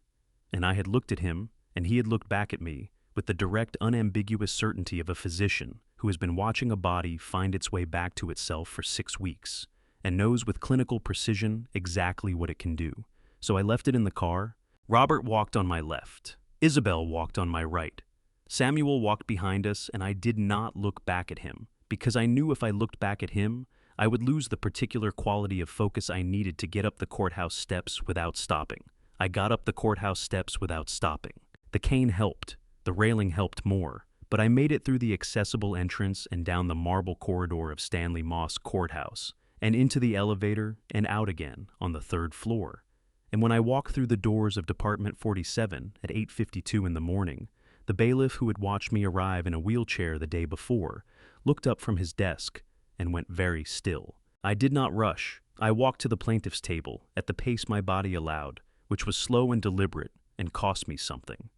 And I had looked at him, and he had looked back at me, with the direct, unambiguous certainty of a physician who has been watching a body find its way back to itself for 6 weeks, and knows with clinical precision exactly what it can do. So I left it in the car. Robert walked on my left. Isabel walked on my right. Samuel walked behind us, and I did not look back at him, because I knew if I looked back at him, I would lose the particular quality of focus I needed to get up the courthouse steps without stopping. I got up the courthouse steps without stopping. The cane helped. The railing helped more. But I made it through the accessible entrance and down the marble corridor of Stanley Moss Courthouse, and into the elevator and out again on the 3rd floor. And when I walked through the doors of Department 47 at 8:52 in the morning, the bailiff who had watched me arrive in a wheelchair the day before looked up from his desk and went very still. I did not rush. I walked to the plaintiff's table at the pace my body allowed, which was slow and deliberate and cost me something.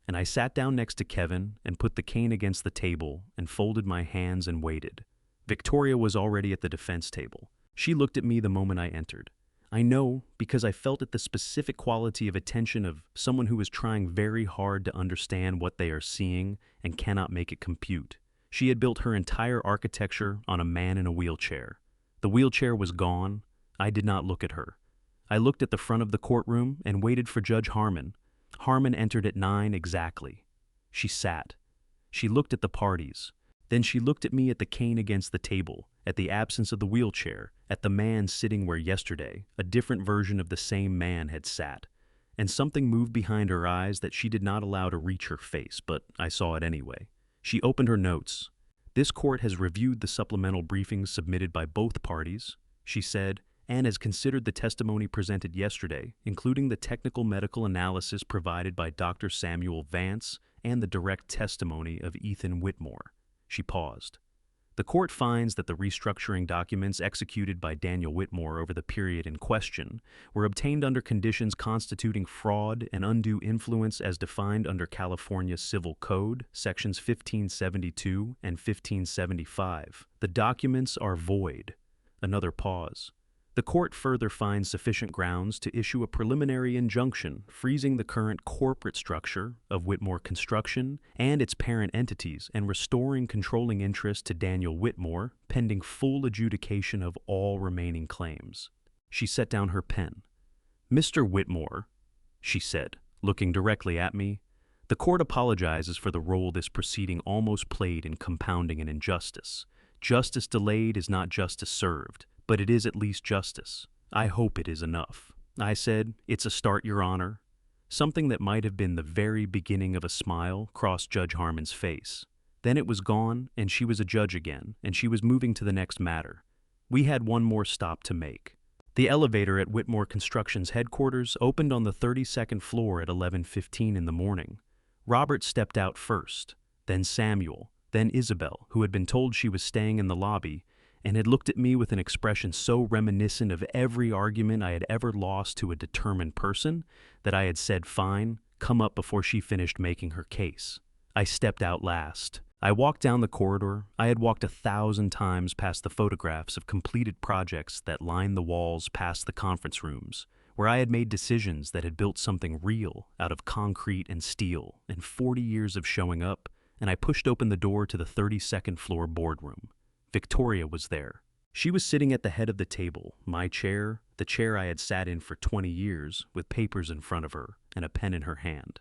And I sat down next to Kevin and put the cane against the table and folded my hands and waited. Victoria was already at the defense table. She looked at me the moment I entered. I know because I felt it the specific quality of attention of someone who is trying very hard to understand what they are seeing and cannot make it compute. She had built her entire architecture on a man in a wheelchair. The wheelchair was gone. I did not look at her. I looked at the front of the courtroom and waited for Judge Harmon. Harmon entered at 9 exactly. She sat. She looked at the parties. Then she looked at me, at the cane against the table, at the absence of the wheelchair, at the man sitting where yesterday a different version of the same man had sat. And something moved behind her eyes that she did not allow to reach her face, but I saw it anyway. She opened her notes. This court has reviewed the supplemental briefings submitted by both parties, she said, and has considered the testimony presented yesterday, including the technical medical analysis provided by Dr. Samuel Vance and the direct testimony of Ethan Whitmore. She paused. The court finds that the restructuring documents executed by Daniel Whitmore over the period in question were obtained under conditions constituting fraud and undue influence as defined under California Civil Code, sections 1572 and 1575. The documents are void. Another pause. The court further finds sufficient grounds to issue a preliminary injunction freezing the current corporate structure of Whitmore Construction and its parent entities and restoring controlling interest to Daniel Whitmore pending full adjudication of all remaining claims. She set down her pen. "Mr. Whitmore," she said, looking directly at me, "the court apologizes for the role this proceeding almost played in compounding an injustice. Justice delayed is not justice served, but it is at least justice. I hope it is enough." I said, "It's a start, Your Honor." Something that might have been the very beginning of a smile crossed Judge Harmon's face. Then it was gone, and she was a judge again, and she was moving to the next matter. We had one more stop to make. The elevator at Whitmore Construction's headquarters opened on the 32nd floor at 11:15 in the morning. Robert stepped out first, then Samuel, then Isabel, who had been told she was staying in the lobby, and had looked at me with an expression so reminiscent of every argument I had ever lost to a determined person that I had said, "Fine, come up," before she finished making her case. I stepped out last. I walked down the corridor. I had walked 1,000 times past the photographs of completed projects that lined the walls past the conference rooms, where I had made decisions that had built something real out of concrete and steel in 40 years of showing up, and I pushed open the door to the 32nd floor boardroom. Victoria was there. She was sitting at the head of the table, my chair, the chair I had sat in for 20 years, with papers in front of her and a pen in her hand.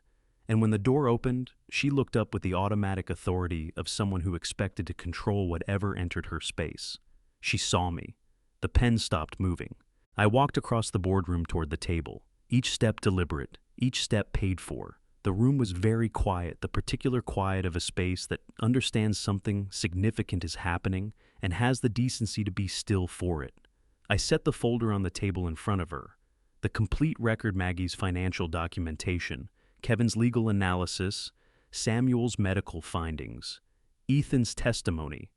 And when the door opened, she looked up with the automatic authority of someone who expected to control whatever entered her space. She saw me. The pen stopped moving. I walked across the boardroom toward the table, each step deliberate, each step paid for. The room was very quiet, the particular quiet of a space that understands something significant is happening and has the decency to be still for it. I set the folder on the table in front of her. The complete record, Maggie's financial documentation, Kevin's legal analysis, Samuel's medical findings, Ethan's testimony,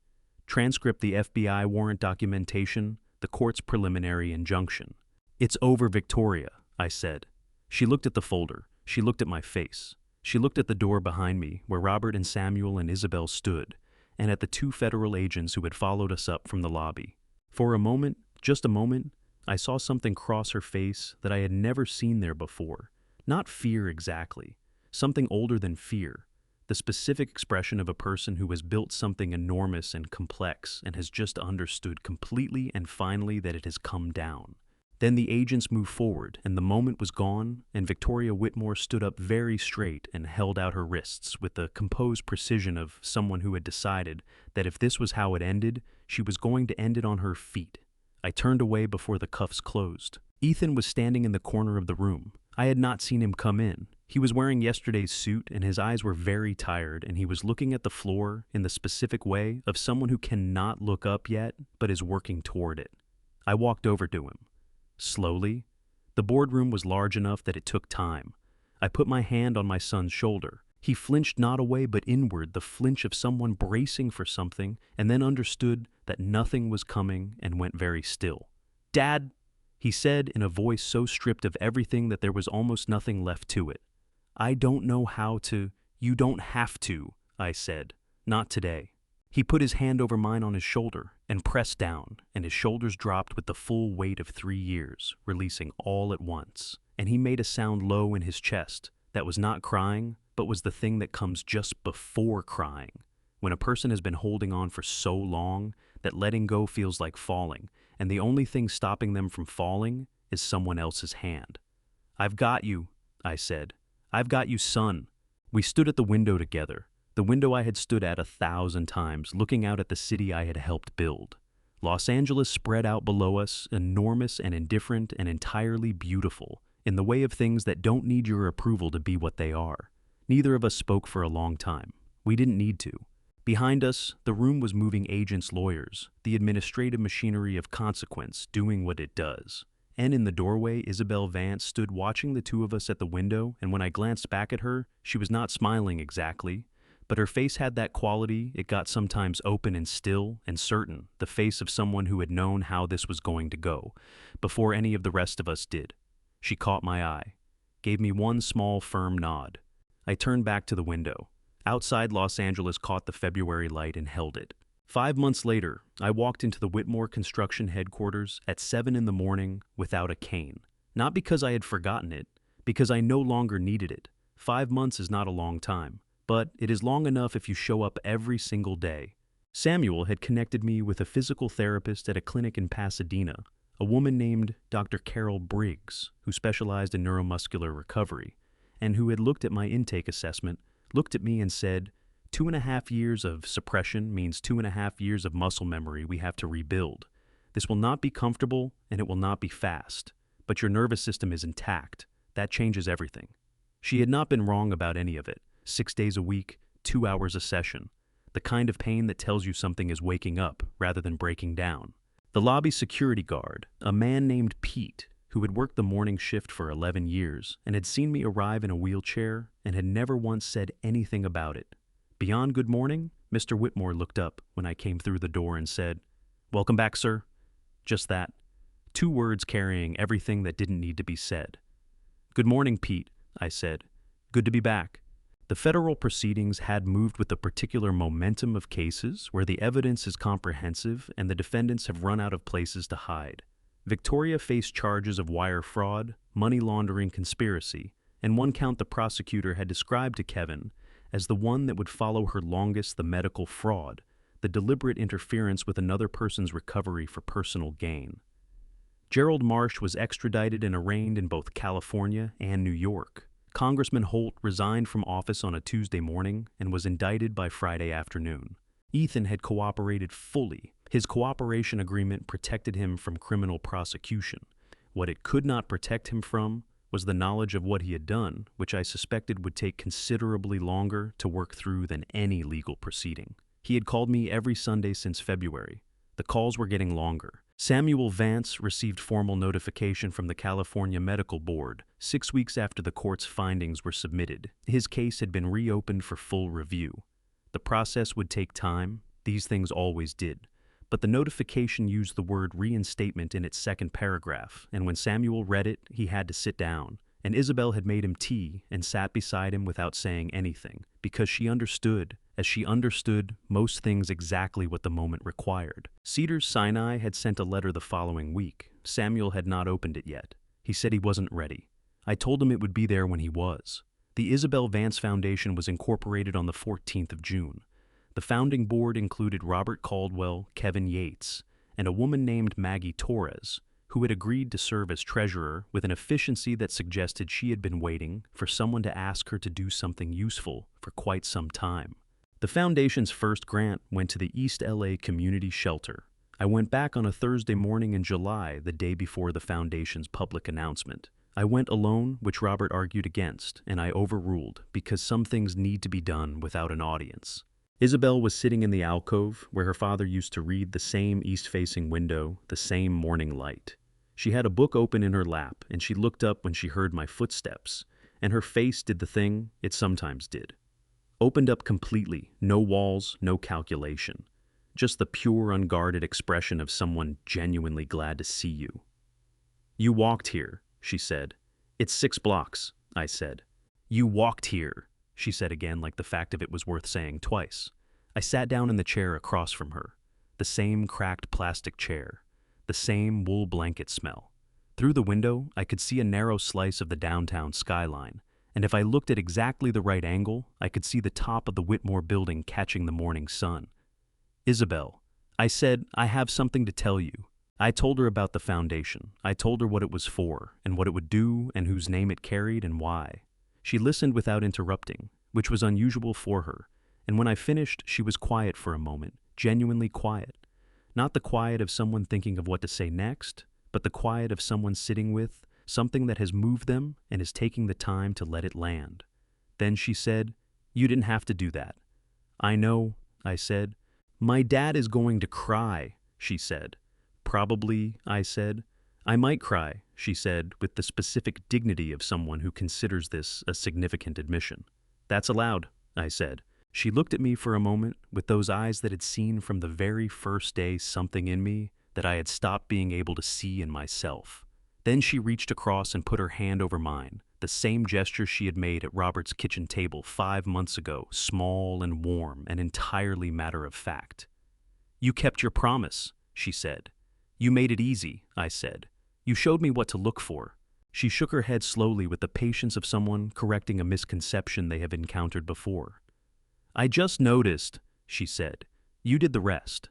transcript, the FBI warrant documentation, the court's preliminary injunction. "It's over, Victoria," I said. She looked at the folder. She looked at my face. She looked at the door behind me, where Robert and Samuel and Isabel stood, and at the 2 federal agents who had followed us up from the lobby. For a moment, just a moment, I saw something cross her face that I had never seen there before. Not fear exactly, something older than fear, the specific expression of a person who has built something enormous and complex and has just understood completely and finally that it has come down. Then the agents moved forward, and the moment was gone, and Victoria Whitmore stood up very straight and held out her wrists with the composed precision of someone who had decided that if this was how it ended, she was going to end it on her feet. I turned away before the cuffs closed. Ethan was standing in the corner of the room. I had not seen him come in. He was wearing yesterday's suit, and his eyes were very tired, and he was looking at the floor in the specific way of someone who cannot look up yet, but is working toward it. I walked over to him. Slowly. The boardroom was large enough that it took time. I put my hand on my son's shoulder. He flinched not away but inward, the flinch of someone bracing for something, and then understood that nothing was coming and went very still. "Dad," he said in a voice so stripped of everything that there was almost nothing left to it. "I don't know how to." "You don't have to," I said. "Not today." He put his hand over mine on his shoulder and pressed down, and his shoulders dropped with the full weight of 3 years, releasing all at once. And he made a sound low in his chest that was not crying, but was the thing that comes just before crying, when a person has been holding on for so long that letting go feels like falling, and the only thing stopping them from falling is someone else's hand. "I've got you," I said. "I've got you, son." We stood at the window together. The window I had stood at 1,000 times, looking out at the city I had helped build. Los Angeles spread out below us, enormous and indifferent and entirely beautiful, in the way of things that don't need your approval to be what they are. Neither of us spoke for a long time. We didn't need to. Behind us, the room was moving agents, lawyers, the administrative machinery of consequence doing what it does. And in the doorway, Isabel Vance stood watching the 2 of us at the window, and when I glanced back at her, she was not smiling exactly. But her face had that quality, it got sometimes open and still and certain, the face of someone who had known how this was going to go, before any of the rest of us did. She caught my eye, gave me one small, firm nod. I turned back to the window. Outside, Los Angeles caught the February light and held it. 5 months later, I walked into the Whitmore construction headquarters at 7 in the morning without a cane. Not because I had forgotten it, because I no longer needed it. 5 months is not a long time, but it is long enough if you show up every single day. Samuel had connected me with a physical therapist at a clinic in Pasadena, a woman named Dr. Carol Briggs, who specialized in neuromuscular recovery, and who had looked at my intake assessment, looked at me and said, 2.5 years of suppression means 2.5 years of muscle memory we have to rebuild. This will not be comfortable and it will not be fast, but your nervous system is intact. That changes everything. She had not been wrong about any of it. 6 days a week, 2 hours a session. The kind of pain that tells you something is waking up rather than breaking down. The lobby security guard, a man named Pete, who had worked the morning shift for 11 years and had seen me arrive in a wheelchair and had never once said anything about it. Beyond good morning, Mr. Whitmore looked up when I came through the door and said, "Welcome back, sir." Just that. 2 words carrying everything that didn't need to be said. "Good morning, Pete," I said. "Good to be back." The federal proceedings had moved with the particular momentum of cases where the evidence is comprehensive and the defendants have run out of places to hide. Victoria faced charges of wire fraud, money laundering conspiracy, and one count the prosecutor had described to Kevin as the one that would follow her longest, the medical fraud, the deliberate interference with another person's recovery for personal gain. Gerald Marsh was extradited and arraigned in both California and New York. Congressman Holt resigned from office on a Tuesday morning and was indicted by Friday afternoon. Ethan had cooperated fully. His cooperation agreement protected him from criminal prosecution. What it could not protect him from was the knowledge of what he had done, which I suspected would take considerably longer to work through than any legal proceeding. He had called me every Sunday since February. The calls were getting longer. Samuel Vance received formal notification from the California Medical Board 6 weeks after the court's findings were submitted. His case had been reopened for full review. The process would take time. These things always did. But the notification used the word reinstatement in its second paragraph, and when Samuel read it, he had to sit down. And Isabel had made him tea and sat beside him without saying anything, because she understood, as she understood most things, exactly what the moment required. Cedars-Sinai had sent a letter the following week. Samuel had not opened it yet. He said he wasn't ready. I told him it would be there when he was. The Isabel Vance Foundation was incorporated on the 14th of June. The founding board included Robert Caldwell, Kevin Yates, and a woman named Maggie Torres, who had agreed to serve as treasurer with an efficiency that suggested she had been waiting for someone to ask her to do something useful for quite some time. The foundation's first grant went to the East LA Community Shelter. I went back on a Thursday morning in July, the day before the foundation's public announcement. I went alone, which Robert argued against, and I overruled, because some things need to be done without an audience. Isabel was sitting in the alcove where her father used to read, the same east-facing window, the same morning light. She had a book open in her lap, and she looked up when she heard my footsteps, and her face did the thing it sometimes did. Opened up completely, no walls, no calculation. Just the pure, unguarded expression of someone genuinely glad to see you. "You walked here," she said. "It's 6 blocks," I said. "You walked here," she said again, like the fact of it was worth saying twice. I sat down in the chair across from her. The same cracked plastic chair. The same wool blanket smell. Through the window, I could see a narrow slice of the downtown skyline, and if I looked at exactly the right angle, I could see the top of the Whitmore building catching the morning sun. "Isabel," I said, "I have something to tell you." I told her about the foundation. I told her what it was for, and what it would do, and whose name it carried, and why. She listened without interrupting, which was unusual for her, and when I finished, she was quiet for a moment, genuinely quiet. Not the quiet of someone thinking of what to say next, but the quiet of someone sitting with something that has moved them and is taking the time to let it land. Then she said, "You didn't have to do that." "I know," I said. "My dad is going to cry," she said. "Probably," I said. "I might cry," she said, with the specific dignity of someone who considers this a significant admission. "That's allowed," I said. She looked at me for a moment with those eyes that had seen from the very first day something in me that I had stopped being able to see in myself. Then she reached across and put her hand over mine, the same gesture she had made at Robert's kitchen table 5 months ago, small and warm and entirely matter of fact. "You kept your promise," she said. "You made it easy," I said. "You showed me what to look for." She shook her head slowly with the patience of someone correcting a misconception they have encountered before. "I just noticed," she said. "You did the rest."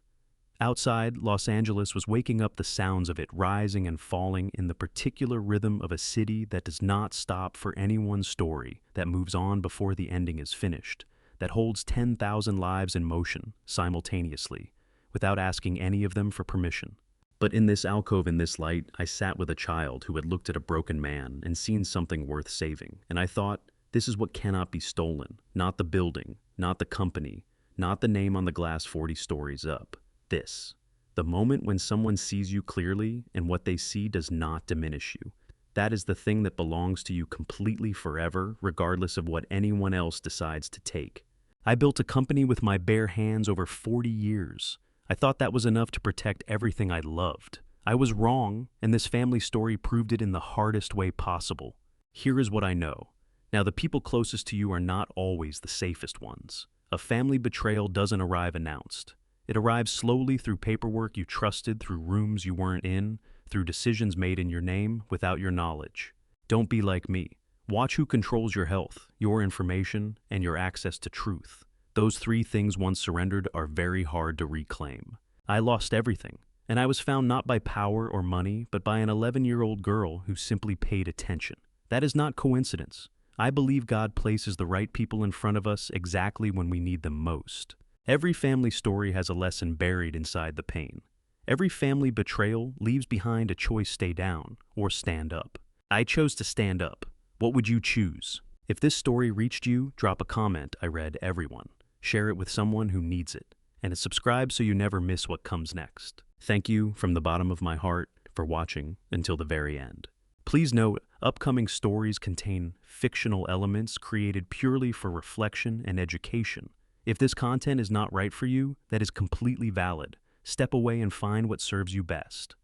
Outside, Los Angeles was waking up the sounds of it rising and falling in the particular rhythm of a city that does not stop for anyone's story, that moves on before the ending is finished, that holds 10,000 lives in motion simultaneously, without asking any of them for permission. But in this alcove in this light, I sat with a child who had looked at a broken man and seen something worth saving, and I thought, this is what cannot be stolen, not the building, not the company, not the name on the glass 40 stories up. This, the moment when someone sees you clearly and what they see does not diminish you. That is the thing that belongs to you completely forever, regardless of what anyone else decides to take. I built a company with my bare hands over 40 years. I thought that was enough to protect everything I loved. I was wrong, and this family story proved it in the hardest way possible. Here is what I know. Now, the people closest to you are not always the safest ones. A family betrayal doesn't arrive announced. It arrives slowly through paperwork you trusted, through rooms you weren't in, through decisions made in your name without your knowledge. Don't be like me. Watch who controls your health, your information, and your access to truth. Those three things once surrendered are very hard to reclaim. I lost everything, and I was found not by power or money, but by an 11-year-old girl who simply paid attention. That is not coincidence. I believe God places the right people in front of us exactly when we need them most. Every family story has a lesson buried inside the pain. Every family betrayal leaves behind a choice: stay down or stand up. I chose to stand up. What would you choose? If this story reached you, drop a comment. I read everyone. Share it with someone who needs it. And subscribe so you never miss what comes next. Thank you from the bottom of my heart for watching until the very end. Please note, upcoming stories contain fictional elements created purely for reflection and education. If this content is not right for you, that is completely valid. Step away and find what serves you best.